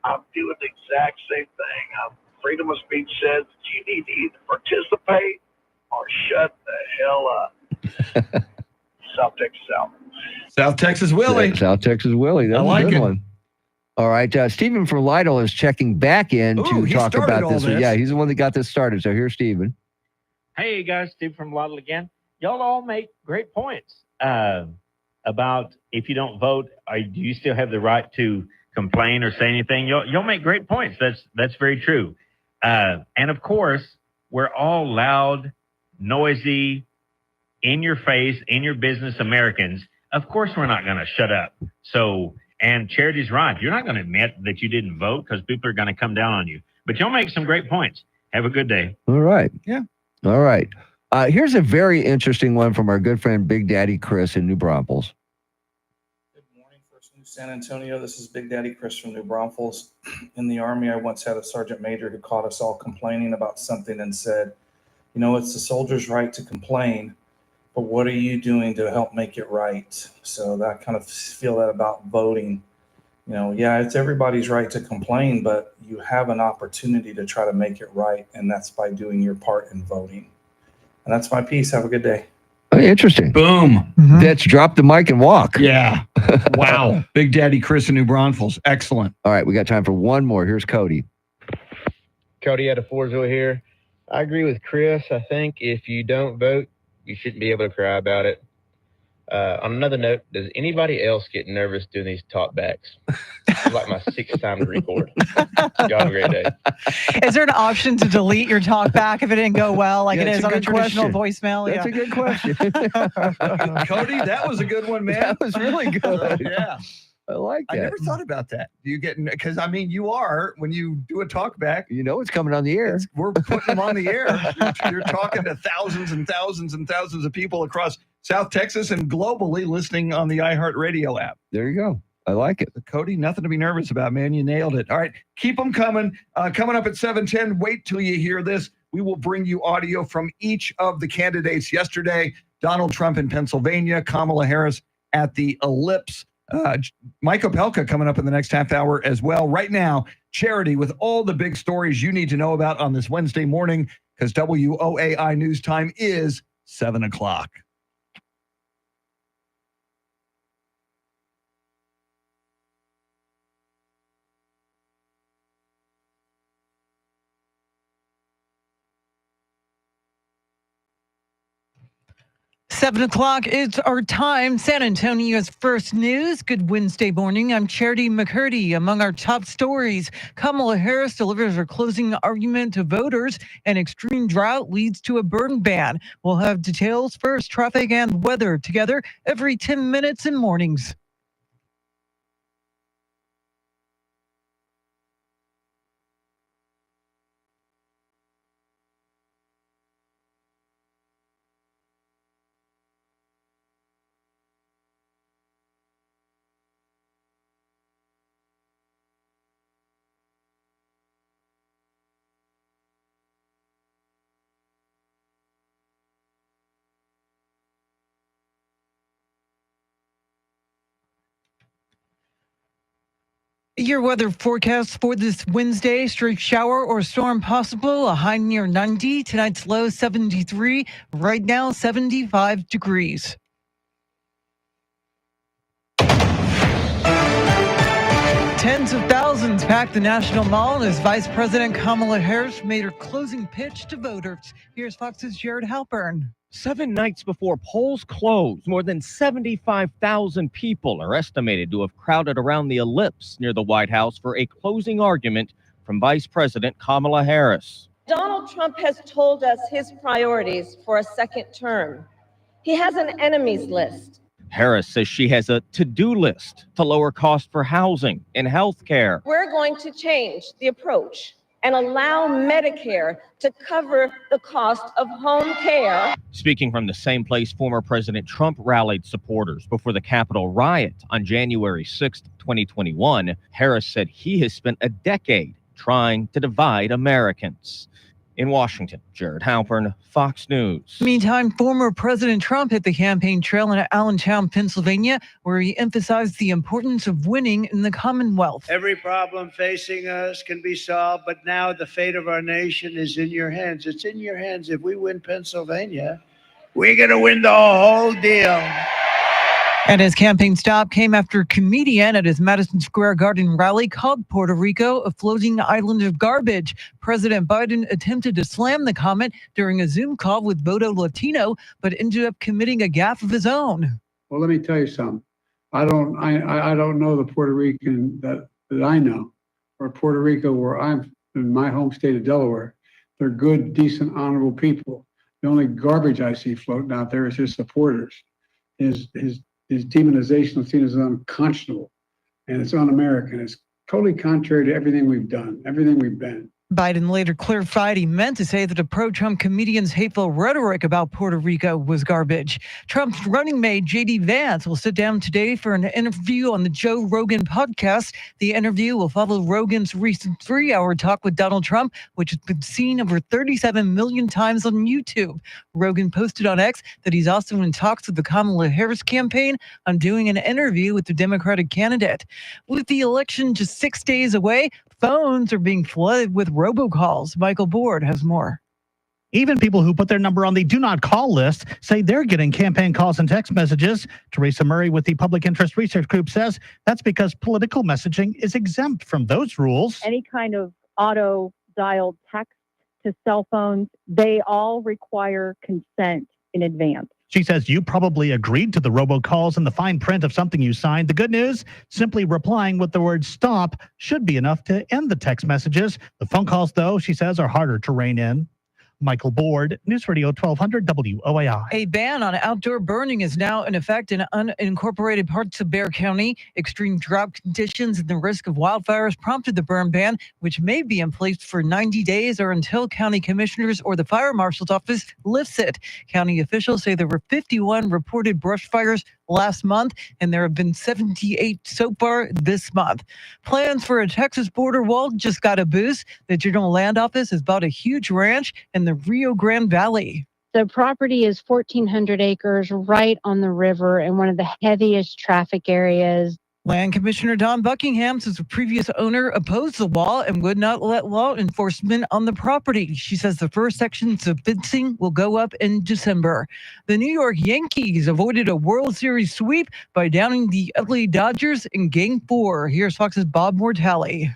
I'm doing the exact same thing. Freedom of speech says that you need to either participate or shut the hell up. South Texas out. South Texas Willie. South Texas Willie. That's a good one. All right. Stephen from Lytle is checking back in to talk about this. Yeah, he's the one that got this started. So here's Stephen. Hey, guys. Steve from Lytle again. Y'all all make great points about if you don't vote, do you still have the right to complain or say anything? You'll make great points. That's very true. And, of course, we're all loud, noisy, in your face, in your business Americans. Of course, we're not going to shut up. So, and Charity's right. You're not going to admit that you didn't vote because people are going to come down on you. But you'll make some great points. Have a good day. All right. Yeah. All right. Here's a very interesting one from our good friend Big Daddy Chris in New Braunfels. Good morning, First News San Antonio. This is Big Daddy Chris from New Braunfels. In the Army, I once had a sergeant major who caught us all complaining about something and said, it's the soldier's right to complain, but what are you doing to help make it right? So I kind of feel that about voting. It's everybody's right to complain, but you have an opportunity to try to make it right, and that's by doing your part in voting. And that's my piece. Have a good day. Interesting. Boom. Mm-hmm. That's drop the mic and walk. Yeah. Wow. Big Daddy Chris in New Braunfels. Excellent. All right. We got time for one more. Here's Cody. Cody out of Floresville here. I agree with Chris. I think if you don't vote, you shouldn't be able to cry about it. On another note, does anybody else get nervous doing these talkbacks? It's like my 6th time to record. Y'all have a great day. Is there an option to delete your talk back if it didn't go well, like it is on a traditional voicemail? That's a good question. Cody, that was a good one, man. That was really good. Yeah. I like that. I never thought about that. You get, because you are, when you do a talk back, it's coming on the air. We're putting them on the air. You're talking to thousands and thousands and thousands of people across South Texas and globally listening on the iHeartRadio app. There you go. I like it. Cody, nothing to be nervous about, man. You nailed it. All right. Keep them coming. Coming up at 7:10. Wait till you hear this. We will bring you audio from each of the candidates yesterday. Donald Trump in Pennsylvania, Kamala Harris at the Ellipse. Mike Opelka coming up in the next half hour as well. Right now, Charity with all the big stories you need to know about on this Wednesday morning, because WOAI news time is 7 o'clock. Seven o'clock is our time. San Antonio's first news. Good Wednesday morning. I'm Charity McCurdy. Among our top stories, Kamala Harris delivers her closing argument to voters, and extreme drought leads to a burn ban. We'll have details first, traffic and weather together every 10 minutes in mornings. Your weather forecast for this Wednesday: stray shower or storm possible, a high near 90. Tonight's low 73. Right now 75 degrees. Tens of thousands packed the National Mall as Vice President Kamala Harris made her closing pitch to voters. Here's Fox's Jared Halpern. 7 nights before polls close, more than 75,000 people are estimated to have crowded around the ellipse near the White House for a closing argument from Vice President Kamala Harris. Donald Trump has told us his priorities for a second term. He has an enemies list. Harris says she has a to-do list to lower costs for housing and health care. We're going to change the approach and allow Medicare to cover the cost of home care. Speaking from the same place former President Trump rallied supporters before the Capitol riot on January 6th, 2021, Harris said he has spent a decade trying to divide Americans. In Washington, Jared Halpern, Fox News. Meantime, former President Trump hit the campaign trail in Allentown, Pennsylvania, where he emphasized the importance of winning in the Commonwealth. Every problem facing us can be solved, but now the fate of our nation is in your hands. It's in your hands. If we win Pennsylvania, we're going to win the whole deal. And his campaign stop came after a comedian at his Madison Square Garden rally called Puerto Rico a floating island of garbage. President Biden attempted to slam the comment during a Zoom call with Voto Latino, but ended up committing a gaffe of his own. Well, let me tell you something. I don't know the Puerto Rican that I know, or Puerto Rico where I'm in my home state of Delaware. They're good, decent, honorable people. The only garbage I see floating out there is his supporters. His demonization is seen as unconscionable, and it's un-American. It's totally contrary to everything we've done, everything we've been. Biden later clarified he meant to say that a pro-Trump comedian's hateful rhetoric about Puerto Rico was garbage. Trump's running mate, J.D. Vance, will sit down today for an interview on the Joe Rogan podcast. The interview will follow Rogan's recent 3-hour talk with Donald Trump, which has been seen over 37 million times on YouTube. Rogan posted on X that he's also in talks with the Kamala Harris campaign on doing an interview with the Democratic candidate. With the election just 6 days away, phones are being flooded with robocalls. Michael Board has more. Even people who put their number on the do not call list say they're getting campaign calls and text messages. Teresa Murray with the Public Interest Research Group says that's because political messaging is exempt from those rules. Any kind of auto-dialed text to cell phones, they all require consent in advance. She says you probably agreed to the robocalls and the fine print of something you signed. The good news, simply replying with the word stop should be enough to end the text messages. The phone calls, though, she says, are harder to rein in. Michael Board, News Radio 1200 WOAI. A ban on outdoor burning is now in effect in unincorporated parts of Bexar County. Extreme drought conditions and the risk of wildfires prompted the burn ban, which may be in place for 90 days or until county commissioners or the fire marshal's office lifts it. County officials say there were 51 reported brush fires last month, and there have been 78 so far this month. Plans for a Texas border wall just got a boost. The General Land Office has bought a huge ranch in the Rio Grande Valley. The property is 1,400 acres right on the river in one of the heaviest traffic areas. Land Commissioner Don Buckingham says the previous owner opposed the law and would not let law enforcement on the property. She says the first sections of fencing will go up in December. The New York Yankees avoided a World Series sweep by downing the LA Dodgers in Game 4. Here's Fox's Bob Mortale.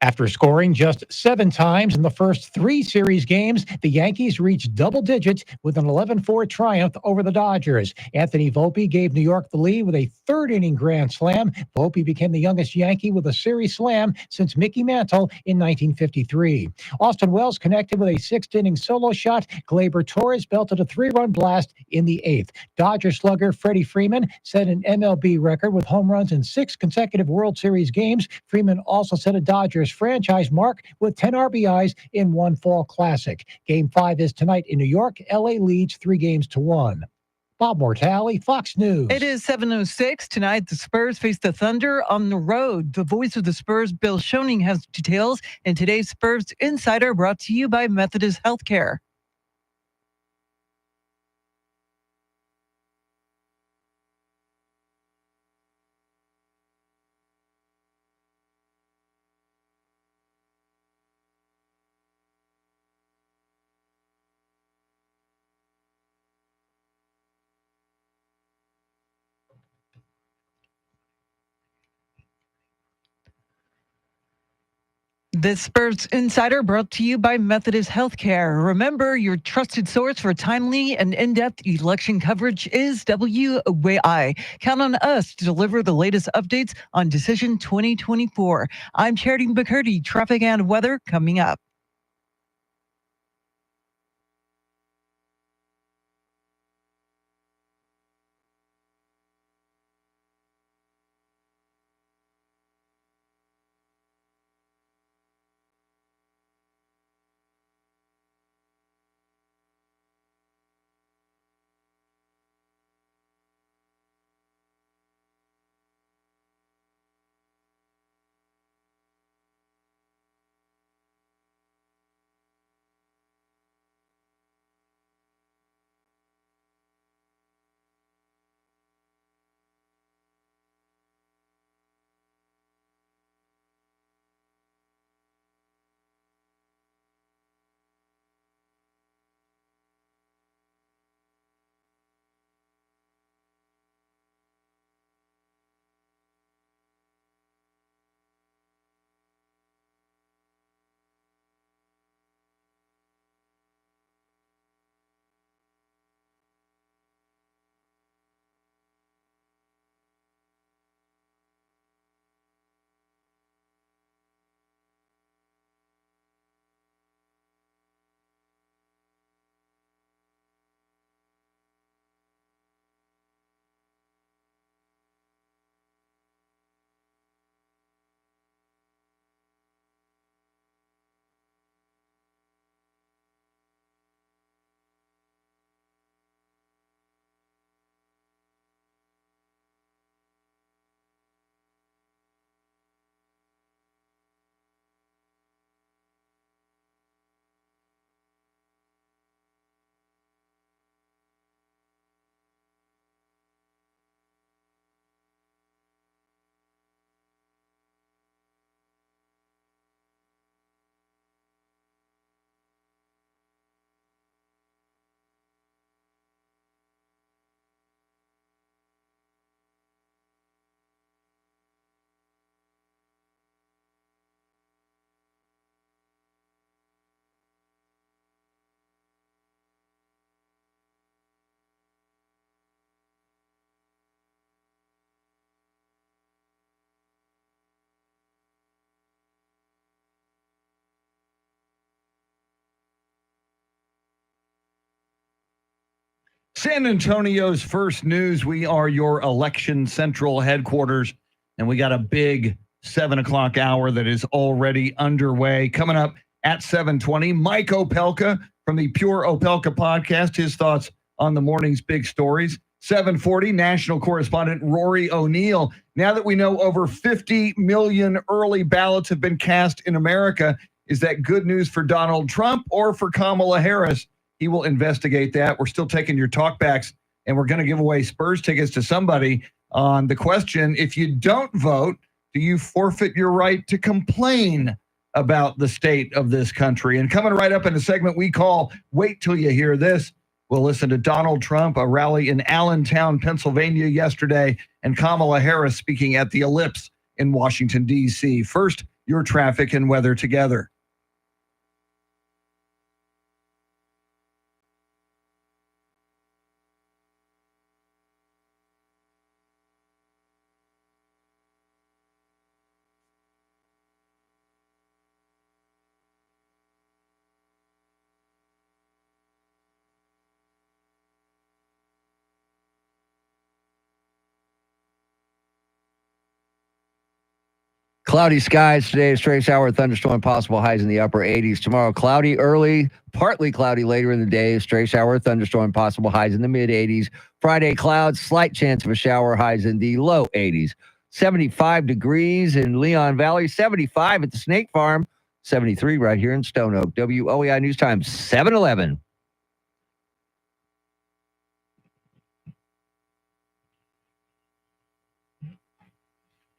After scoring just 7 times in the first 3 series games, the Yankees reached double digits with an 11-4 triumph over the Dodgers. Anthony Volpe gave New York the lead with a third-inning grand slam. Volpe became the youngest Yankee with a series slam since Mickey Mantle in 1953. Austin Wells connected with a 6th-inning solo shot. Gleyber Torres belted a 3-run blast in the 8th. Dodger slugger Freddie Freeman set an MLB record with home runs in 6 consecutive World Series games. Freeman also set a Dodgers franchise mark with 10 RBIs in one fall classic. Game 5 is tonight in New York. LA leads 3-1. Bob Mortale, Fox News. It is 7:06. Tonight, the Spurs face the Thunder on the road. The voice of the Spurs, Bill Schoening, has details in today's Spurs Insider, brought to you by Methodist Healthcare. This Spurs Insider brought to you by Methodist Healthcare. Remember, your trusted source for timely and in-depth election coverage is WOAI. Count on us to deliver the latest updates on Decision 2024. I'm Charity McCurdy. Traffic and weather coming up. San Antonio's First News. We are your election central headquarters, and we got a big 7 o'clock hour that is already underway. Coming up at 7:20, Mike Opelka from the Pure Opelka podcast, his thoughts on the morning's big stories. 7:40, national correspondent Rory O'Neal. Now that we know over 50 million early ballots have been cast in America, is that good news for Donald Trump or for Kamala Harris? He will investigate that. We're still taking your talkbacks, and we're going to give away Spurs tickets to somebody on the question, if you don't vote, do you forfeit your right to complain about the state of this country? And coming right up in a segment we call Wait Till You Hear This, we'll listen to Donald Trump, a rally in Allentown, Pennsylvania yesterday, and Kamala Harris speaking at the Ellipse in Washington, D.C. First, your traffic and weather together. Cloudy skies today, stray shower, thunderstorm, possible highs in the upper 80s. Tomorrow, cloudy early, partly cloudy later in the day, stray shower, thunderstorm, possible highs in the mid 80s. Friday, clouds, slight chance of a shower, highs in the low 80s. 75 degrees in Leon Valley, 75 at the Snake Farm, 73 right here in Stone Oak. WOEI News Time, 7:11.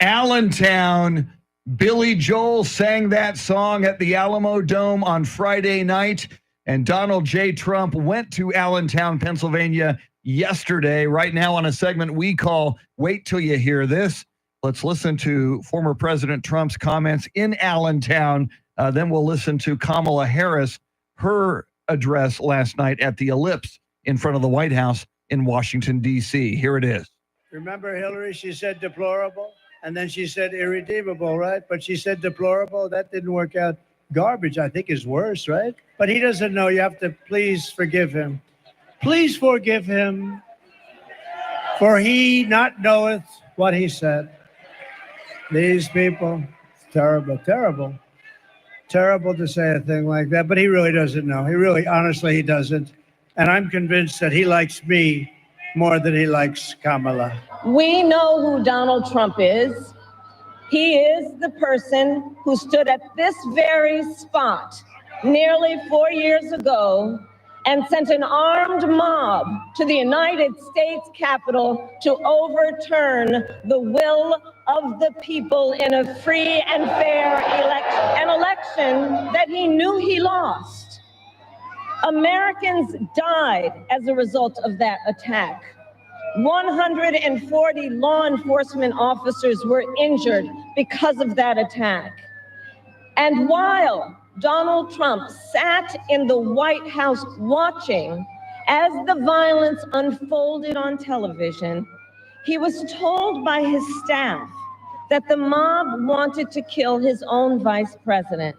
Allentown. Billy Joel sang that song at the Alamo Dome on Friday night, and Donald J. Trump went to Allentown, Pennsylvania yesterday. Right now on a segment we call Wait Till You Hear This. Let's listen to former President Trump's comments in Allentown. Then we'll listen to Kamala Harris, her address last night at the Ellipse in front of the White House in Washington, D.C. Here it is. Remember Hillary? She said deplorable. And then she said irredeemable, right? But she said deplorable. That didn't work out. Garbage, I think, is worse, right? But he doesn't know. You have to please forgive him. Please forgive him, for he not knoweth what he said. These people, it's terrible, terrible. Terrible to say a thing like that, but he really doesn't know. He really, honestly, he doesn't. And I'm convinced that he likes me more than he likes Kamala. We know who Donald Trump is. He is the person who stood at this very spot nearly 4 years ago and sent an armed mob to the United States Capitol to overturn the will of the people in a free and fair election, an election that he knew he lost. Americans died as a result of that attack. 140 law enforcement officers were injured because of that attack. And while Donald Trump sat in the White House watching as the violence unfolded on television, he was told by his staff that the mob wanted to kill his own vice president.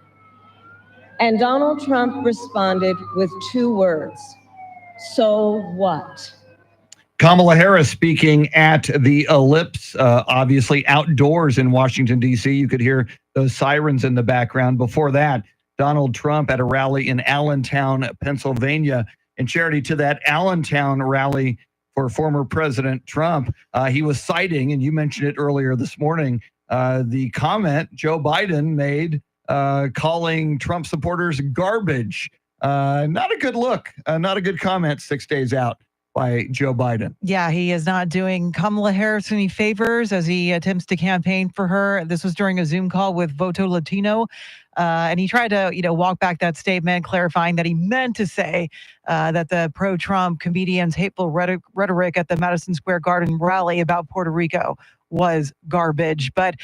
And Donald Trump responded with 2 words: so what? Kamala Harris speaking at the Ellipse, obviously outdoors in Washington, D.C. You could hear those sirens in the background. Before that, Donald Trump at a rally in Allentown, Pennsylvania. And charity to that Allentown rally for former President Trump, he was citing, and you mentioned it earlier this morning, the comment Joe Biden made calling Trump supporters garbage. Not a good look, not a good comment 6 days out by Joe Biden. Yeah, he is not doing Kamala Harris any favors as he attempts to campaign for her. This was during a Zoom call with Voto Latino. And he tried to, walk back that statement, clarifying that he meant to say that the pro-Trump comedian's hateful rhetoric at the Madison Square Garden rally about Puerto Rico was garbage. But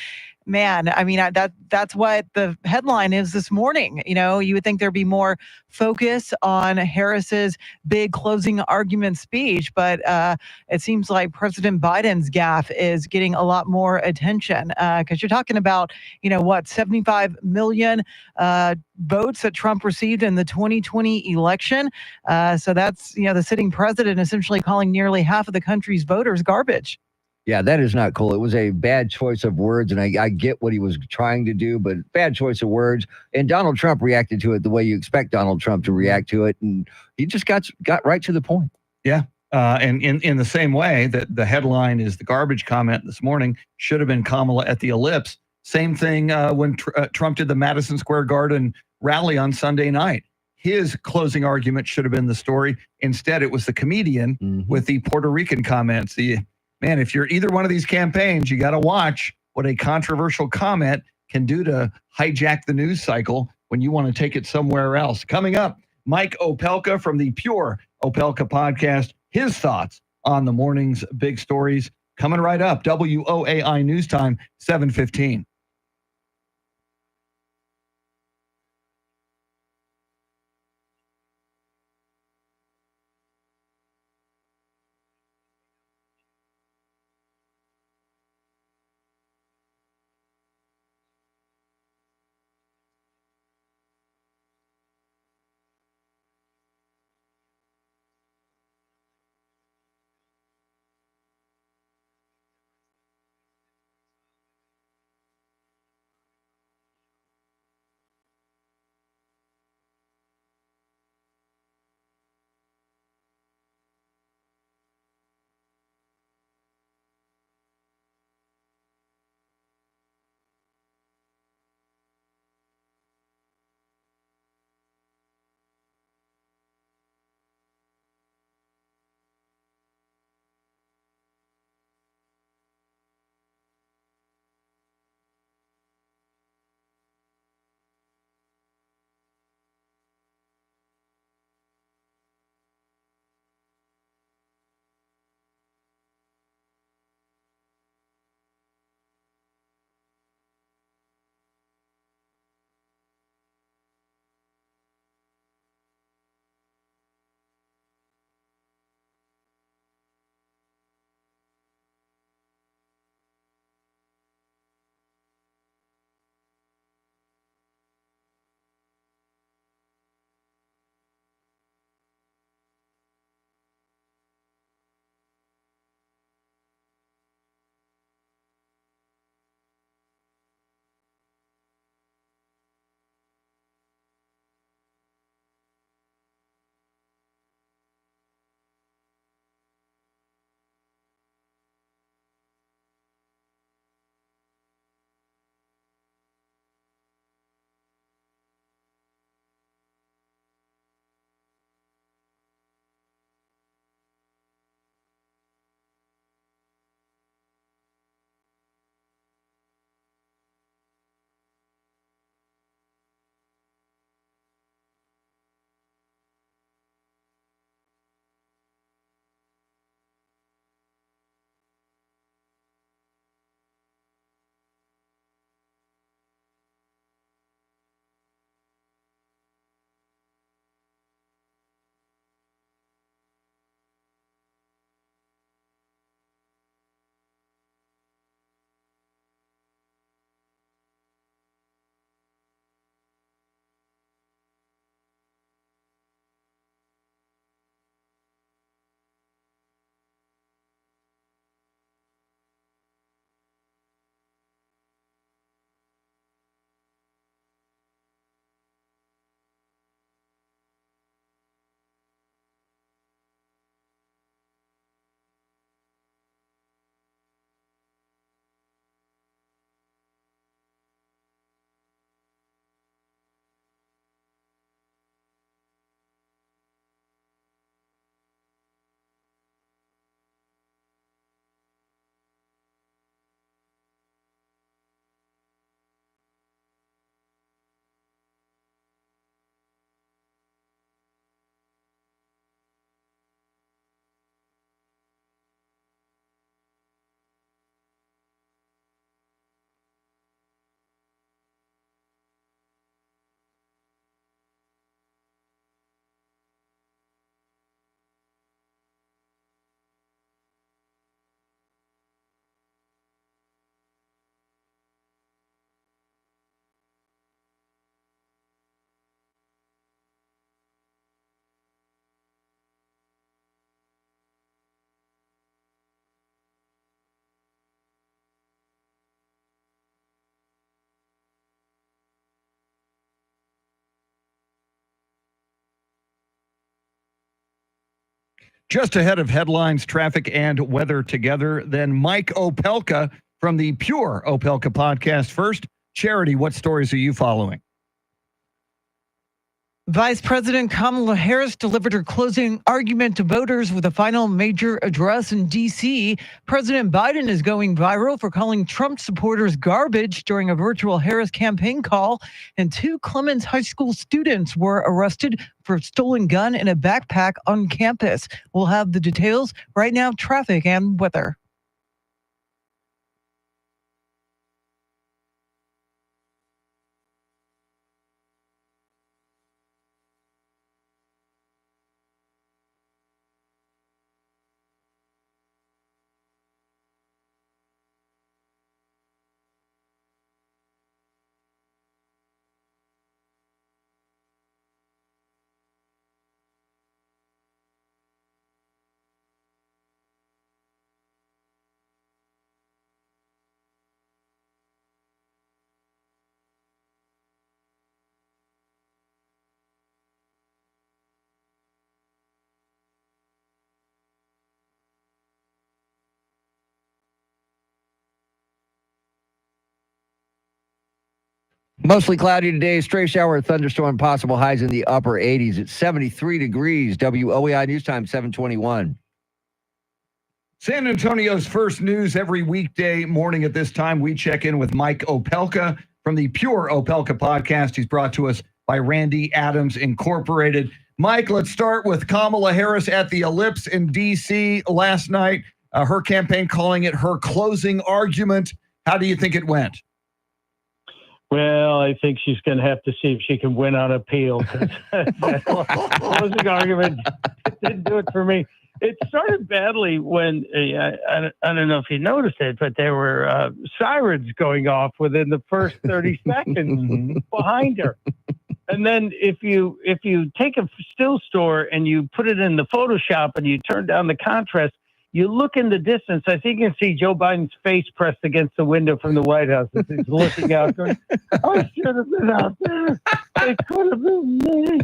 man, I mean, that's what the headline is this morning. You would think there'd be more focus on Harris's big closing argument speech, but it seems like President Biden's gaffe is getting a lot more attention because you're talking about, 75 million votes that Trump received in the 2020 election. So that's, the sitting president essentially calling nearly half of the country's voters garbage. Yeah, that is not cool. It was a bad choice of words, and I get what he was trying to do, but bad choice of words. And Donald Trump reacted to it the way you expect Donald Trump to react to it, and he just got right to the point. Yeah, and in the same way that the headline is the garbage comment this morning should have been Kamala at the Ellipse. Same thing when Trump did the Madison Square Garden rally on Sunday night. his closing argument should have been the story. Instead, it was the comedian with the Puerto Rican comments. Man, if you're either one of these campaigns, you got to watch what a controversial comment can do to hijack the news cycle when you want to take it somewhere else. Coming up, Mike Opelka from the Pure Opelka podcast, his thoughts on the morning's big stories. Coming right up, WOAI News Time, 7:15. Just ahead of headlines, traffic, and weather together, then Mike Opelka from the Pure Opelka podcast. First, Charity, what stories are you following? Vice President Kamala Harris delivered her closing argument to voters with a final major address in D.C. President Biden is going viral for calling Trump supporters garbage during a virtual Harris campaign call, and 2 Clemens High School students were arrested for a stolen gun in a backpack on campus. We'll have the details right now, traffic and weather. Mostly cloudy today. Stray shower, thunderstorm, possible highs in the upper 80s. It's 73 degrees. WOEI News Time, 721. San Antonio's first news every weekday morning at this time. We check in with Mike Opelka from the Pure Opelka podcast. He's brought to us by Randy Adams Incorporated. Mike, let's start with Kamala Harris at the Ellipse in D.C. last night. Her campaign calling it her closing argument. How do you think it went? Well, I think she's going to have to see if she can win on appeal. That closing argument didn't do it for me. It started badly when, I don't know if you noticed it, but there were sirens going off within the first 30 seconds behind her. And then if you take a still store and you put it in the Photoshop and you turn down the contrast, you look in the distance, I think you can see Joe Biden's face pressed against the window from the White House as he's looking out going, I should have been out there. It could have been me.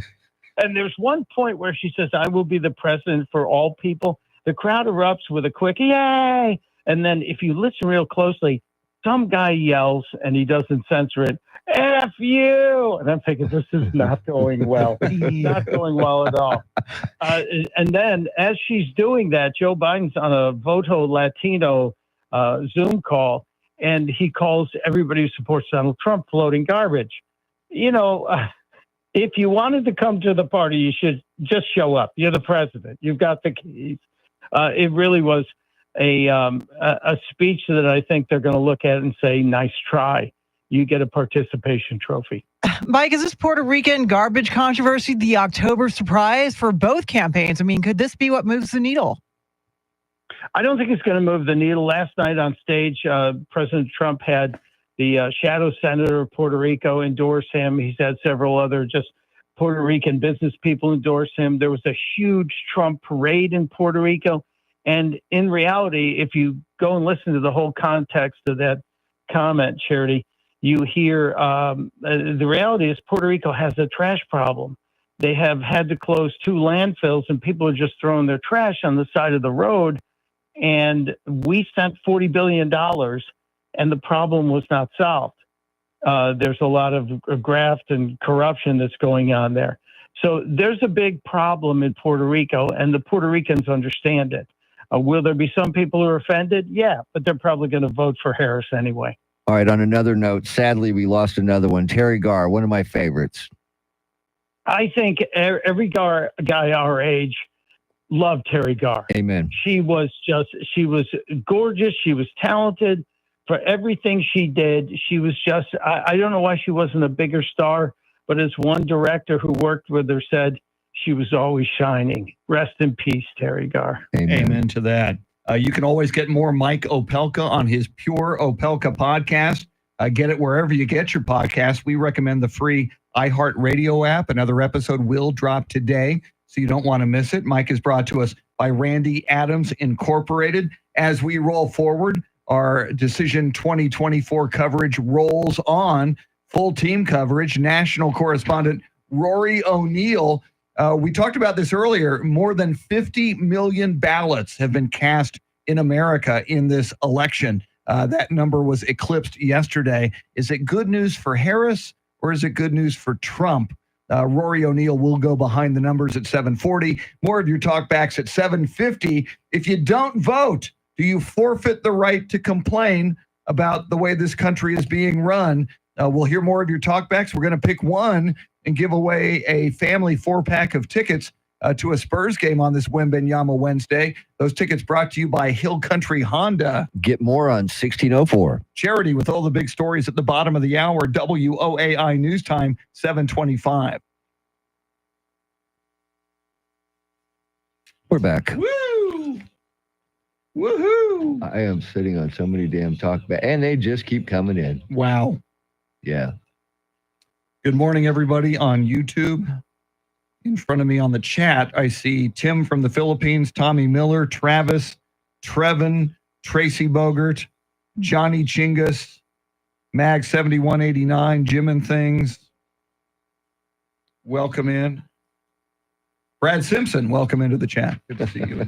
And there's one point where she says, I will be the president for all people. The crowd erupts with a quick, yay. And then if you listen real closely, some guy yells and he doesn't censor it, F you. And I'm thinking, this is not going well. Not going well at all. And then as she's doing that, Joe Biden's on a Voto Latino Zoom call, and he calls everybody who supports Donald Trump floating garbage. You know, if you wanted to come to the party, you should just show up. You're the president. You've got the keys. It really was a speech that I think they're going to look at and say, nice try. You get a participation trophy. Mike, is this Puerto Rican garbage controversy the October surprise for both campaigns? I mean, could this be what moves the needle? I don't think it's going to move the needle. Last night on stage, President Trump had the shadow senator of Puerto Rico endorse him. He's had several other just Puerto Rican business people endorse him. There was a huge Trump parade in Puerto Rico. And in reality, if you go and listen to the whole context of that comment, Charity, you hear the reality is Puerto Rico has a trash problem. They have had to close 2 landfills and people are just throwing their trash on the side of the road. And we sent $40 billion and the problem was not solved. There's a lot of graft and corruption that's going on there. So there's a big problem in Puerto Rico and the Puerto Ricans understand it. Will there be some people who are offended? Yeah, but they're probably going to vote for Harris anyway. All right, on another note, sadly, we lost another one. Terry Garr, one of my favorites. I think every guy our age loved Terry Garr. Amen. She was gorgeous. She was talented for everything she did. She was just, I don't know why she wasn't a bigger star, but as one director who worked with her said, she was always shining. Rest in peace, Terry Garr. Amen to that. You can always get more Mike Opelka on his Pure Opelka podcast. Get it wherever you get your podcast. We recommend the free iHeartRadio app. Another episode will drop today, so you don't want to miss it. Mike is brought to us by Randy Adams Incorporated. As we roll forward, our Decision 2024 coverage rolls on. Full team coverage. National correspondent Rory O'Neal. We talked about this earlier. More than 50 million ballots have been cast in America in this election. That number was eclipsed yesterday. Is it good news for Harris or is it good news for Trump? Rory O'Neal will go behind the numbers at 7:40. More of your talkbacks at 7:50. If you don't vote, do you forfeit the right to complain about the way this country is being run? We'll hear more of your talkbacks. We're going to pick one and give away a family 4-pack of tickets to a Spurs game on this Wembenyama Wednesday. Those tickets brought to you by Hill Country Honda. Get more on 1604. Charity with all the big stories at the bottom of the hour. WOAI News Time, 7:25. We're back. Woo! Woohoo! I am sitting on so many damn talkbacks, and they just keep coming in. Wow. Yeah. Good morning, everybody on YouTube. In front of me on the chat, I see Tim from the Philippines, Tommy Miller, Travis, Trevin, Tracy Bogert, Johnny Chingus, Mag7189, Jim and Things. Welcome in. Brad Simpson, welcome into the chat. Good to see you.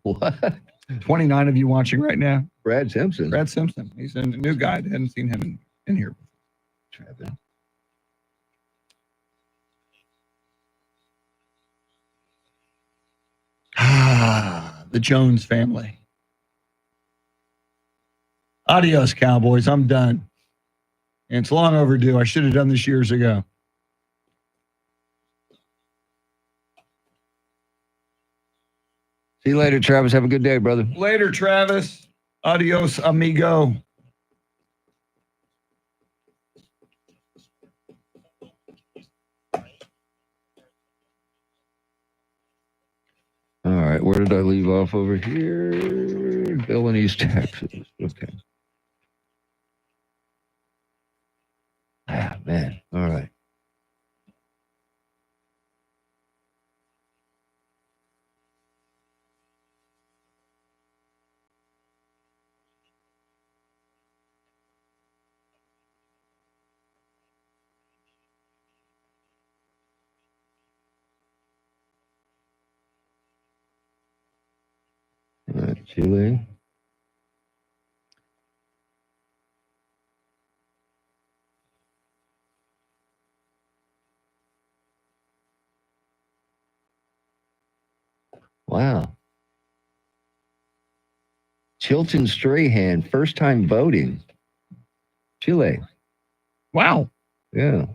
What? 29 of you watching right now. Brad Simpson. Brad Simpson. He's a new guy. I hadn't seen him in here. Trevin. The Jones family. Adios, Cowboys. I'm done. And it's long overdue. I should have done this years ago. See you later, Travis. Have a good day, brother. Later, Travis. Adios, amigo. All right, where did I leave off over here? Bill in East Texas. Okay. Ah, man. All right. Chile. Wow. Chilton Strahan, first time voting. Chile. Wow. Yeah.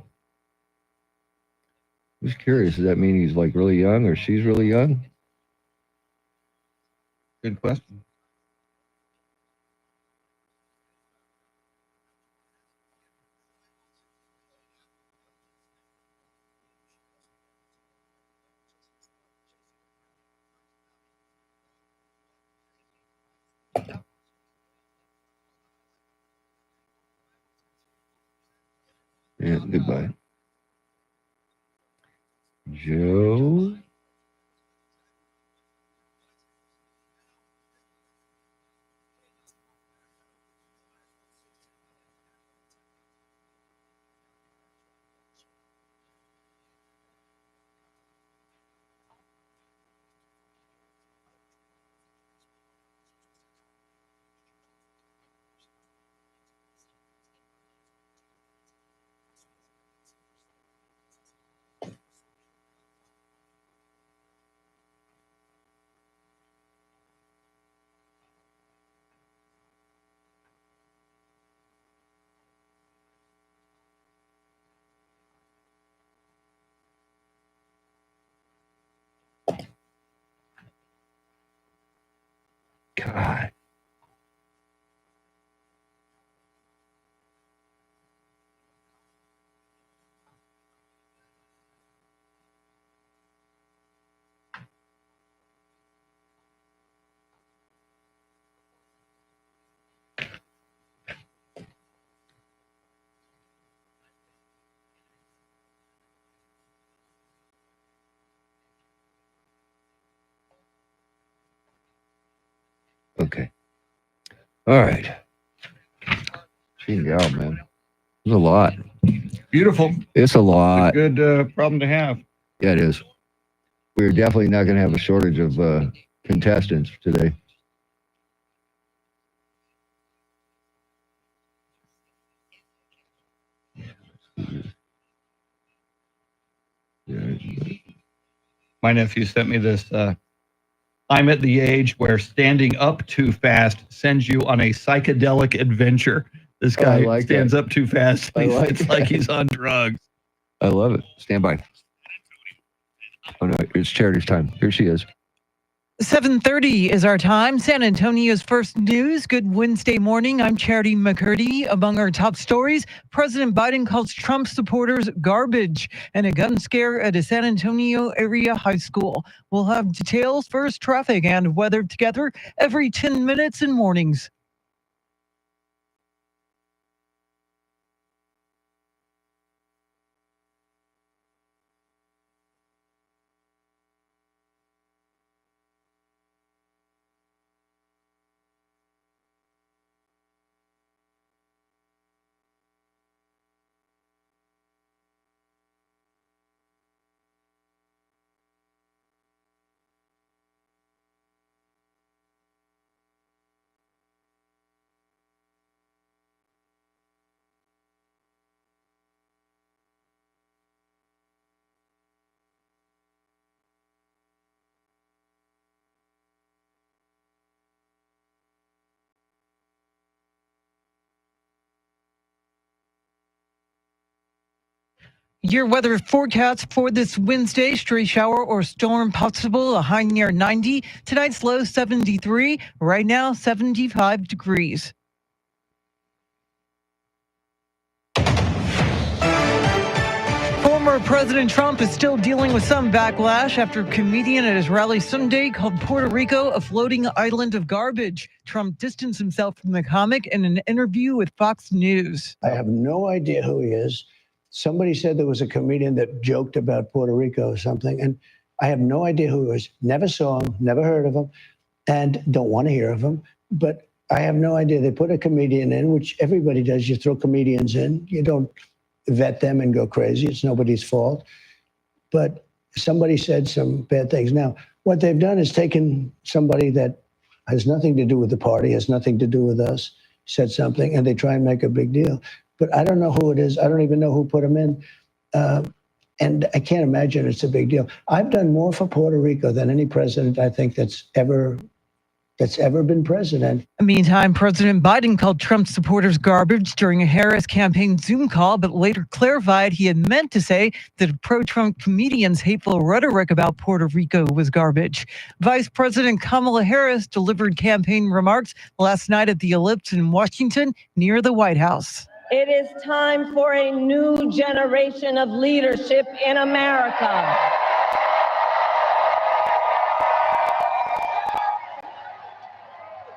Just curious, does that mean he's like really young or she's really young? Good question. Yeah, goodbye. Joe. God. Okay. All right. Gee, yeah, man. It's a lot. Beautiful. It's a lot. It's a good problem to have. Yeah, it is. We're definitely not going to have a shortage of contestants today. My nephew sent me this. I'm at the age where standing up too fast sends you on a psychedelic adventure. This guy stands up too fast. It's like he's on drugs. I love it. Stand by. Oh, no, it's Charity's time. Here she is. 7:30 is our time. San Antonio's first news. Good Wednesday morning. I'm Charity McCurdy. Among our top stories, President Biden calls Trump supporters garbage and a gun scare at a San Antonio area high school. We'll have details, first traffic and weather together every 10 minutes in mornings. Your weather forecast for this Wednesday: stray shower or storm possible, a high near 90. Tonight's low 73. Right now 75 degrees. Former President Trump is still dealing with some backlash after a comedian at his rally Sunday called Puerto Rico a floating island of garbage. Trump distanced himself from the comic in an interview with Fox News. I have no idea who he is. Somebody said there was a comedian that joked about Puerto Rico or something, and I have no idea who he was. Never saw him, never heard of him, and don't want to hear of him. But I have no idea. They put a comedian in, which everybody does. You throw comedians in. You don't vet them and go crazy. It's nobody's fault. But somebody said some bad things. Now, what they've done is taken somebody that has nothing to do with the party, has nothing to do with us, said something, and they try and make a big deal. But I don't know who it is. I don't even know who put him in. And I can't imagine it's a big deal. I've done more for Puerto Rico than any president, I think, that's ever been president. Meantime, President Biden called Trump supporters garbage during a Harris campaign Zoom call, but later clarified he had meant to say that pro-Trump comedians' hateful rhetoric about Puerto Rico was garbage. Vice President Kamala Harris delivered campaign remarks last night at the Ellipse in Washington near the White House. It is time for a new generation of leadership in America.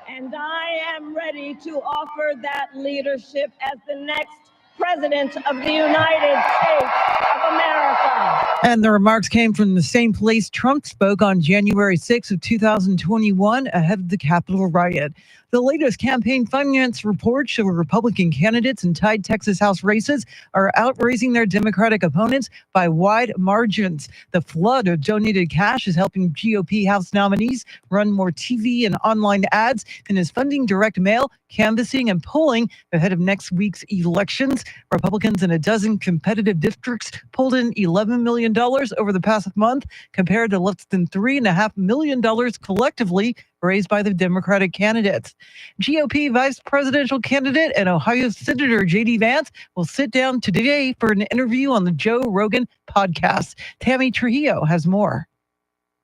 And I am ready to offer that leadership as the next President of the United States of America. And the remarks came from the same place Trump spoke on January 6th of 2021 ahead of the Capitol riot. The latest campaign finance reports show Republican candidates in tight Texas House races are outraising their Democratic opponents by wide margins. The flood of donated cash is helping GOP House nominees run more TV and online ads and is funding direct mail, canvassing, and polling ahead of next week's elections. Republicans in a dozen competitive districts pulled in $11 million over the past month, compared to less than $3.5 million collectively raised by the Democratic candidates. GOP vice presidential candidate and Ohio Senator J.D. Vance will sit down today for an interview on the Joe Rogan podcast. Tammy Trujillo has more.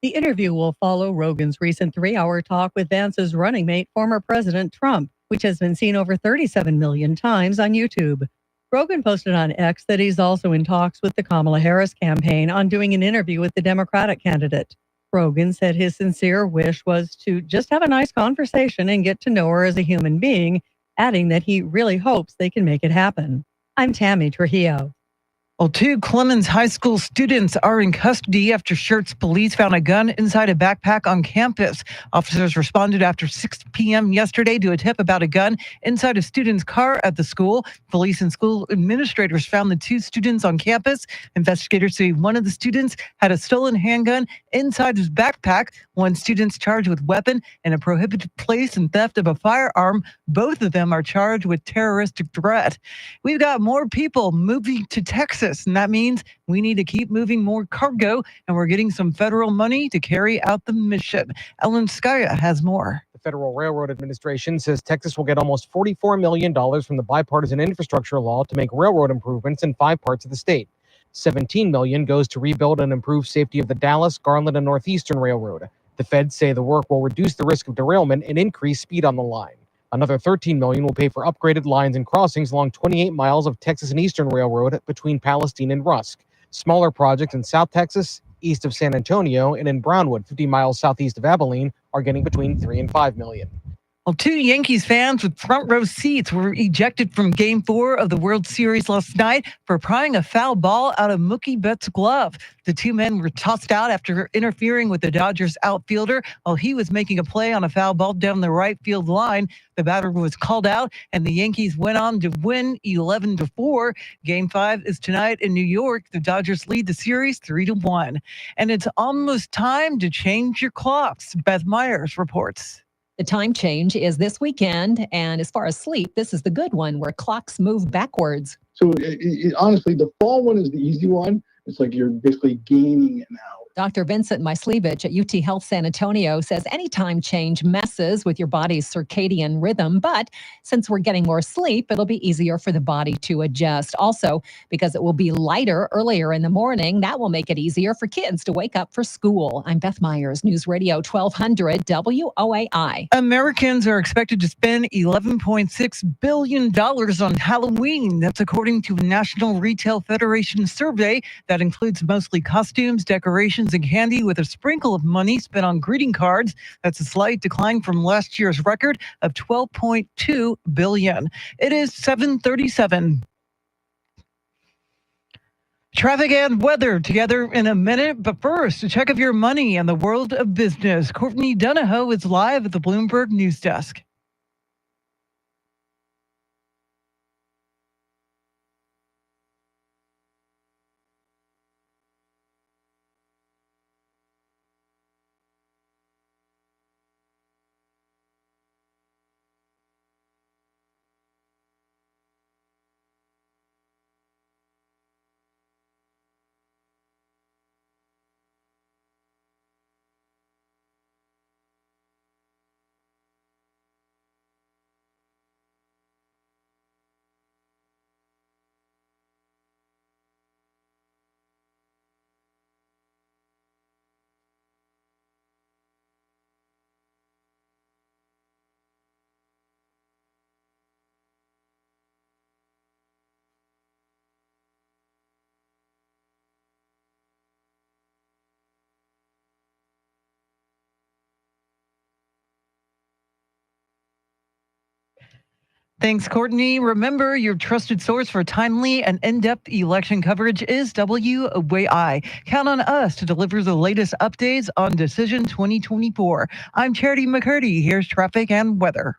The interview will follow Rogan's recent 3-hour talk with Vance's running mate, former President Trump, which has been seen over 37 million times on YouTube. Rogan posted on X that he's also in talks with the Kamala Harris campaign on doing an interview with the Democratic candidate. Rogan said his sincere wish was to just have a nice conversation and get to know her as a human being, adding that he really hopes they can make it happen. I'm Tammy Trujillo. Well, 2 Clemens High School students are in custody after Schertz police found a gun inside a backpack on campus. Officers responded after 6 p.m. yesterday to a tip about a gun inside a student's car at the school. Police and school administrators found the 2 students on campus. Investigators say one of the students had a stolen handgun inside his backpack. One student's charged with weapon in a prohibited place and theft of a firearm. Both of them are charged with terroristic threat. We've got more people moving to Texas crisis. And that means we need to keep moving more cargo, and we're getting some federal money to carry out the mission. Ellen Skaya has more. The Federal Railroad Administration says Texas will get almost $44 million from the bipartisan infrastructure law to make railroad improvements in 5 parts of the state. $17 million goes to rebuild and improve safety of the Dallas, Garland, and Northeastern Railroad. The feds say the work will reduce the risk of derailment and increase speed on the line. Another $13 million will pay for upgraded lines and crossings along 28 miles of Texas and Eastern Railroad between Palestine and Rusk. Smaller projects in South Texas, east of San Antonio, and in Brownwood, 50 miles southeast of Abilene, are getting between $3 and $5 million. Well, 2 Yankees fans with front row seats were ejected from Game 4 of the World Series last night for prying a foul ball out of Mookie Betts' glove. The 2 men were tossed out after interfering with the Dodgers outfielder while he was making a play on a foul ball down the right field line. The batter was called out, and the Yankees went on to win 11-4. Game 5 is tonight in New York. The Dodgers lead the series 3-1. And it's almost time to change your clocks. Beth Myers reports. The time change is this weekend, and as far as sleep, this is the good one where clocks move backwards. So honestly, the fall one is the easy one. It's like you're basically gaining an hour. Dr. Vincent Myslevich at UT Health San Antonio says any time change messes with your body's circadian rhythm, but since we're getting more sleep, it'll be easier for the body to adjust. Also, because it will be lighter earlier in the morning, that will make it easier for kids to wake up for school. I'm Beth Myers, News Radio 1200 WOAI. Americans are expected to spend $11.6 billion on Halloween. That's according to a National Retail Federation survey that includes mostly costumes, decorations, and candy, with a sprinkle of money spent on greeting cards. That's a slight decline from last year's record of $12.2 billion. It is 7:37. Traffic and weather together in a minute, but first, a check of your money and the world of business. Courtney Donahoe is live at the Bloomberg News Desk. Thanks, Courtney. Remember, your trusted source for timely and in-depth election coverage is WOAI. Count on us to deliver the latest updates on Decision 2024. I'm Charity McCurdy. Here's traffic and weather.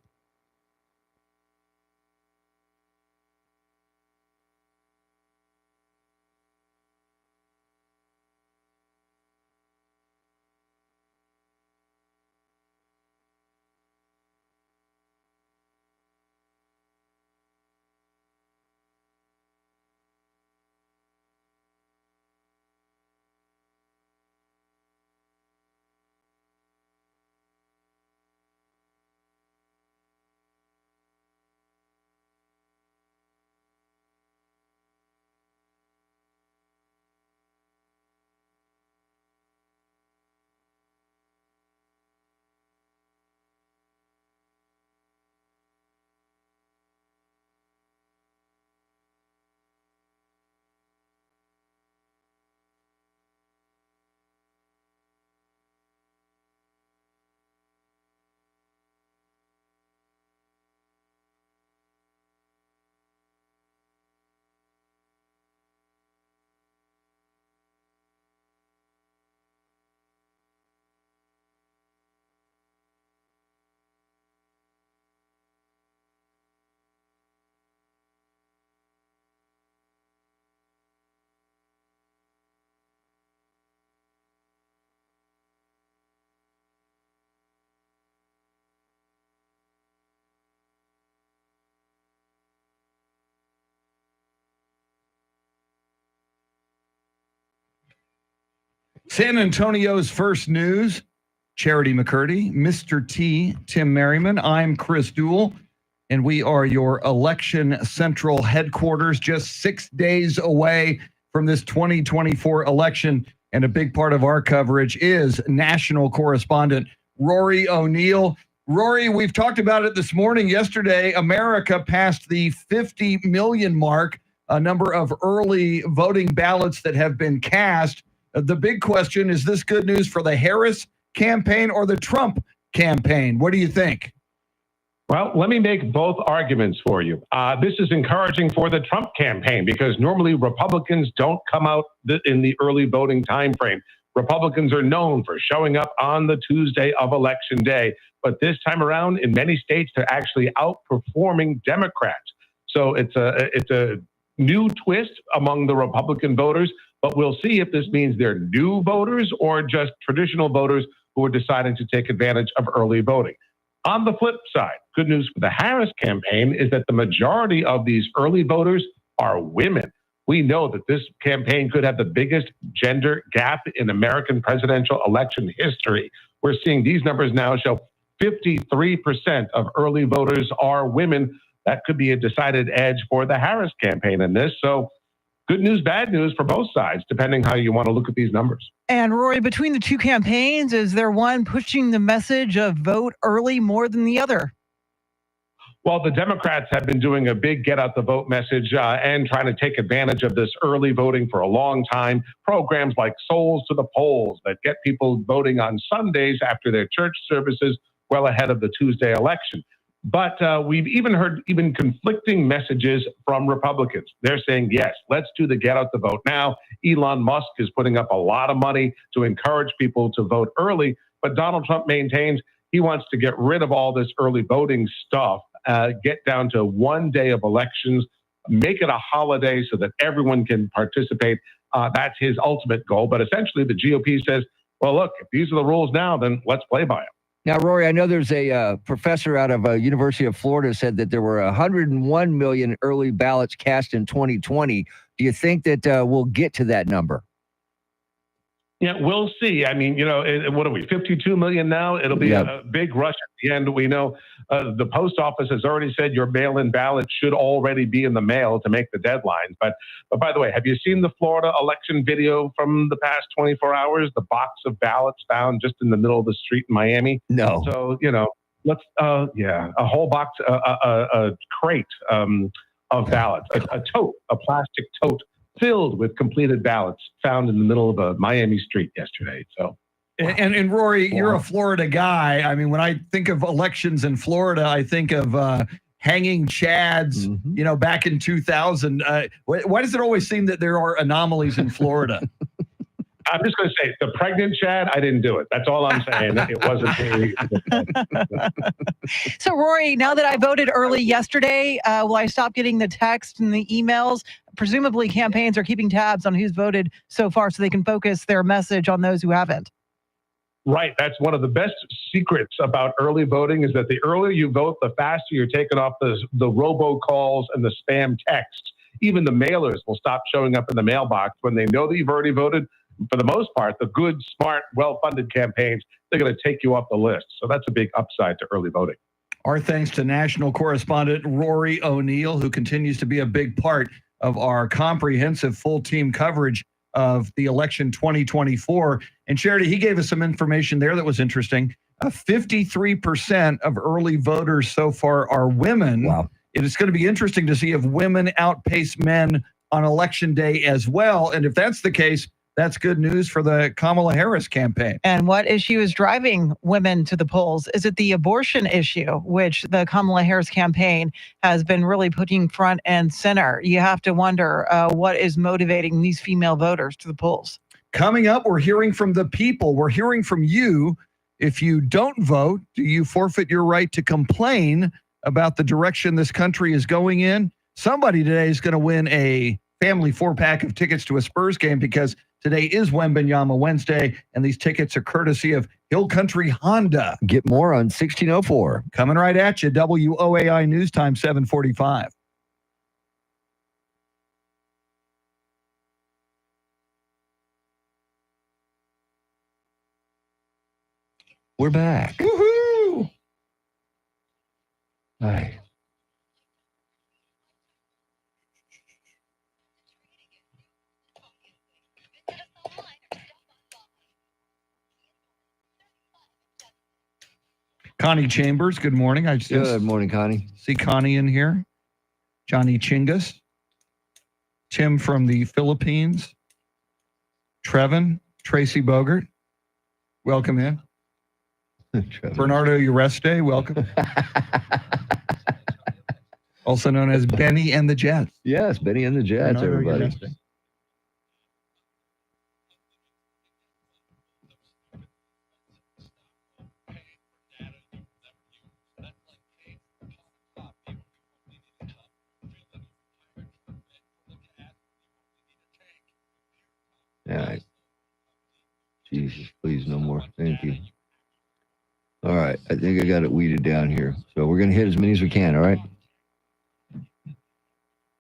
San Antonio's first news, Charity McCurdy, Mr. T, Tim Merriman. I'm Chris Duell, and we are your election central headquarters, just 6 days away from this 2024 election. And a big part of our coverage is national correspondent Rory O'Neal. Rory, we've talked about it this morning. Yesterday, America passed the 50 million mark, a number of early voting ballots that have been cast. The big question, is this good news for the Harris campaign or the Trump campaign? What do you think? Well, let me make both arguments for you. This is encouraging for the Trump campaign because normally Republicans don't come out in the early voting timeframe. Republicans are known for showing up on the Tuesday of Election Day, but this time around, in many states, they're actually outperforming Democrats. So it's a new twist among the Republican voters, but we'll see if this means they're new voters or just traditional voters who are deciding to take advantage of early voting. On the flip side, good news for the Harris campaign is that the majority of these early voters are women. We know that this campaign could have the biggest gender gap in American presidential election history. We're seeing these numbers now show 53% of early voters are women. That could be a decided edge for the Harris campaign in this. So good news, bad news for both sides, depending how you want to look at these numbers. And Rory, between the two campaigns, is there one pushing the message of vote early more than the other? Well, the Democrats have been doing a big get out the vote message and trying to take advantage of this early voting for a long time. Programs like Souls to the Polls that get people voting on Sundays after their church services well ahead of the Tuesday election. But we've even heard conflicting messages from Republicans. They're saying, yes, let's do the get out the vote now. Elon Musk is putting up a lot of money to encourage people to vote early. But Donald Trump maintains he wants to get rid of all this early voting stuff, get down to 1 day of elections, make it a holiday so that everyone can participate. That's his ultimate goal. But essentially, the GOP says, well, look, if these are the rules now, then let's play by them. Now, Rory, I know there's a professor out of University of Florida said that there were 101 million early ballots cast in 2020. Do you think that we'll get to that number? Yeah, we'll see. I mean, what are we, 52 million now? It'll be a big rush at the end. We know the post office has already said your mail-in ballot should already be in the mail to make the deadlines. But by the way, have you seen the Florida election video from the past 24 hours? The box of ballots found just in the middle of the street in Miami? No. So, let's, a whole box, a crate of ballots, a tote, a plastic tote filled with completed ballots found in the middle of a Miami street yesterday. So, and Rory, you're a Florida guy. I mean, when I think of elections in Florida, I think of hanging chads, back in 2000. Why does it always seem that there are anomalies in Florida? I'm just going to say, the pregnant Chad, I didn't do it. That's all I'm saying. It wasn't me. So, Rory, now that I voted early yesterday, will I stop getting the text and the emails? Presumably, campaigns are keeping tabs on who's voted so far so they can focus their message on those who haven't. Right. That's one of the best secrets about early voting is that the earlier you vote, the faster you're taking off the robocalls and the spam texts. Even the mailers will stop showing up in the mailbox when they know that you've already voted. For the most part, the good, smart, well-funded campaigns, they're going to take you off the list. So that's a big upside to early voting. Our thanks to national correspondent Rory O'Neal, who continues to be a big part of our comprehensive full team coverage of the election 2024. And Charity, he gave us some information there that was interesting. 53% of early voters so far are women. Wow. It is going to be interesting to see if women outpace men on election day as well. And if that's the case, that's good news for the Kamala Harris campaign. And what issue is driving women to the polls? Is it the abortion issue, which the Kamala Harris campaign has been really putting front and center? You have to wonder what is motivating these female voters to the polls. Coming up, we're hearing from the people. We're hearing from you. If you don't vote, do you forfeit your right to complain about the direction this country is going in? Somebody today is going to win a family 4-pack of tickets to a Spurs game because today is Wembanyama Wednesday, and these tickets are courtesy of Hill Country Honda. Get more on 1604. Coming right at you, WOAI News Time 745. We're back. Woohoo! Hi. Connie Chambers, good morning. Good morning, Connie. See Connie in here. Johnny Chingus. Tim from the Philippines. Trevin. Tracy Bogart. Welcome in. Bernardo Ureste, welcome. Also known as Benny and the Jets. Yes, Benny and the Jets, Bernardo everybody. Ureste. Yeah. Jesus, please, no more. Thank you. All right. I think I got it weeded down here. So we're going to hit as many as we can, all right?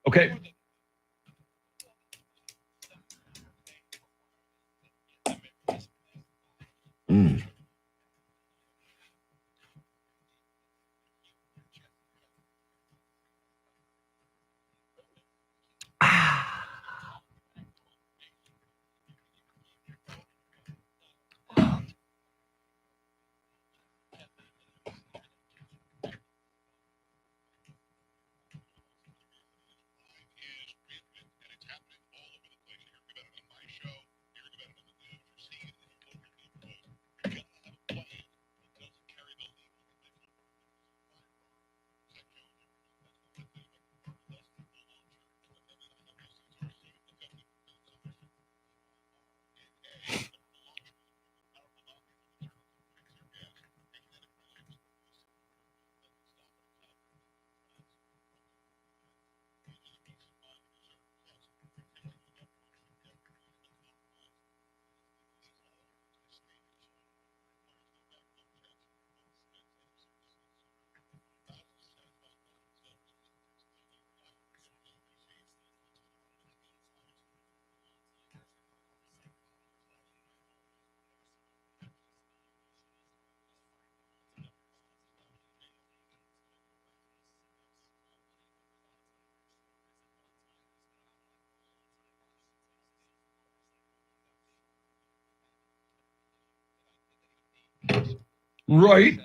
Okay. Mm. Right.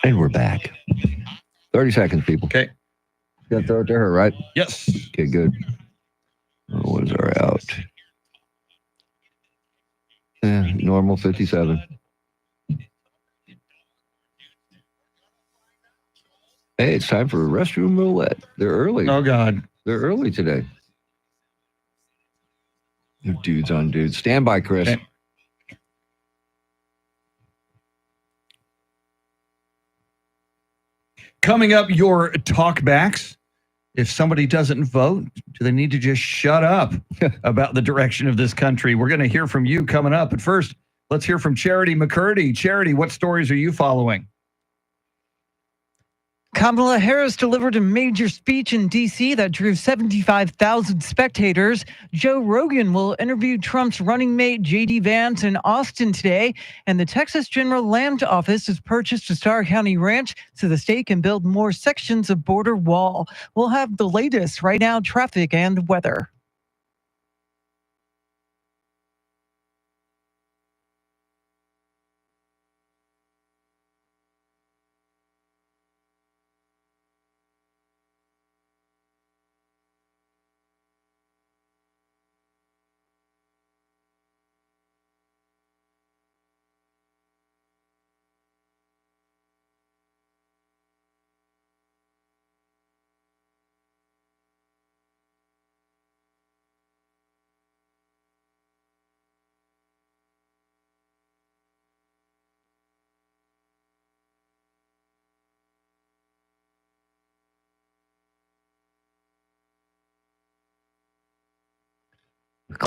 And we're back. 30 seconds, people. Okay. Got to throw it to her, right? Yes. Okay, good. What is our out? Normal 57. Hey, it's time for a restroom roulette. They're early. Oh, God. They're early today. Dudes on dudes. Stand by, Chris. Okay. Coming up, your talkbacks. If somebody doesn't vote, do they need to just shut up about the direction of this country? We're going to hear from you coming up. But first, let's hear from Charity McCurdy. Charity, what stories are you following? Kamala Harris delivered a major speech in D.C. that drew 75,000 spectators. Joe Rogan will interview Trump's running mate J.D. Vance in Austin today. And the Texas General Land Office has purchased a Starr County ranch so the state can build more sections of border wall. We'll have the latest right now, traffic and weather.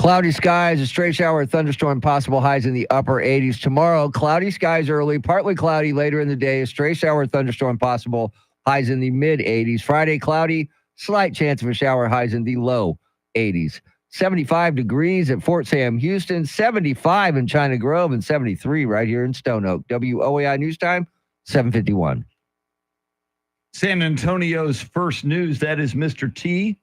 Cloudy skies, a stray shower, thunderstorm possible, highs in the upper 80s. Tomorrow, cloudy skies early, partly cloudy later in the day, a stray shower, thunderstorm possible, highs in the mid 80s. Friday, cloudy, slight chance of a shower, highs in the low 80s. 75 degrees at Fort Sam, Houston, 75 in China Grove, and 73 right here in Stone Oak. WOAI News Time, 7:51. San Antonio's first news, that is Mr. T.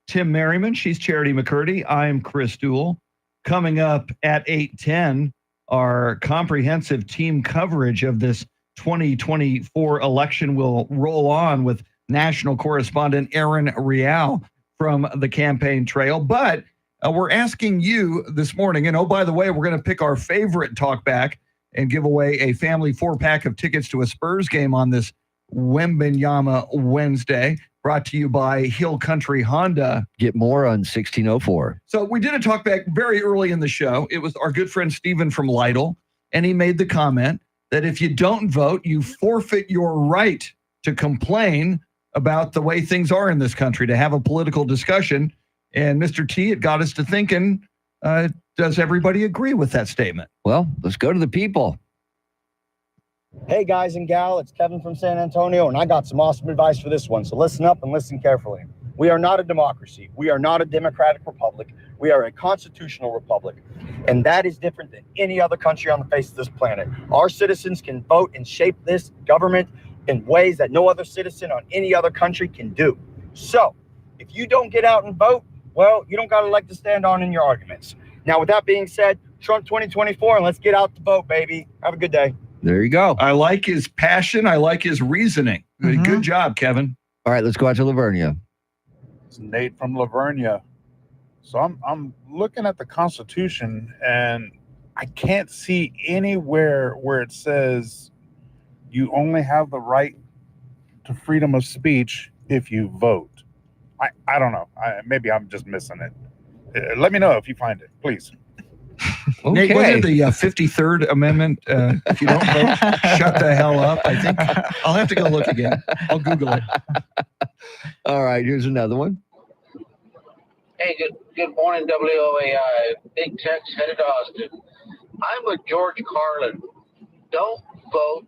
Tim Merriman. She's Charity McCurdy. I'm Chris Duell. Coming up at 8:10, our comprehensive team coverage of this 2024 election will roll on with national correspondent Aaron Real from the campaign trail. But we're asking you this morning, and oh, by the way, we're going to pick our favorite talkback and give away a family 4-pack of tickets to a Spurs game on this Wembenyama Wednesday, brought to you by Hill Country Honda. Get more on 1604. So we did a talkback very early in the show. It was our good friend Stephen from Lytle, and he made the comment that if you don't vote, you forfeit your right to complain about the way things are in this country, to have a political discussion. And Mr. T, it got us to thinking, does everybody agree with that statement? Well, let's go to the people. Hey guys and gal, it's Kevin from San Antonio, and I got some awesome advice for this one, so listen up and listen carefully. We are not a democracy. We are not a democratic republic. We are a constitutional republic, and that is different than any other country on the face of this planet. Our citizens can vote and shape this government in ways that no other citizen on any other country can do. So, if you don't get out and vote, well, you don't got a leg to stand on in your arguments. Now, with that being said, Trump 2024, and let's get out to vote, baby. Have a good day. There you go. I like his passion. I like his reasoning. Good job, Kevin. All right, let's go out to Lavernia. It's Nate from Lavernia. So I'm looking at the Constitution, and I can't see anywhere where it says you only have the right to freedom of speech if you vote. I don't know. Maybe I'm just missing it. Let me know if you find it, please. Okay. Nate, was it the 53rd Amendment? If you don't vote, shut the hell up. I think I'll have to go look again. I'll Google it. All right, here's another one. Hey, good morning, WOAI. Big Tex headed to Austin. I'm with George Carlin. Don't vote,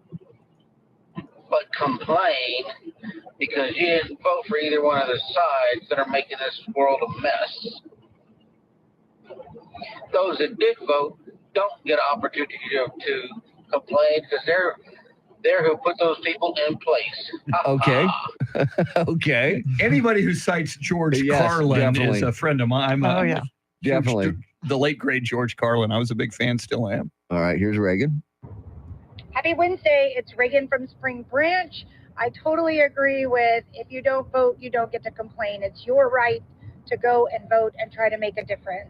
but complain, because you didn't vote for either one of the sides that are making this world a mess. Those that did vote don't get an opportunity to complain, because they're who put those people in place. Okay. Okay. Anybody who cites George Carlin is a friend of mine. Definitely. The late, great George Carlin. I was a big fan, still am. All right, here's Reagan. Happy Wednesday. It's Reagan from Spring Branch. I totally agree with, if you don't vote, you don't get to complain. It's your right to go and vote and try to make a difference.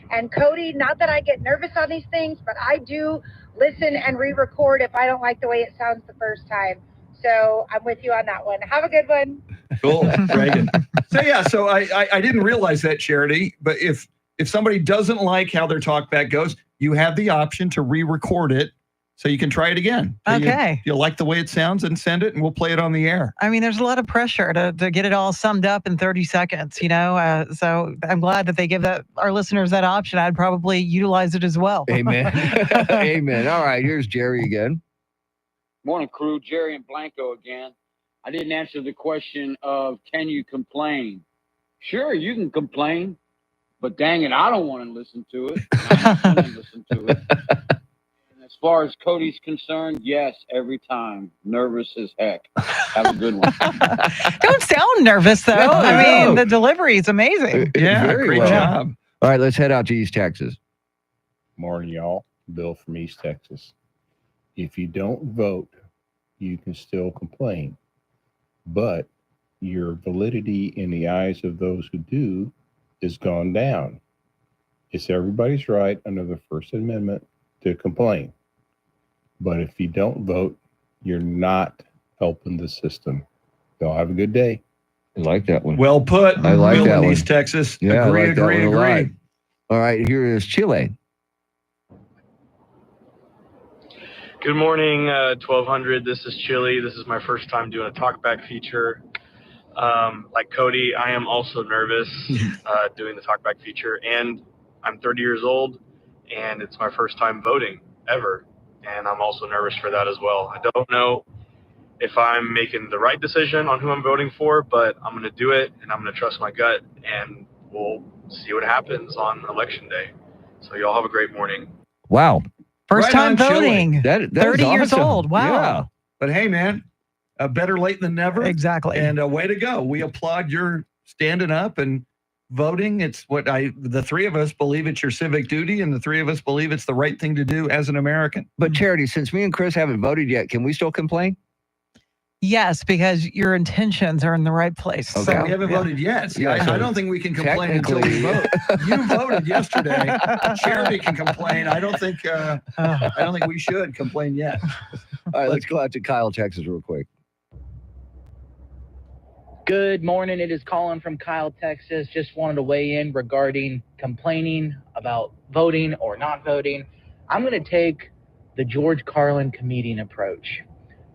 And Cody, not that I get nervous on these things, but I do listen and re-record if I don't like the way it sounds the first time. So I'm with you on that one. Have a good one. Cool, Reagan. So I didn't realize that, Charity, but if somebody doesn't like how their talkback goes, you have the option to re-record it so you can try it again. Okay. You like the way it sounds, and send it, and we'll play it on the air. I mean, there's a lot of pressure to get it all summed up in 30 seconds, you know? So I'm glad that they give our listeners that option. I'd probably utilize it as well. Amen. Amen. All right, here's Jerry again. Morning, crew. Jerry and Blanco again. I didn't answer the question of, can you complain? Sure, you can complain, but dang it, I don't want to listen to it. I'm not going to listen to it. As far as Cody's concerned, yes, every time. Nervous as heck. Have a good one. Don't sound nervous, though. No, I mean, no. the delivery is amazing. Yeah, Very great well. job. All right, let's head out to East Texas. Morning, y'all. Bill from East Texas. If you don't vote, you can still complain, but your validity in the eyes of those who do is gone down. It's everybody's right under the First Amendment to complain. But if you don't vote, you're not helping the system. Y'all have a good day. I like that one. Well put. I like Bill that in one. East Texas. Yeah, Agree, I like that agree, one a lot. agree. All right, here is Chile. Good morning, 1200. This is Chili. This is my first time doing a talkback feature. Like Cody, I am also nervous doing the talkback feature, and I'm 30 years old, and it's my first time voting ever. And I'm also nervous for that as well. I don't know if I'm making the right decision on who I'm voting for, but I'm going to do it, and I'm going to trust my gut, and we'll see what happens on election day. So y'all have a great morning. Wow. First Right time on, Chili. voting. That 30 is years awesome. old. Wow. Yeah. But hey, man, better late than never. Exactly. And way to go. We applaud your standing up and voting. It's what the three of us believe it's your civic duty, and the three of us believe it's the right thing to do as an American. But Charity, since me and Chris haven't voted yet, can we still complain? Yes, because your intentions are in the right place. Okay, So, we haven't voted yet. See, Yeah, I don't think we can complain until we vote. You voted yesterday. Charity can complain. I don't think we should complain yet. All right, let's go out to Kyle, Texas, real quick. Good morning. It is Colin from Kyle, Texas. Just wanted to weigh in regarding complaining about voting or not voting. I'm going to take the George Carlin comedian approach.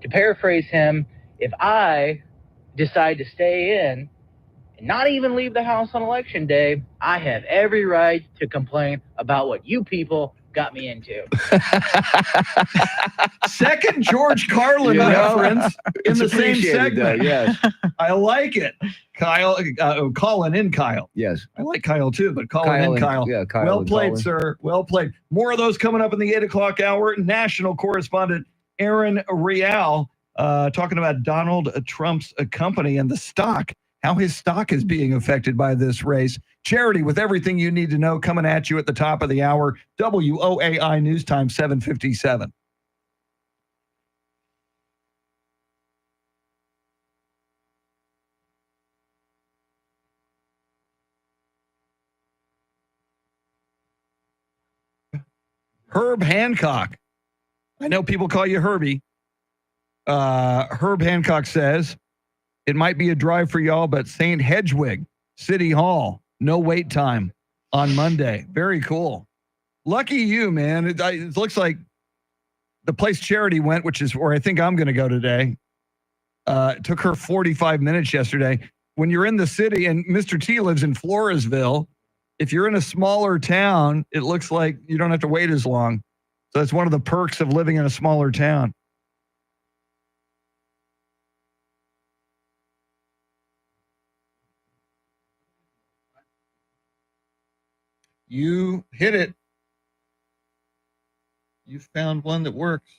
To paraphrase him, if I decide to stay in and not even leave the house on election day, I have every right to complain about what you people got me into. Second George Carlin reference in the same segment. Yes. I like it. Kyle, Colin in Kyle. Yes. I like Kyle too, but Colin in Kyle. Yeah, Kyle well and played, Colin. sir. Well played. More of those coming up in the 8 o'clock hour. National correspondent Aaron Real talking about Donald Trump's company and the stock, how his stock is being affected by this race. Charity, with everything you need to know, coming at you at the top of the hour. WOAI News Time 7:57. Herb Hancock. I know people call you Herbie. Herb Hancock says, it might be a drive for y'all, but St. Hedwig City Hall, no wait time on Monday. Very cool. Lucky you, man. It looks like the place Charity went, which is where I think I'm going to go today. It took her 45 minutes yesterday. When you're in the city, and Mr. T lives in Floresville, if you're in a smaller town, it looks like you don't have to wait as long. So that's one of the perks of living in a smaller town. You hit it. You found one that works.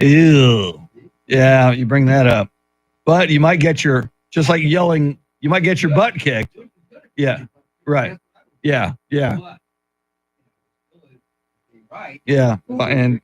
Ew. Yeah, you bring that up. But you might get just like yelling, you might get your butt kicked. Yeah, right. Yeah. Yeah. And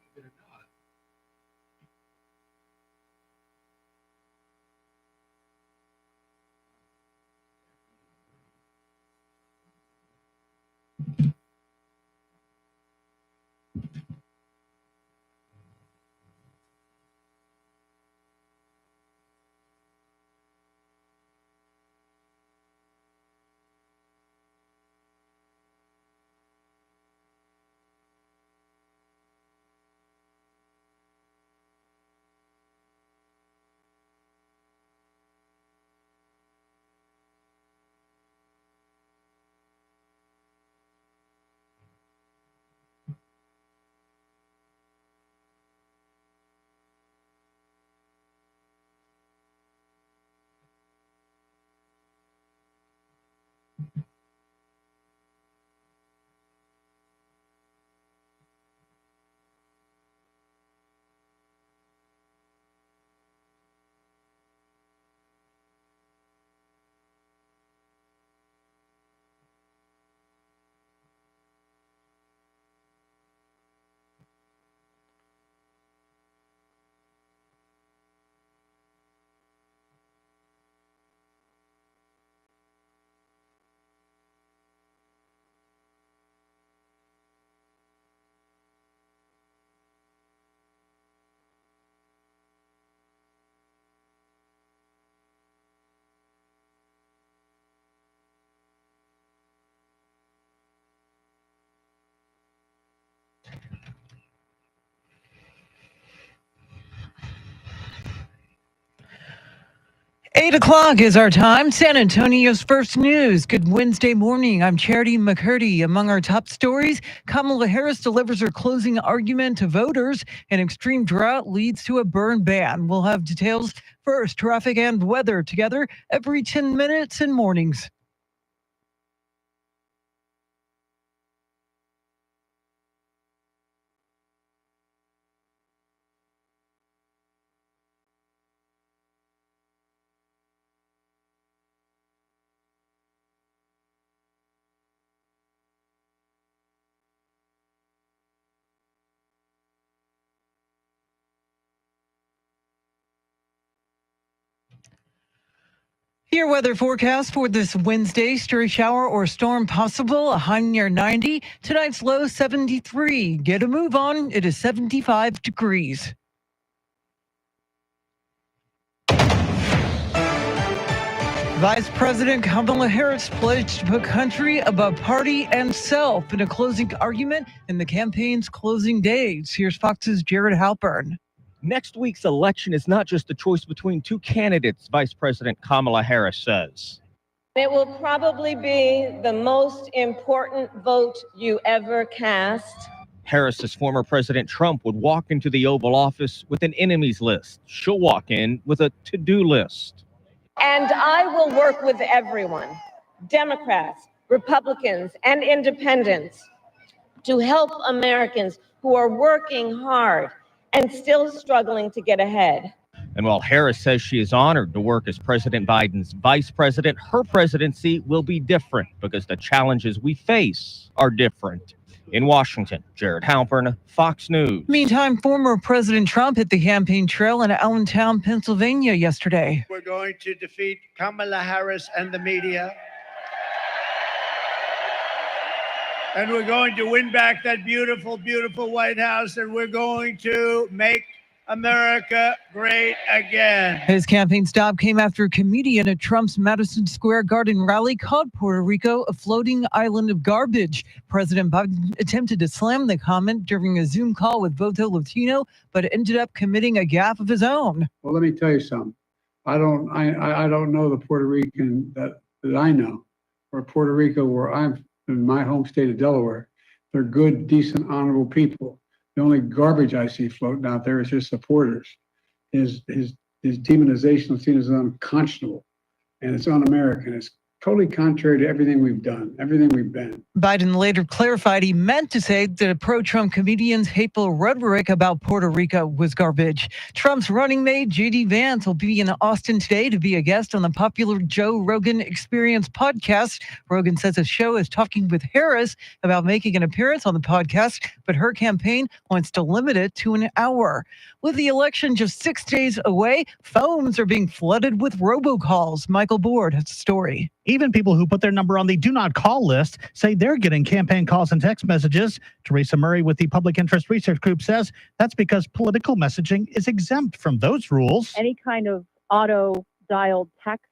8 o'clock is our time. San Antonio's first news. Good Wednesday morning. I'm Charity McCurdy. Among our top stories, Kamala Harris delivers her closing argument to voters. An extreme drought leads to a burn ban. We'll have details first. Traffic and weather together every 10 minutes in mornings. Your weather forecast for this Wednesday: stray shower or storm possible, a high near 90. Tonight's low 73. Get a move on. It is 75 degrees. Vice President Kamala Harris pledged to put country above party and self in a closing argument in the campaign's closing days. Here's Fox's Jared Halpern. Next week's election is not just a choice between two candidates, Vice President Kamala Harris says. It will probably be the most important vote you ever cast. Harris says former President Trump would walk into the Oval Office with an enemies list. She'll walk in with a to-do list. And I will work with everyone, Democrats, Republicans, and independents, to help Americans who are working hard and still struggling to get ahead. And while Harris says she is honored to work as President Biden's vice president, her presidency will be different because the challenges we face are different. In Washington, Jared Halpern, Fox News. Meantime, former President Trump hit the campaign trail in Allentown, Pennsylvania yesterday. We're going to defeat Kamala Harris and the media. And we're going to win back that beautiful, beautiful White House, and we're going to make America great again. His campaign stop came after a comedian at Trump's Madison Square Garden rally called Puerto Rico a floating island of garbage. President Biden attempted to slam the comment during a Zoom call with Voto Latino, but ended up committing a gaffe of his own. Well, let me tell you something. I don't know the Puerto Rican that I know, or Puerto Rico, where I'm in my home state of Delaware. They're good, decent, honorable people. The only garbage I see floating out there is his supporters. His demonization is seen as unconscionable, and it's un-American. It's totally contrary to everything we've done, everything we've been. Biden later clarified he meant to say that a pro-Trump comedian's hateful rhetoric about Puerto Rico was garbage. Trump's running mate, J.D. Vance, will be in Austin today to be a guest on the popular Joe Rogan Experience podcast. Rogan says his show is talking with Harris about making an appearance on the podcast, but her campaign wants to limit it to an hour. With the election just 6 days away, phones are being flooded with robocalls. Michael Board has a story. Even people who put their number on the do not call list say they're getting campaign calls and text messages. Teresa Murray with the Public Interest Research Group says that's because political messaging is exempt from those rules. Any kind of auto dialed text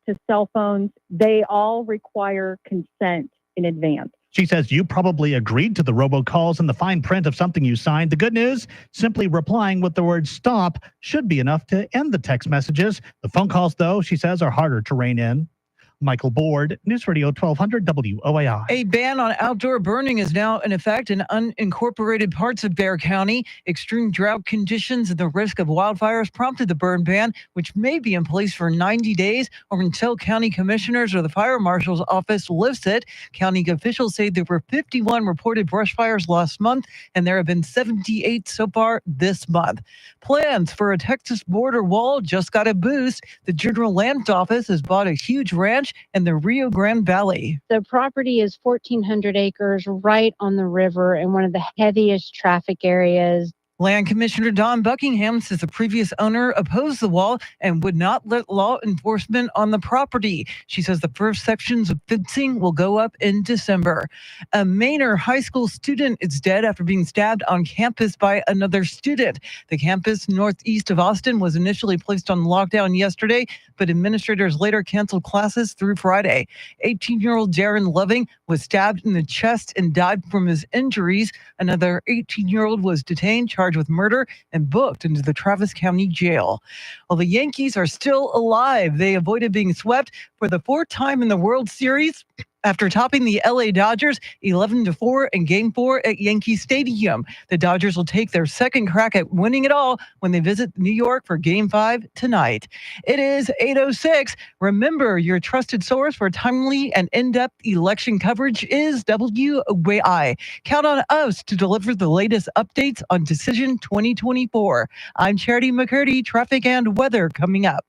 to cell phones, they all require consent in advance. She says you probably agreed to the robocalls and the fine print of something you signed. The good news, simply replying with the word stop should be enough to end the text messages. The phone calls, though, she says, are harder to rein in. Michael Board, News Radio 1200 WOAI. A ban on outdoor burning is now in effect in unincorporated parts of Bexar County. Extreme drought conditions and the risk of wildfires prompted the burn ban, which may be in place for 90 days or until county commissioners or the fire marshal's office lifts it. County officials say there were 51 reported brush fires last month, and there have been 78 so far this month. Plans for a Texas border wall just got a boost. The General Land Office has bought a huge ranch in the Rio Grande Valley. The property is 1,400 acres right on the river in one of the heaviest traffic areas. Land Commissioner Don Buckingham says the previous owner opposed the wall and would not let law enforcement on the property. She says the first sections of fencing will go up in December. A Manor high school student is dead after being stabbed on campus by another student. The campus northeast of Austin was initially placed on lockdown yesterday, but administrators later canceled classes through Friday. 18-year-old Darren Loving was stabbed in the chest and died from his injuries. Another 18-year-old was detained, charged charged with murder and booked into the Travis County Jail. While the Yankees are still alive, they avoided being swept for the fourth time in the World Series after topping the LA Dodgers 11-4 in Game 4 at Yankee Stadium. The Dodgers will take their second crack at winning it all when they visit New York for Game 5 tonight. It is 8:06. Remember, your trusted source for timely and in-depth election coverage is WOAI. Count on us to deliver the latest updates on Decision 2024. I'm Charity McCurdy. Traffic and weather coming up.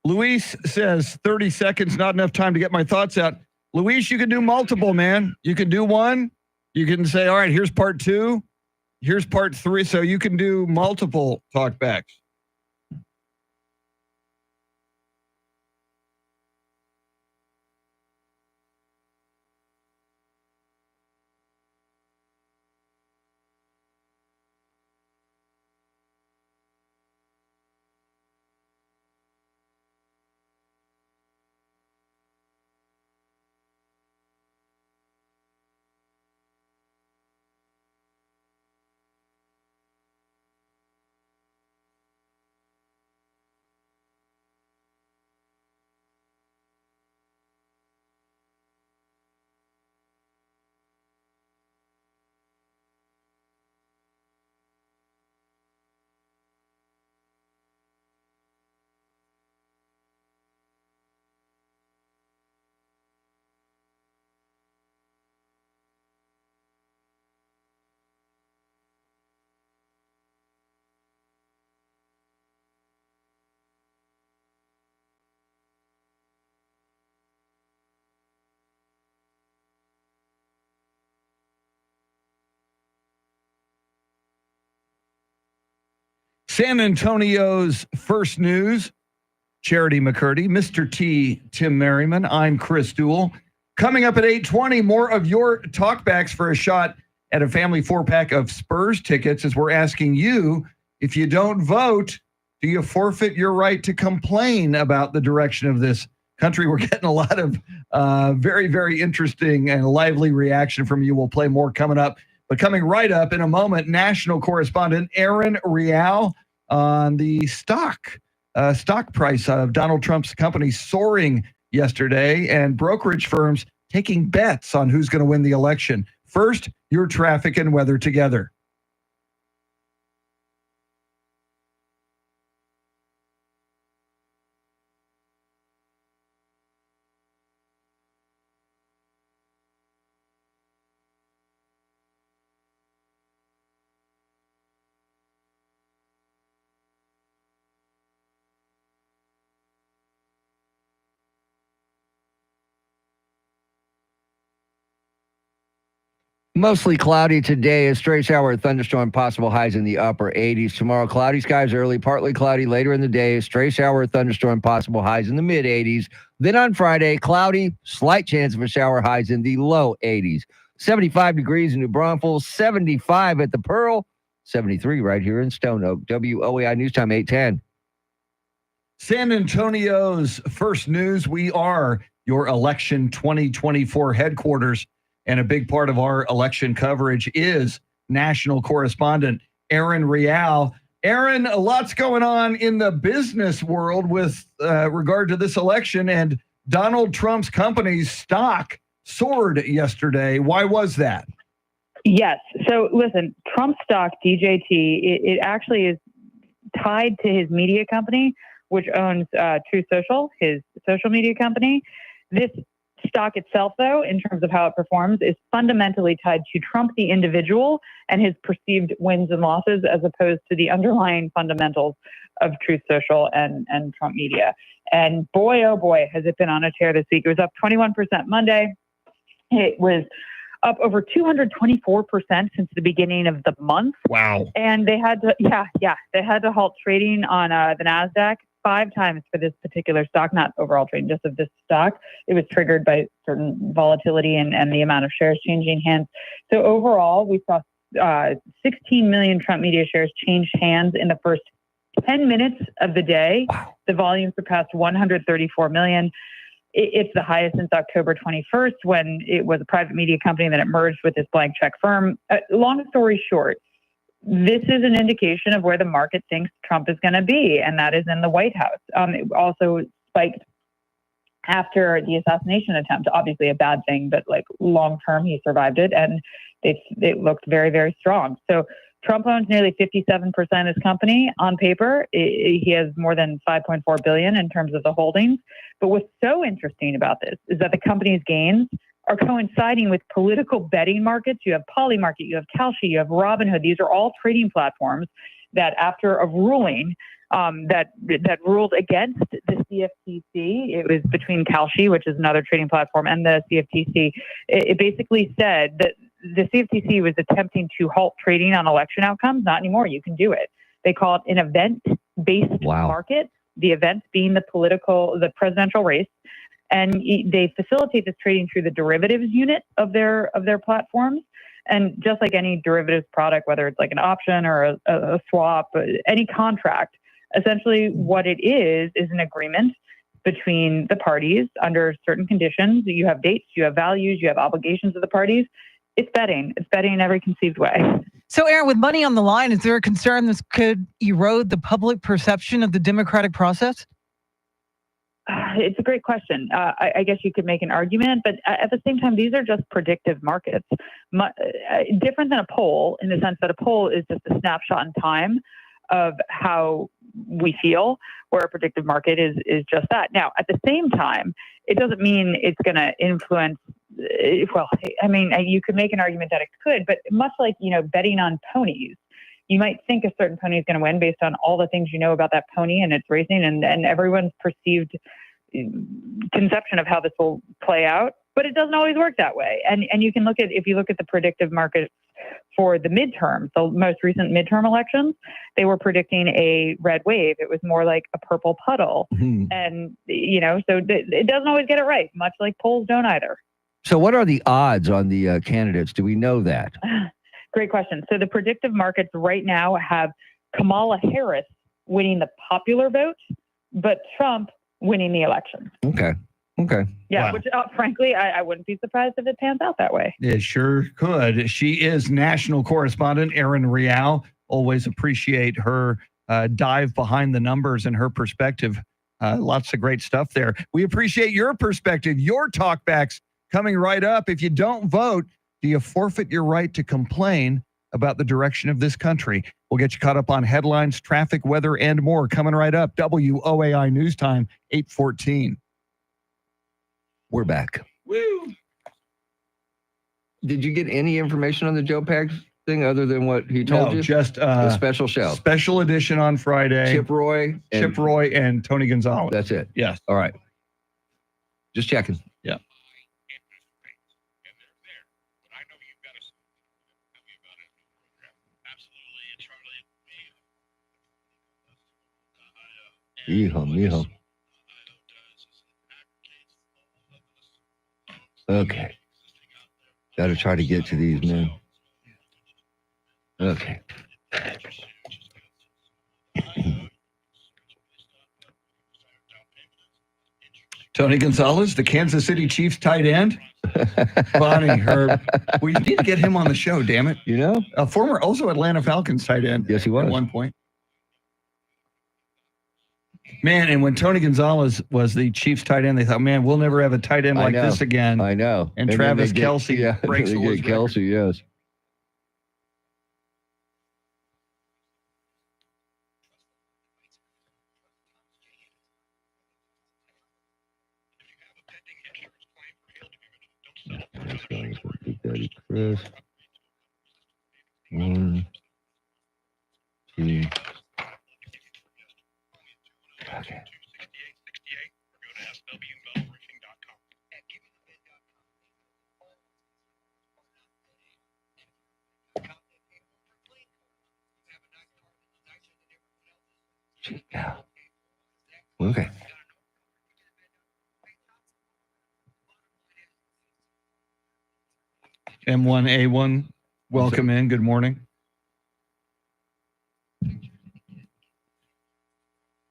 Luis says 30 seconds, not enough time to get my thoughts out. Luis, you can do multiple, man. You can do one. You can say, all right, here's part 2. Here's part 3. So you can do multiple talkbacks. San Antonio's first news, Charity McCurdy, Mr. T, Tim Merriman. I'm Chris Duell. Coming up at 8:20, more of your talkbacks for a shot at a family 4-pack of Spurs tickets as we're asking you, if you don't vote, do you forfeit your right to complain about the direction of this country? We're getting a lot of very, very interesting and lively reaction from you. We'll play more coming up. But coming right up in a moment, national correspondent Aaron Real on the stock price of Donald Trump's company soaring yesterday, and brokerage firms taking bets on who's going to win the election. First, your traffic and weather together. Mostly cloudy today. A stray shower, thunderstorm, possible highs in the upper 80s. Tomorrow, cloudy skies early, partly cloudy later in the day. Stray shower, thunderstorm, possible highs in the mid 80s. Then on Friday, cloudy, slight chance of a shower, highs in the low 80s. 75 degrees in New Braunfels, 75 at the Pearl, 73 right here in Stone Oak. WOAI News Time 8:10. San Antonio's first news. We are your election 2024 headquarters. And a big part of our election coverage is national correspondent Aaron Real. Aaron, lots going on in the business world with regard to this election, and Donald Trump's company's stock soared yesterday. Why was that? Yes. So listen, Trump stock, DJT, it actually is tied to his media company, which owns Truth Social, his social media company. This stock itself, though, in terms of how it performs, is fundamentally tied to Trump, the individual, and his perceived wins and losses, as opposed to the underlying fundamentals of Truth Social and Trump media. And boy, oh boy, has it been on a tear this week. It was up 21% Monday. It was up over 224% since the beginning of the month. Wow. And they had to, they had to halt trading on the NASDAQ 5 times for this particular stock, not overall trading, just of this stock. It was triggered by certain volatility and the amount of shares changing hands. So overall, we saw 16 million Trump media shares change hands in the first 10 minutes of the day. Wow. The volume surpassed 134 million. It's the highest since October 21st, when it was a private media company that it merged with this blank check firm. Long story short, this is an indication of where the market thinks Trump is going to be, and that is in the White House. It also spiked after the assassination attempt. Obviously a bad thing, but like long term, he survived it, and it looked very, very strong. So Trump owns nearly 57% of his company on paper. He has more than $5.4 billion in terms of the holdings. But what's so interesting about this is that the company's gains are coinciding with political betting markets. You have Polymarket, you have Kalshi, you have Robinhood. These are all trading platforms that, after a ruling that ruled against the CFTC, it was between Kalshi, which is another trading platform, and the CFTC. It basically said that the CFTC was attempting to halt trading on election outcomes. Not anymore. You can do it. They call it an event-based market, the event being the presidential race. And they facilitate this trading through the derivatives unit of their platforms. And just like any derivatives product, whether it's like an option or a swap, any contract, essentially what it is an agreement between the parties under certain conditions. You have dates, you have values, you have obligations of the parties. It's betting. It's betting in every conceived way. So, Aaron, with money on the line, is there a concern this could erode the public perception of the democratic process? It's a great question. I guess you could make an argument, but at the same time, these are just predictive markets. Different than a poll, in the sense that a poll is just a snapshot in time of how we feel, where a predictive market is just that. Now, at the same time, it doesn't mean it's going to influence. Well, I mean, you could make an argument that it could, but much like, betting on ponies, you might think a certain pony is going to win based on all the things you know about that pony and its racing and everyone's perceived conception of how this will play out. But it doesn't always work that way. And you can if you look at the predictive markets for the midterms, the most recent midterm elections, they were predicting a red wave. It was more like a purple puddle. Mm-hmm. And, so it doesn't always get it right, much like polls don't either. So what are the odds on the candidates? Do we know that? Great question. So the predictive markets right now have Kamala Harris winning the popular vote, but Trump winning the election. Okay. Yeah, wow. Which frankly, I wouldn't be surprised if it pans out that way. It sure could. She is national correspondent Erin Real. Always appreciate her dive behind the numbers and her perspective. Lots of great stuff there. We appreciate your perspective, your talkbacks coming right up. If you don't vote, do you forfeit your right to complain about the direction of this country? We'll get you caught up on headlines, traffic, weather, and more coming right up. WOAI News Time, 8:14. We're back. Woo! Did you get any information on the Joe Pags thing other than what he told you? Just the special show. Special edition on Friday. Chip Roy and Tony Gonzalez. That's it. Yes. All right. Just checking. Yeah. Yeehaw. Okay. Got to try to get to these, man. Okay. Tony Gonzalez, the Kansas City Chiefs tight end. Bonnie, we need to get him on the show, damn it. You know? A former also Atlanta Falcons tight end. Yes, he was. At one point. Man, and when Tony Gonzalez was the Chiefs tight end, they thought, man, we'll never have a tight end like this again. I know. And then Travis they get- Kelce yeah, breaks they all his get Kelsey, yes. Big Daddy Chris. 1, 2. Okay. Okay. M1A1, welcome in. Good morning.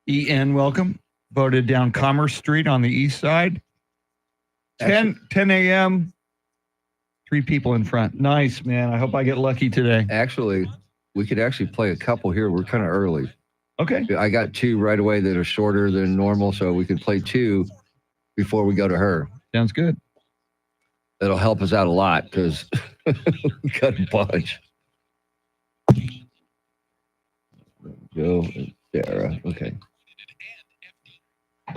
EN, welcome. Voted down Commerce Street on the east side. 10 a.m., 3 people in front. Nice, man. I hope I get lucky today. Actually, we could actually play a couple here. We're kind of early. Okay. I got 2 right away that are shorter than normal, so we could play 2 before we go to her. Sounds good. That'll help us out a lot because we got a bunch. Joe and Sarah. Okay.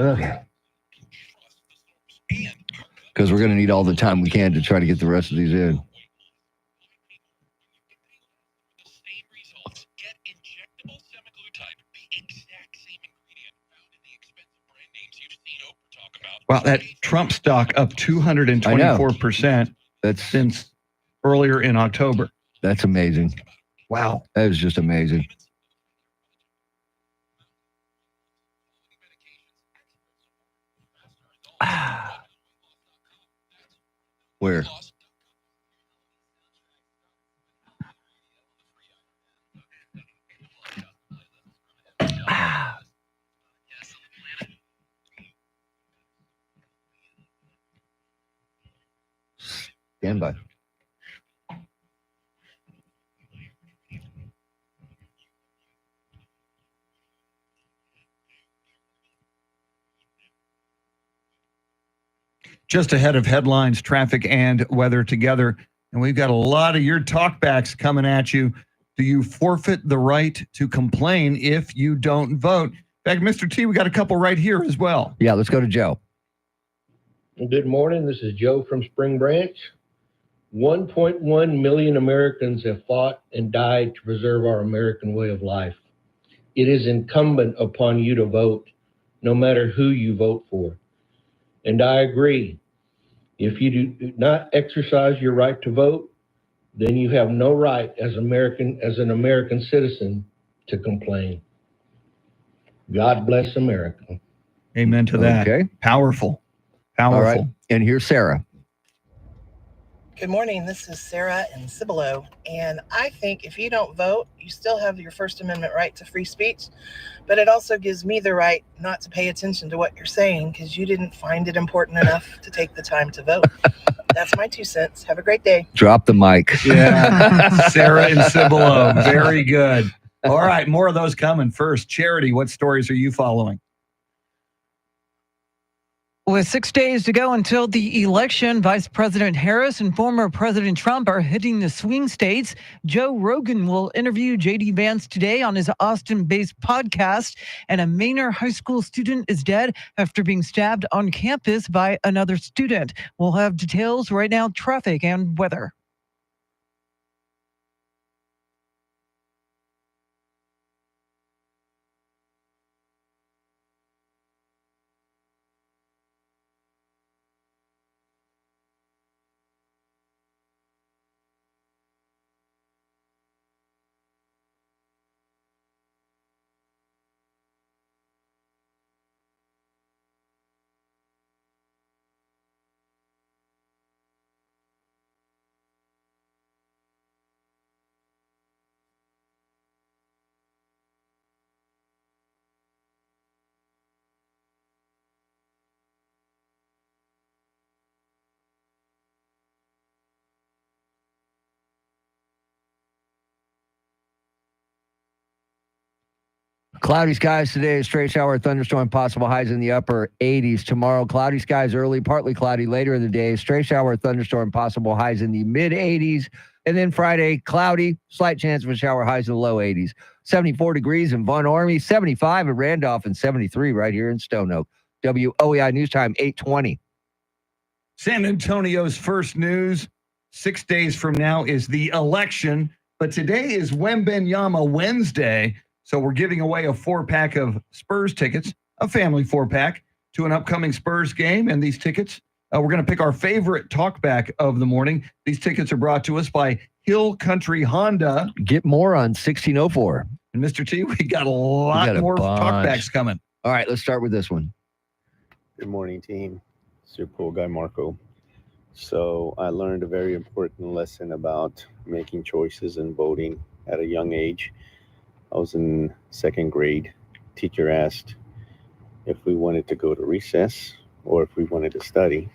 Okay. Because we're going to need all the time we can to try to get the rest of these in. Wow, that Trump stock up 224%. That's since earlier in October. That's amazing. Wow. That is just amazing. Where? Stand by. Just ahead of headlines, traffic and weather together. And we've got a lot of your talkbacks coming at you. Do you forfeit the right to complain if you don't vote? In fact, Mr. T, we got a couple right here as well. Yeah, let's go to Joe. Good morning. This is Joe from Spring Branch. 1.1 million Americans have fought and died to preserve our American way of life. It is incumbent upon you to vote, no matter who you vote for. And I agree. If you do not exercise your right to vote, then you have no right as an American citizen to complain. God bless America. Amen to that. Okay. Powerful. All right. Powerful. And here's Sarah. Good morning. This is Sarah in Cibolo. And I think if you don't vote, you still have your First Amendment right to free speech. But it also gives me the right not to pay attention to what you're saying because you didn't find it important enough to take the time to vote. That's my 2 cents. Have a great day. Drop the mic. Yeah. Sarah in Cibolo. Very good. All right. More of those coming. First, Charity, what stories are you following? With 6 days to go until the election, Vice President Harris and former President Trump are hitting the swing states. Joe Rogan will interview J.D. Vance today on his Austin-based podcast. And a Manor High School student is dead after being stabbed on campus by another student. We'll have details right now, traffic and weather. Cloudy skies today, straight shower, thunderstorm, possible highs in the upper 80s. Tomorrow, cloudy skies early, partly cloudy later in the day, straight shower, thunderstorm, possible highs in the mid 80s. And then Friday, cloudy, slight chance of a shower, highs in the low 80s. 74 degrees in Von Ormy, 75 in Randolph, and 73 right here in Stone Oak. WOEI News Time, 8:20. San Antonio's first news. 6 days from now is the election, but today is Wembenyama Wednesday. So we're giving away a 4-pack of Spurs tickets, a family 4-pack, to an upcoming Spurs game. And these tickets, we're going to pick our favorite talkback of the morning. These tickets are brought to us by Hill Country Honda. Get more on 1604. And Mr. T, we got a lot more talkbacks coming. All right, let's start with this one. Good morning, team. Super cool guy, Marco. So I learned a very important lesson about making choices and voting at a young age. I was in 2nd grade. Teacher asked if we wanted to go to recess or if we wanted to study.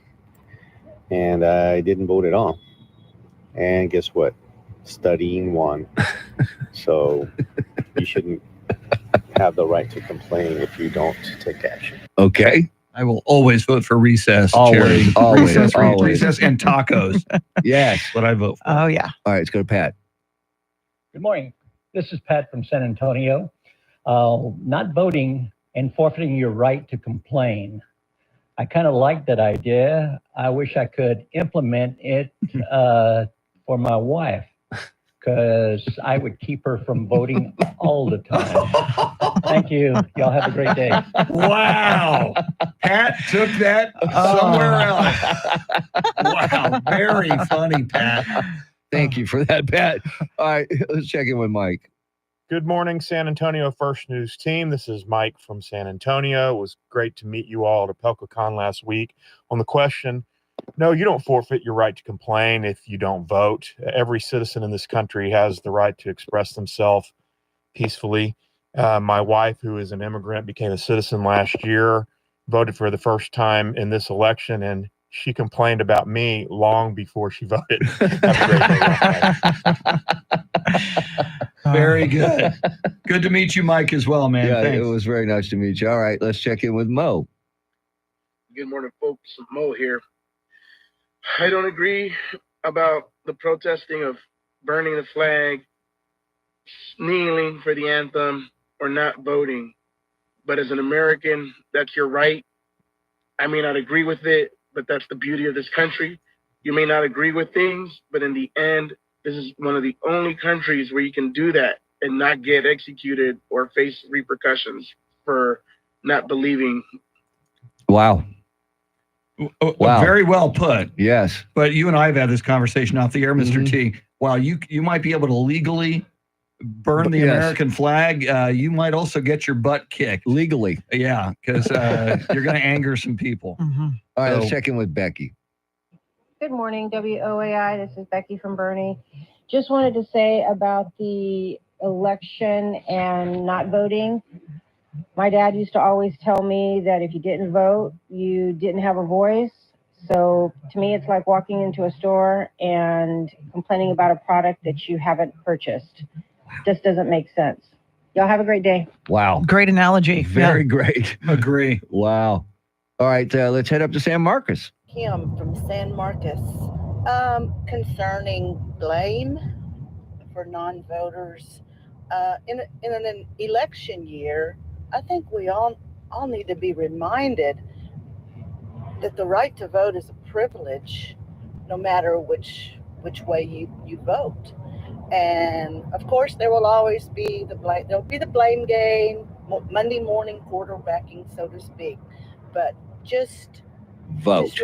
And I didn't vote at all. And guess what? Studying won. So you shouldn't have the right to complain if you don't take action. Okay. I will always vote for recess. Always, Jerry. always, recess, always. recess and tacos. Yes. What I vote for. Oh, yeah. All right, let's go to Pat. Good morning. This is Pat from San Antonio. Not voting and forfeiting your right to complain. I kind of like that idea. I wish I could implement it for my wife, because I would keep her from voting all the time. Thank you. Y'all have a great day. Wow. Pat took that somewhere else. Wow. Very funny, Pat. Thank you for that, Pat. All right, let's check in with Mike. Good morning, San Antonio First News team. This is Mike from San Antonio. It was great to meet you all at ApelkaCon last week. On the question, no, you don't forfeit your right to complain if you don't vote. Every citizen in this country has the right to express themselves peacefully. My wife, who is an immigrant, became a citizen last year, voted for the first time in this election, and she complained about me long before she voted. Have a great day. Very good. Good to meet you, Mike, as well, man. Yeah, Thanks. it was very nice to meet you. All right, let's check in with Mo. Good morning, folks. Mo here. I don't agree about the protesting of burning the flag, kneeling for the anthem, or not voting. But as an American, that's your right. I may not agree with it, but that's the beauty of this country. You may not agree with things, but in the end, this is one of the only countries where you can do that and not get executed or face repercussions for not believing. Wow. Wow. Very well put. Yes. But you and I have had this conversation off the air, Mr. T. While you might be able to legally burn the American flag, you might also get your butt kicked. Legally. Yeah, because you're going to anger some people. All right, let's check in with Becky. Good morning, WOAI. This is Becky from Bernie. Just wanted to say about the election and not voting. My dad used to always tell me that if you didn't vote, you didn't have a voice. So to me, it's like walking into a store and complaining about a product that you haven't purchased. Just doesn't make sense. Y'all have a great day. Wow. Great analogy. Very great. Agree. Wow. All right, let's head up to San Marcos. Kim from San Marcos. Concerning blame for non-voters. In an election year, I think we all need to be reminded that the right to vote is a privilege, no matter which way you vote. And of course, there will always be there'll be the blame game, Monday morning quarterbacking, so to speak. But just vote.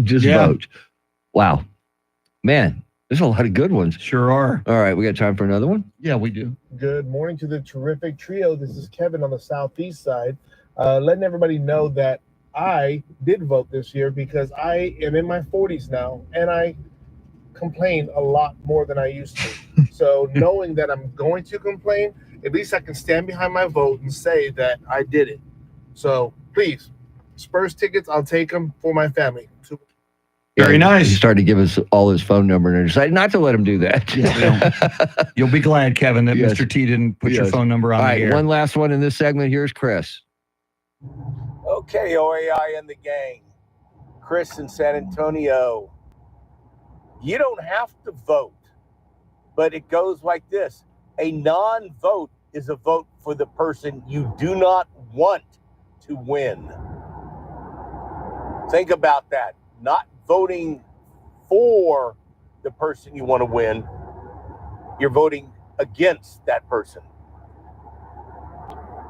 Just vote. Wow. Man, there's a lot of good ones. Sure are. All right, we got time for another one? Yeah, we do. Good morning to the terrific trio. This is Kevin on the southeast side. Letting everybody know that I did vote this year because I am in my 40s now, and I complain a lot more than I used to. So knowing that I'm going to complain, at least I can stand behind my vote and say that I did it. So please, Spurs tickets, I'll take them for my family. Very nice. He started to give us all his phone number, and I decided not to let him do that. You'll be glad, Kevin, that Yes. Mr. T didn't put your Yes. phone number on All the right, air. one last one in this segment. Here's Chris. Okay, OAI and the gang. Chris in San Antonio. You don't have to vote, but it goes like this. A non-vote is a vote for the person you do not want to win. Think about that. Not voting for the person you want to win. You're voting against that person.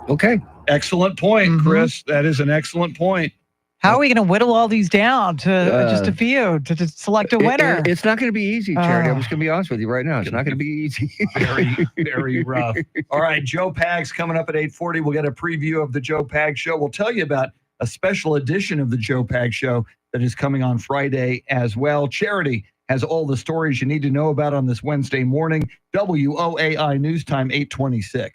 Okay. Excellent point, Chris. That is an excellent point. How are we going to whittle all these down to just a few to just select a winner? It's not going to be easy, Charity. I'm just going to be honest with you right now. It's not going to be easy. Very, very rough. All right, Joe Pag's coming up at 8:40. We'll get a preview of the Joe Pag Show. We'll tell you about a special edition of the Joe Pag Show that is coming on Friday as well. Charity has all the stories you need to know about on this Wednesday morning. WOAI News Time, 8:26.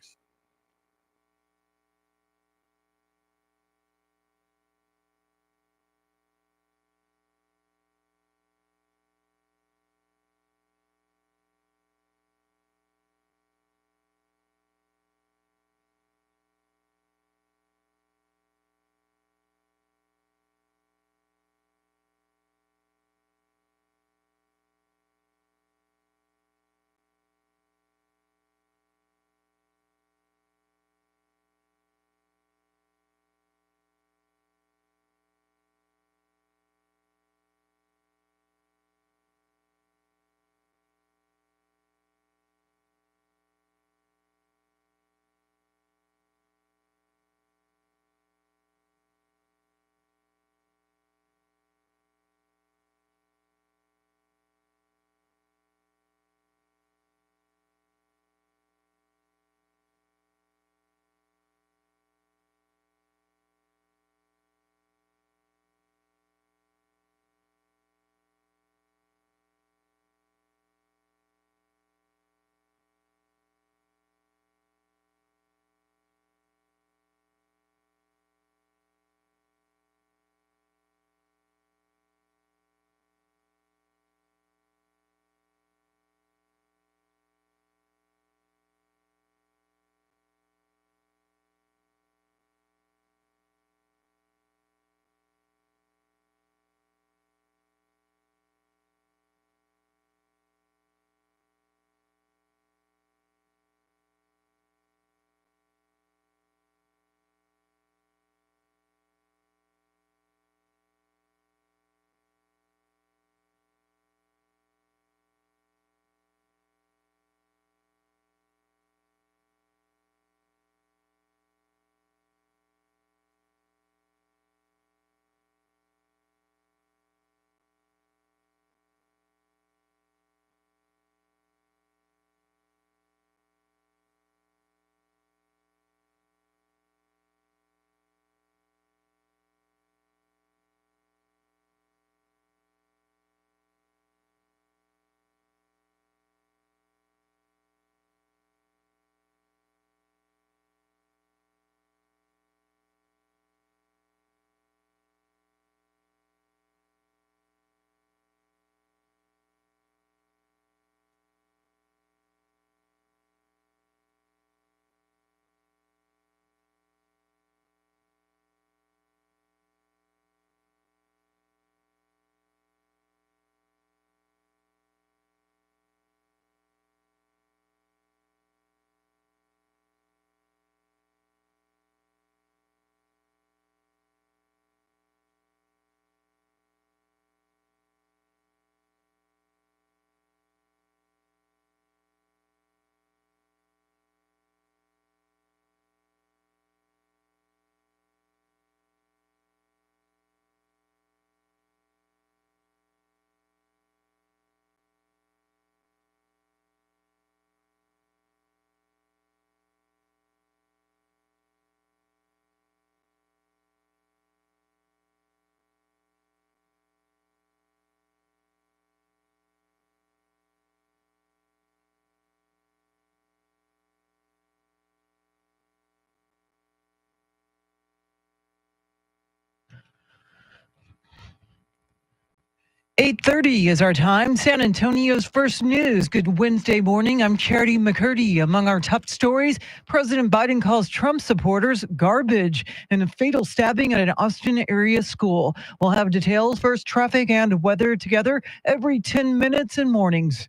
8:30 is our time. San Antonio's first news. Good Wednesday morning. I'm Charity McCurdy. Among our top stories, President Biden calls Trump supporters garbage in a fatal stabbing at an Austin area school. We'll have details, first traffic and weather together every 10 minutes in mornings.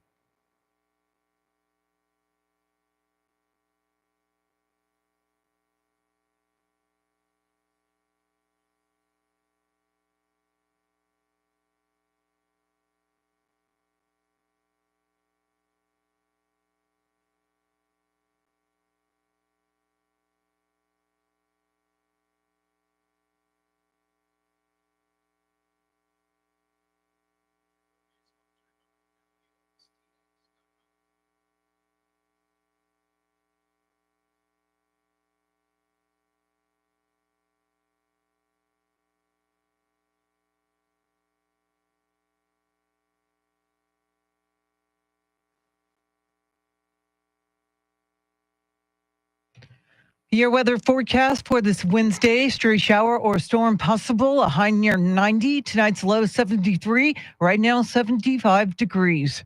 Your weather forecast for this Wednesday: stray shower or storm possible, a high near 90. Tonight's low 73. Right now 75 degrees.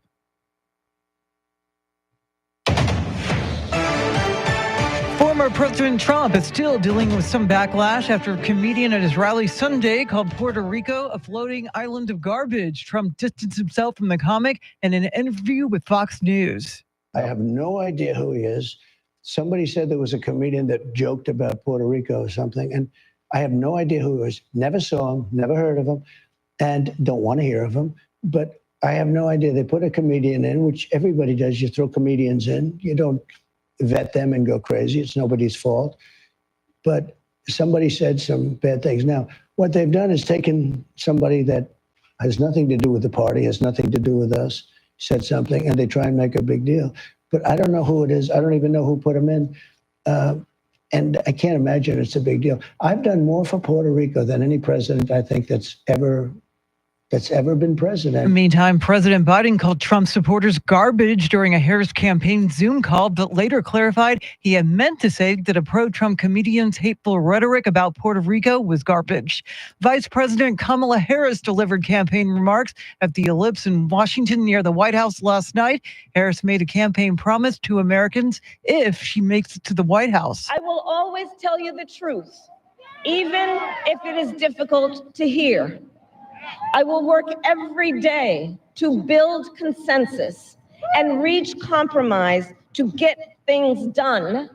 Former President Trump is still dealing with some backlash after a comedian at his rally Sunday called Puerto Rico a floating island of garbage. Trump distanced himself from the comic in an interview with Fox News. I have no idea who he is. Somebody said there was a comedian that joked about Puerto Rico or something, and I have no idea who he was. Never saw him, never heard of him, and don't want to hear of him. But I have no idea. They put a comedian in, which everybody does. You throw comedians in. You don't vet them and go crazy. It's nobody's fault. But somebody said some bad things. Now, what they've done is taken somebody that has nothing to do with the party, has nothing to do with us, said something, and they try and make a big deal. But I don't know who it is. I don't even know who put him in. And I can't imagine it's a big deal. I've done more for Puerto Rico than any president, I think, that's ever been president. Meantime, President Biden called Trump supporters garbage during a Harris campaign Zoom call, but later clarified he had meant to say that a pro-Trump comedian's hateful rhetoric about Puerto Rico was garbage. Vice President Kamala Harris delivered campaign remarks at the Ellipse in Washington near the White House last night. Harris made a campaign promise to Americans if she makes it to the White House. I will always tell you the truth, even if it is difficult to hear. I will work every day to build consensus and reach compromise to get things done.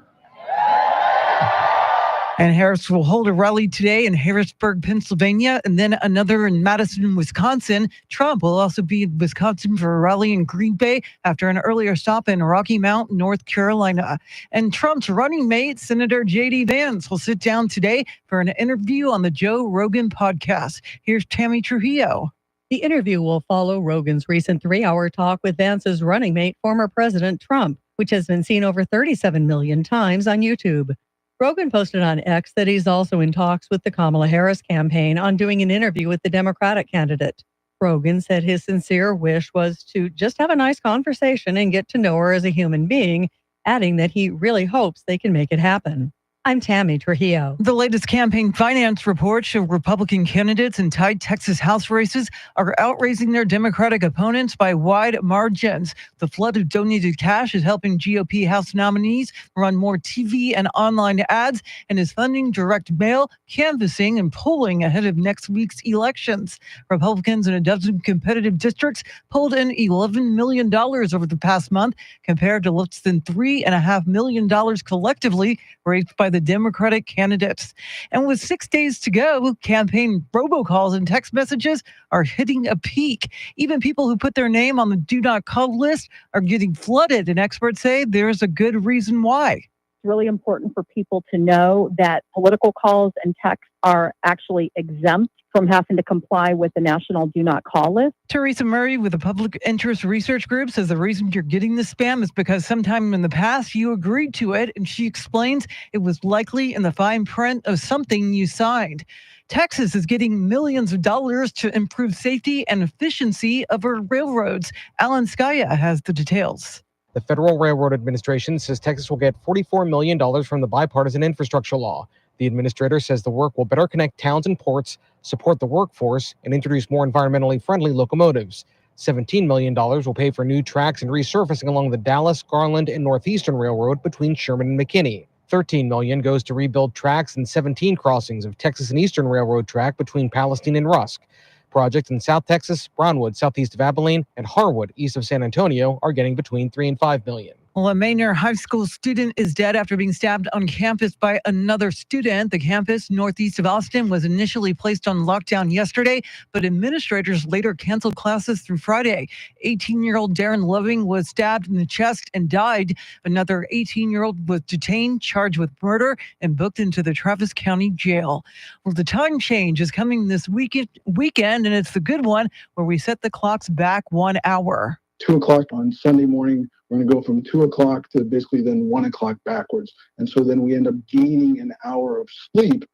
And Harris will hold a rally today in Harrisburg, Pennsylvania, and then another in Madison, Wisconsin. Trump will also be in Wisconsin for a rally in Green Bay after an earlier stop in Rocky Mount, North Carolina. And Trump's running mate, Senator J.D. Vance, will sit down today for an interview on the Joe Rogan podcast. Here's Tammy Trujillo. The interview will follow Rogan's recent 3-hour talk with Vance's running mate, former President Trump, which has been seen over 37 million times on YouTube. Rogan posted on X that he's also in talks with the Kamala Harris campaign on doing an interview with the Democratic candidate. Rogan said his sincere wish was to just have a nice conversation and get to know her as a human being, adding that he really hopes they can make it happen. I'm Tammy Trujillo. The latest campaign finance reports show Republican candidates in tight Texas House races are outraising their Democratic opponents by wide margins. The flood of donated cash is helping GOP House nominees run more TV and online ads and is funding direct mail, canvassing, and polling ahead of next week's elections. Republicans in a dozen competitive districts pulled in $11 million over the past month, compared to less than $3.5 million collectively raised by the Democratic candidates. And with 6 days to go, campaign robocalls and text messages are hitting a peak. Even people who put their name on the do not call list are getting flooded, and experts say there's a good reason why. Really important for people to know that political calls and texts are actually exempt from having to comply with the national do not call list. Teresa Murray with the Public Interest Research Group says the reason you're getting the spam is because sometime in the past you agreed to it, and she explains it was likely in the fine print of something you signed. Texas is getting millions of dollars to improve safety and efficiency of our railroads. Alan Skaya has the details. The Federal Railroad Administration says Texas will get $44 million from the bipartisan infrastructure law. The administrator says the work will better connect towns and ports, support the workforce, and introduce more environmentally friendly locomotives. $17 million will pay for new tracks and resurfacing along the Dallas, Garland, and Northeastern Railroad between Sherman and McKinney. $13 million goes to rebuild tracks and 17 crossings of Texas and Eastern Railroad track between Palestine and Rusk. Projects in South Texas, Brownwood, southeast of Abilene, and Harwood, east of San Antonio, are getting between $3 and $5 million. Well, a Manor High School student is dead after being stabbed on campus by another student. The campus northeast of Austin was initially placed on lockdown yesterday, but administrators later canceled classes through Friday. 18-year-old Darren Loving was stabbed in the chest and died. Another 18-year-old was detained, charged with murder, and booked into the Travis County Jail. Well, the time change is coming this weekend, and it's the good one where we set the clocks back 1 hour. 2 o'clock on Sunday morning, we're going to go from 2 o'clock to basically then 1 o'clock backwards. And so then we end up gaining an hour of sleep.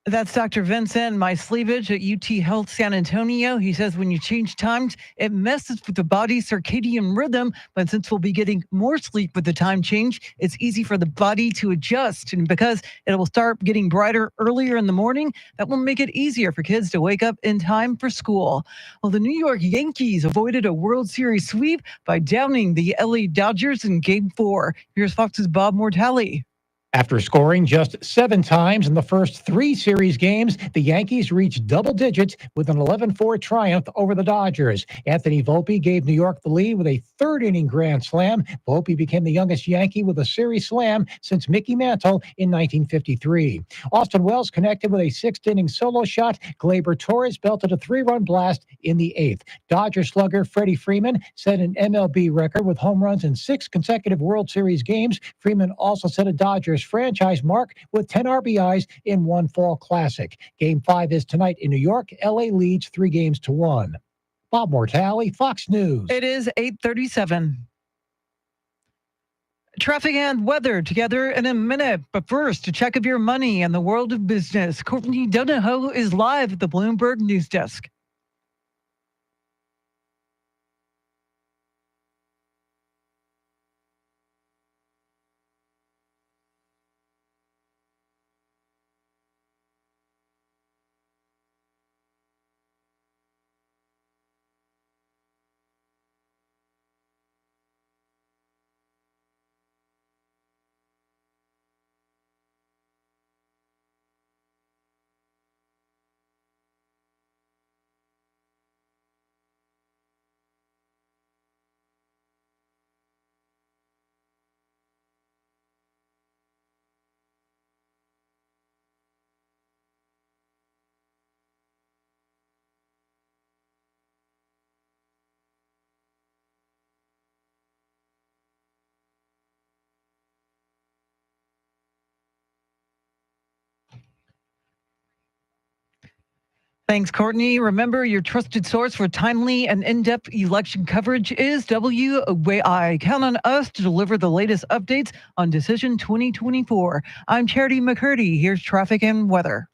That's Dr. Vincent Myslevich at UT Health San Antonio. He says when you change times, it messes with the body's circadian rhythm. But since we'll be getting more sleep with the time change, it's easy for the body to adjust. And because it will start getting brighter earlier in the morning, that will make it easier for kids to wake up in time for school. Well, the New York Yankees avoided a World Series sweep by downing the LA Dodgers in Game 4. Here's Fox's Bob Mortale. After scoring just 7 times in the first 3 series games, the Yankees reached double digits with an 11-4 triumph over the Dodgers. Anthony Volpe gave New York the lead with a third-inning grand slam. Volpe became the youngest Yankee with a series slam since Mickey Mantle in 1953. Austin Wells connected with a 6th-inning solo shot. Gleyber Torres belted a 3-run blast in the 8th. Dodger slugger Freddie Freeman set an MLB record with home runs in 6 consecutive World Series games. Freeman also set a Dodgers franchise mark with 10 RBIs in one fall classic. Game 5 is tonight in New York. LA leads 3-1. Bob Mortale, Fox News. It is 8:37. Traffic and weather together in a minute. But first, a check of your money and the world of business. Courtney Donahoe is live at the Bloomberg News Desk. Thanks, Courtney. Remember, your trusted source for timely and in-depth election coverage is WOAI. Count on us to deliver the latest updates on Decision 2024. I'm Charity McCurdy. Here's traffic and weather.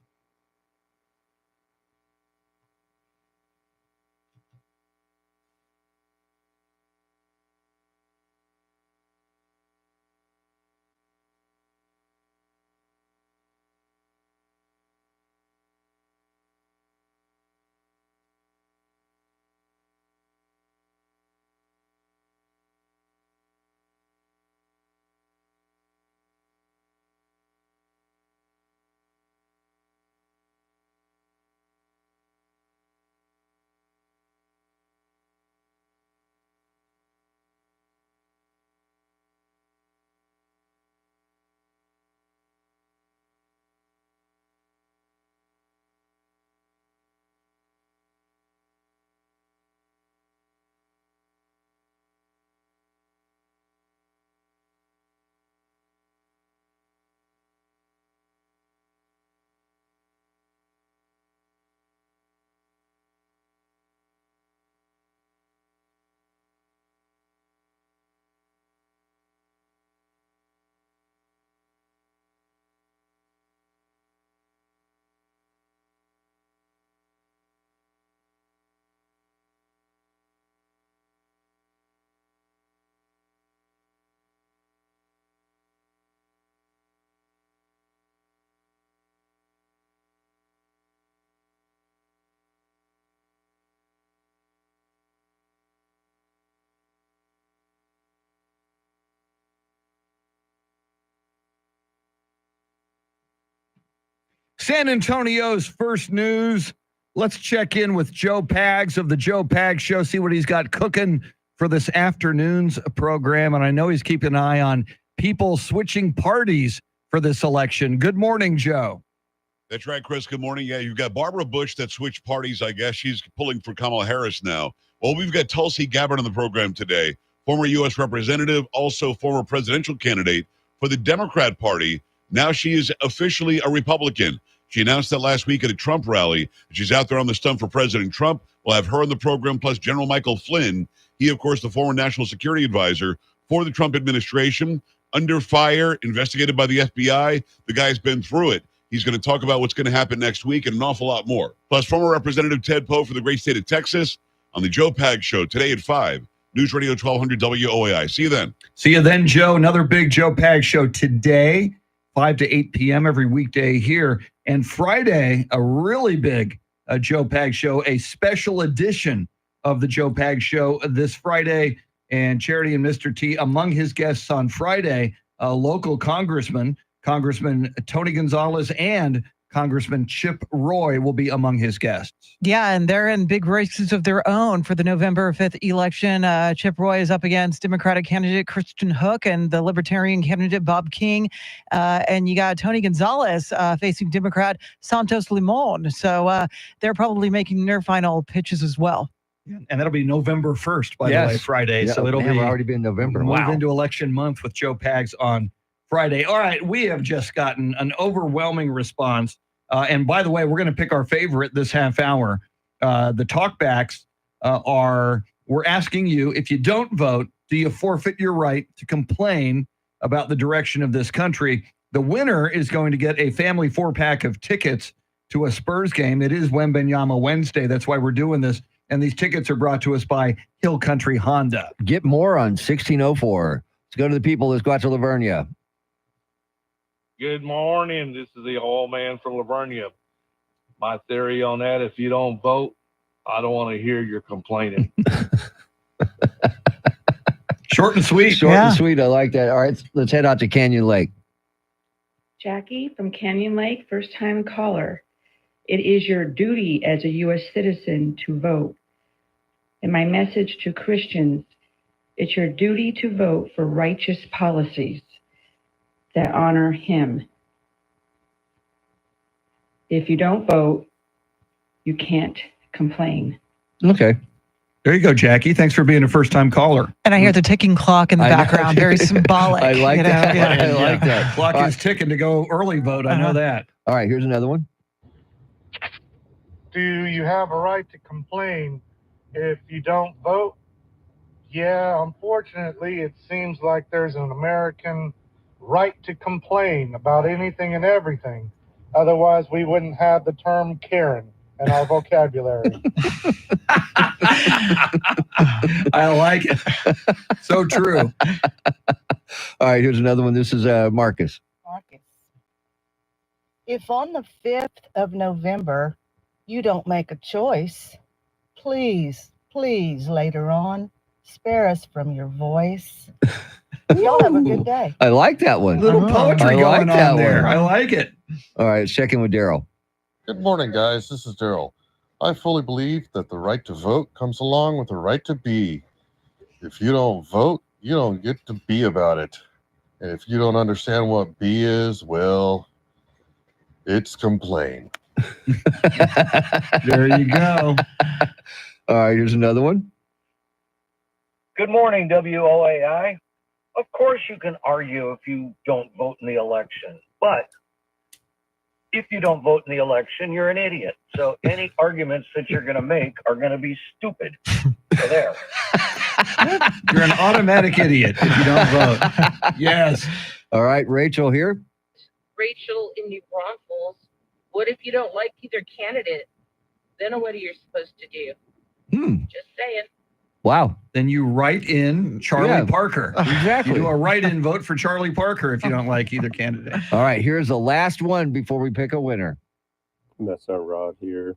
San Antonio's first news. Let's check in with Joe Pags of the Joe Pags Show, see what he's got cooking for this afternoon's program. And I know he's keeping an eye on people switching parties for this election. Good morning, Joe. That's right, Chris. Good morning. Yeah, you've got Barbara Bush that switched parties, I guess. She's pulling for Kamala Harris now. Well, we've got Tulsi Gabbard on the program today, former U.S. representative, also former presidential candidate for the Democrat Party. Now she is officially a Republican. She announced that last week at a Trump rally. She's out there on the stump for President Trump. We'll have her on the program, plus General Michael Flynn. He, of course, the former national security advisor for the Trump administration, under fire, investigated by the FBI. The guy's been through it. He's going to talk about what's going to happen next week and an awful lot more. Plus, former Representative Ted Poe for the great state of Texas on the Joe Pags Show today at 5. News Radio 1200 WOAI. See you then. See you then, Joe. Another big Joe Pags Show today, 5 to 8 p.m. every weekday here. And Friday, a really big Joe Pags Show, a special edition of the Joe Pags Show this Friday. And Charity and Mr. T, among his guests on Friday, local Congressman Tony Gonzalez and Congressman Chip Roy will be among his guests. Yeah, and they're in big races of their own for the November 5th election. Chip Roy is up against Democratic candidate Christian Hook and the Libertarian candidate Bob King. And you got Tony Gonzalez facing Democrat Santos Limon. So they're probably making their final pitches as well. And that'll be November 1st, by the way, Friday. Yeah, so it'll be already been November. Move into election month with Joe Pags on Friday. All right, we have just gotten an overwhelming response. And by the way, we're going to pick our favorite this half hour. The talkbacks we're asking you, if you don't vote, do you forfeit your right to complain about the direction of this country? The winner is going to get a family 4-pack of tickets to a Spurs game. It is Wembenyama Wednesday. That's why we're doing this. And these tickets are brought to us by Hill Country Honda. Get more on 1604. Let's go to the people. Let's go out to Lavernia. Good morning. This is the old man from Lavernia. My theory on that, if you don't vote, I don't want to hear your complaining. Short and sweet. Short and sweet. I like that. All right, let's head out to Canyon Lake. Jackie from Canyon Lake, first-time caller. It is your duty as a U.S. citizen to vote. And my message to Christians, it's your duty to vote for righteous policies that honor him. If you don't vote, you can't complain. Okay. There you go, Jackie. Thanks for being a first-time caller. And I hear the ticking clock in the background. Very symbolic. I like that. I like that. Clock is ticking to go early vote. I know that. All right, here's another one. Do you have a right to complain if you don't vote? Yeah, unfortunately, it seems like there's an American right to complain about anything and everything. Otherwise, we wouldn't have the term Karen in our vocabulary. I like it. So true. All right, here's another one. This is Marcus. If on the 5th of November you don't make a choice, please, later on, spare us from your voice. Y'all have a good day. I like that one. Little poetry going on there. I like it. All right, let's check in with Daryl. Good morning, guys. This is Daryl. I fully believe that the right to vote comes along with the right to be. If you don't vote, you don't get to be about it. And if you don't understand what be is, well, it's complain. There you go. All right, here's another one. Good morning, WOAI. Of course you can argue if you don't vote in the election, but if you don't vote in the election, you're an idiot. So any arguments that you're going to make are going to be stupid. So there. You're an automatic idiot if you don't vote. Yes. All right, Rachel here. Rachel in New Braunfels. What if you don't like either candidate? Then what are you supposed to do? Just saying. Wow. Then you write in Charlie Parker. Exactly. You do a write-in vote for Charlie Parker if you don't like either candidate. All right, here's the last one before we pick a winner. That's our Rod here.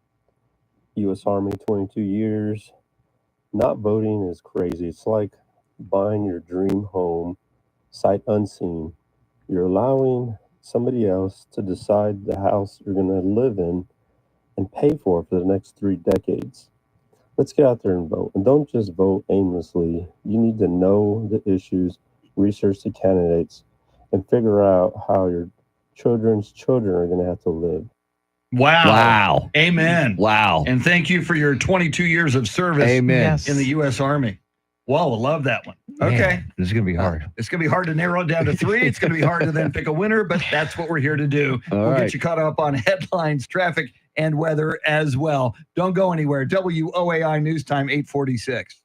U.S. Army, 22 years. Not voting is crazy. It's like buying your dream home, sight unseen. You're allowing somebody else to decide the house you're going to live in and pay for the next 3 decades. Let's get out there and vote. And don't just vote aimlessly. You need to know the issues, research the candidates, and figure out how your children's children are going to have to live. Wow. Amen. Wow. And thank you for your 22 years of service Amen. in the U.S. Army. Whoa, I love that one. Okay. Man, this is going to be hard. It's going to be hard to narrow it down to 3. It's going to be hard to then pick a winner, but that's what we're here to do. All We'll right. get you caught up on headlines, traffic, and weather as well. Don't go anywhere. WOAI News Time, 846.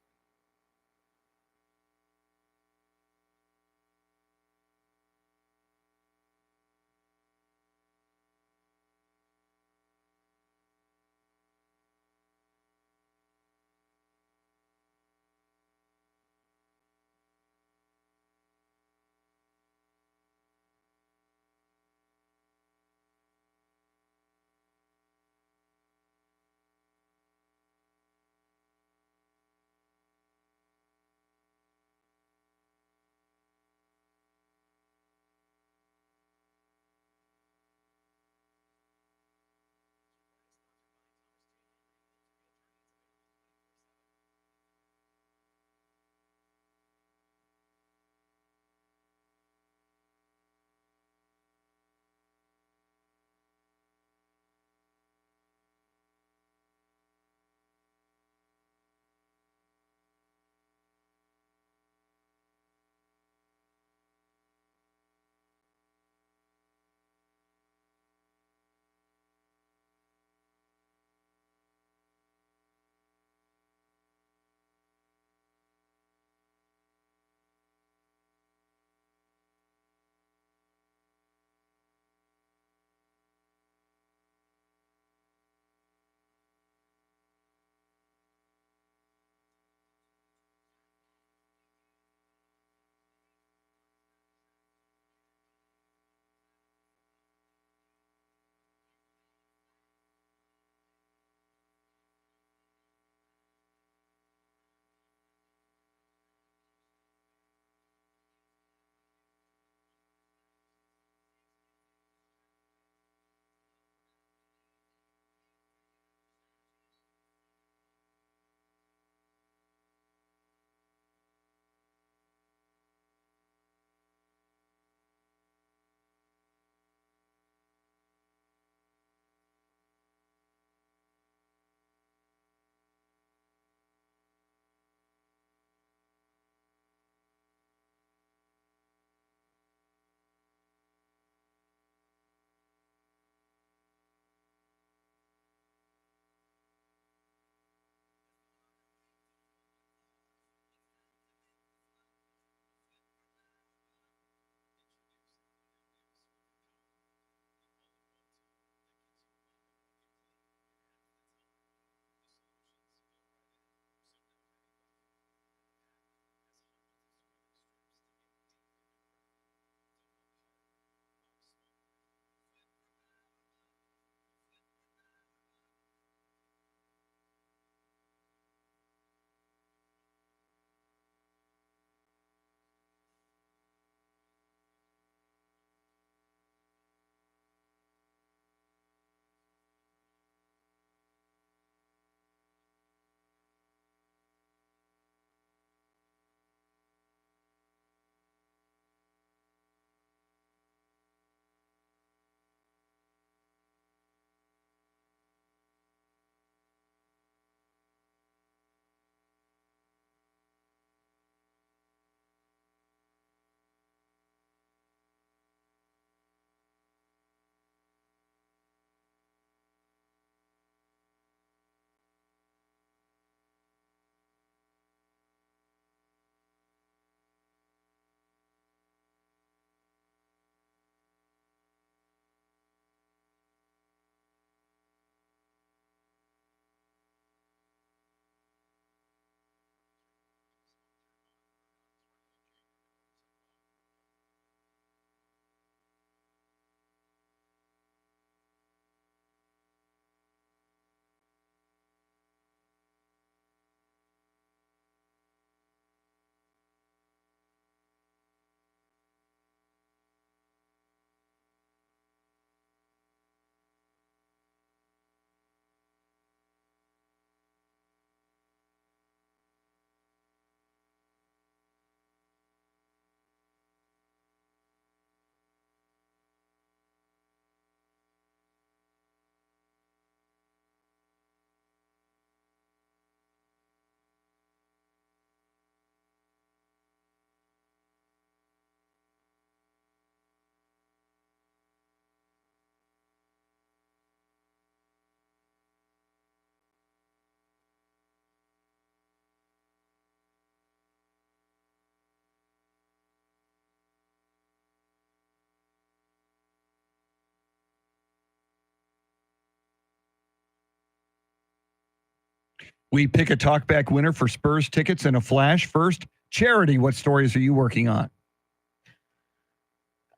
We pick a talkback winner for Spurs tickets and a flash. First, Charity, what stories are you working on?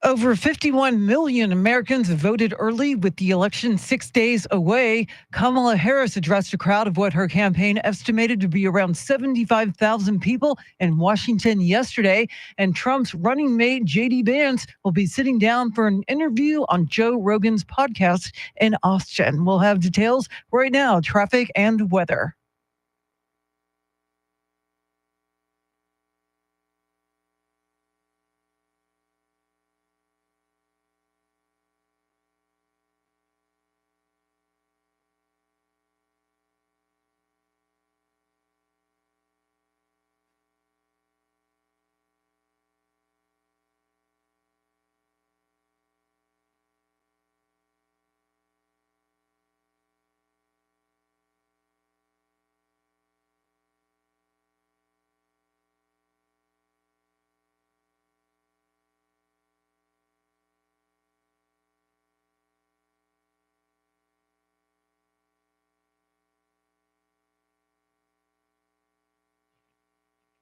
Over 51 million Americans have voted early with the election 6 days away. Kamala Harris addressed a crowd of what her campaign estimated to be around 75,000 people in Washington yesterday. And Trump's running mate, J.D. Vance, will be sitting down for an interview on Joe Rogan's podcast in Austin. We'll have details right now, traffic and weather.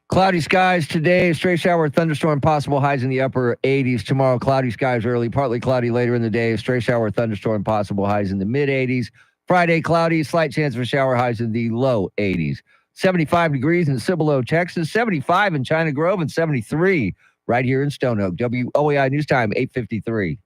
Cloudy skies today, stray shower, thunderstorm possible, highs in the upper 80s. Tomorrow, cloudy skies early, partly cloudy later in the day, stray shower, thunderstorm possible, highs in the mid 80s. Friday, cloudy, slight chance of a shower, highs in the low 80s. 75 degrees in Cibolo, Texas, 75 in China Grove, and 73 right here in Stone Oak. WOAI News Time, 8:53.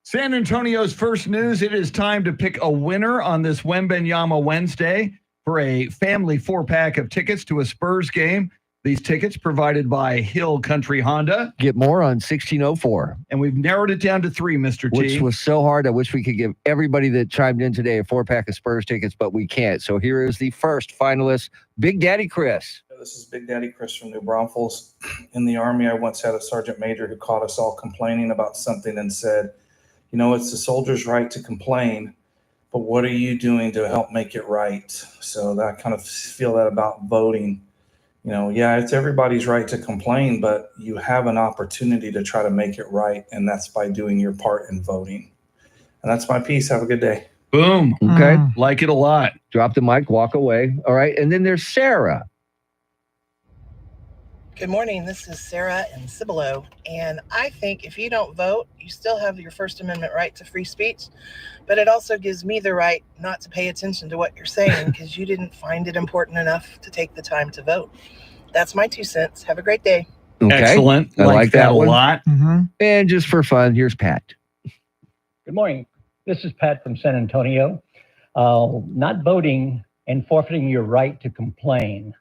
San Antonio's first news. It is time to pick a winner on this Wembenyama Wednesday for a family 4-pack of tickets to a Spurs game. These tickets provided by Hill Country Honda. Get more on 1604. And we've narrowed it down to 3, Mr. T. Which was so hard. I wish we could give everybody that chimed in today a 4-pack of Spurs tickets, but we can't. So here is the first finalist, Big Daddy Chris. This is Big Daddy Chris from New Braunfels. In the Army, I once had a sergeant major who caught us all complaining about something and said, you know, it's the soldier's right to complain, but what are you doing to help make it right? So that I kind of feel that about voting. You know, yeah, it's everybody's right to complain, but you have an opportunity to try to make it right, and that's by doing your part in voting. And that's my piece. Have a good day. Boom. Okay. Like it a lot. Drop the mic, walk away. All right. And then there's Sarah. Good morning. This is Sarah in Cibolo. And I think if you don't vote, you still have your First Amendment right to free speech. But it also gives me the right not to pay attention to what you're saying because you didn't find it important enough to take the time to vote. That's my 2 cents. Have a great day. Okay. Excellent. I like that a one. lot. And just for fun, here's Pat. Good morning. This is Pat from San Antonio. Not voting and forfeiting your right to complain.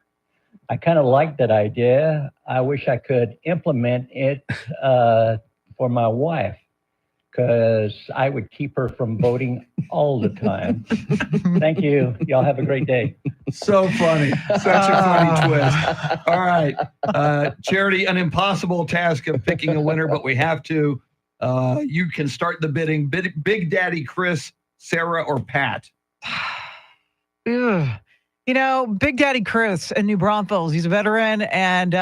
I kind of like that idea. I wish I could implement it for my wife because I would keep her from voting all the time. Thank you. Y'all have a great day. So funny. Such a funny twist. All right. Charity, an impossible task of picking a winner, but we have to. You can start the bidding. Big Daddy Chris, Sarah, or Pat? Ugh. You know, Big Daddy Chris in New Braunfels, he's a veteran, and,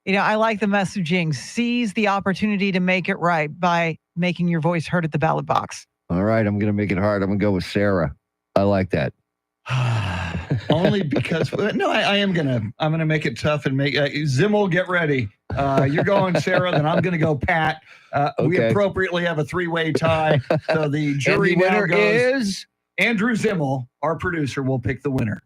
you know, I like the messaging. Seize the opportunity to make it right by making your voice heard at the ballot box. All right, I'm going to make it hard. I'm going to go with Sarah. I like that. Only because no, I'm gonna make it tough and make Zimmel, get ready. You're going Sarah, then I'm gonna go Pat. We Okay. appropriately have a 3-way tie. So the jury And the winner now goes is Andrew Zimmel, our producer, will pick the winner.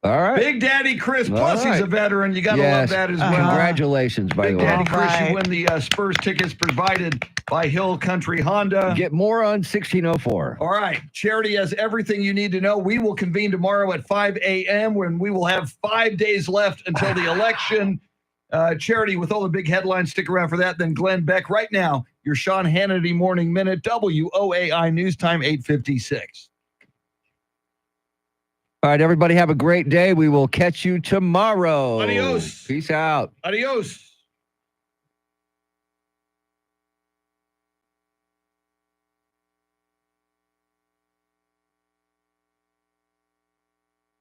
all right. Big Daddy Chris, All plus he's a right. veteran. You got to love Yes. that as well. Congratulations, by Big the way. Daddy Chris, right. you win the Spurs tickets provided by Hill Country Honda. Get more on 1604. All right. Charity has everything you need to know. We will convene tomorrow at 5 a.m. when we will have 5 days left until the election. Charity, with all the big headlines, stick around for that. Then Glenn Beck. Right now, your Sean Hannity Morning Minute, WOAI News Time, 8:56. All right, everybody have a great day. We will catch you tomorrow. Adios. Peace out. Adios.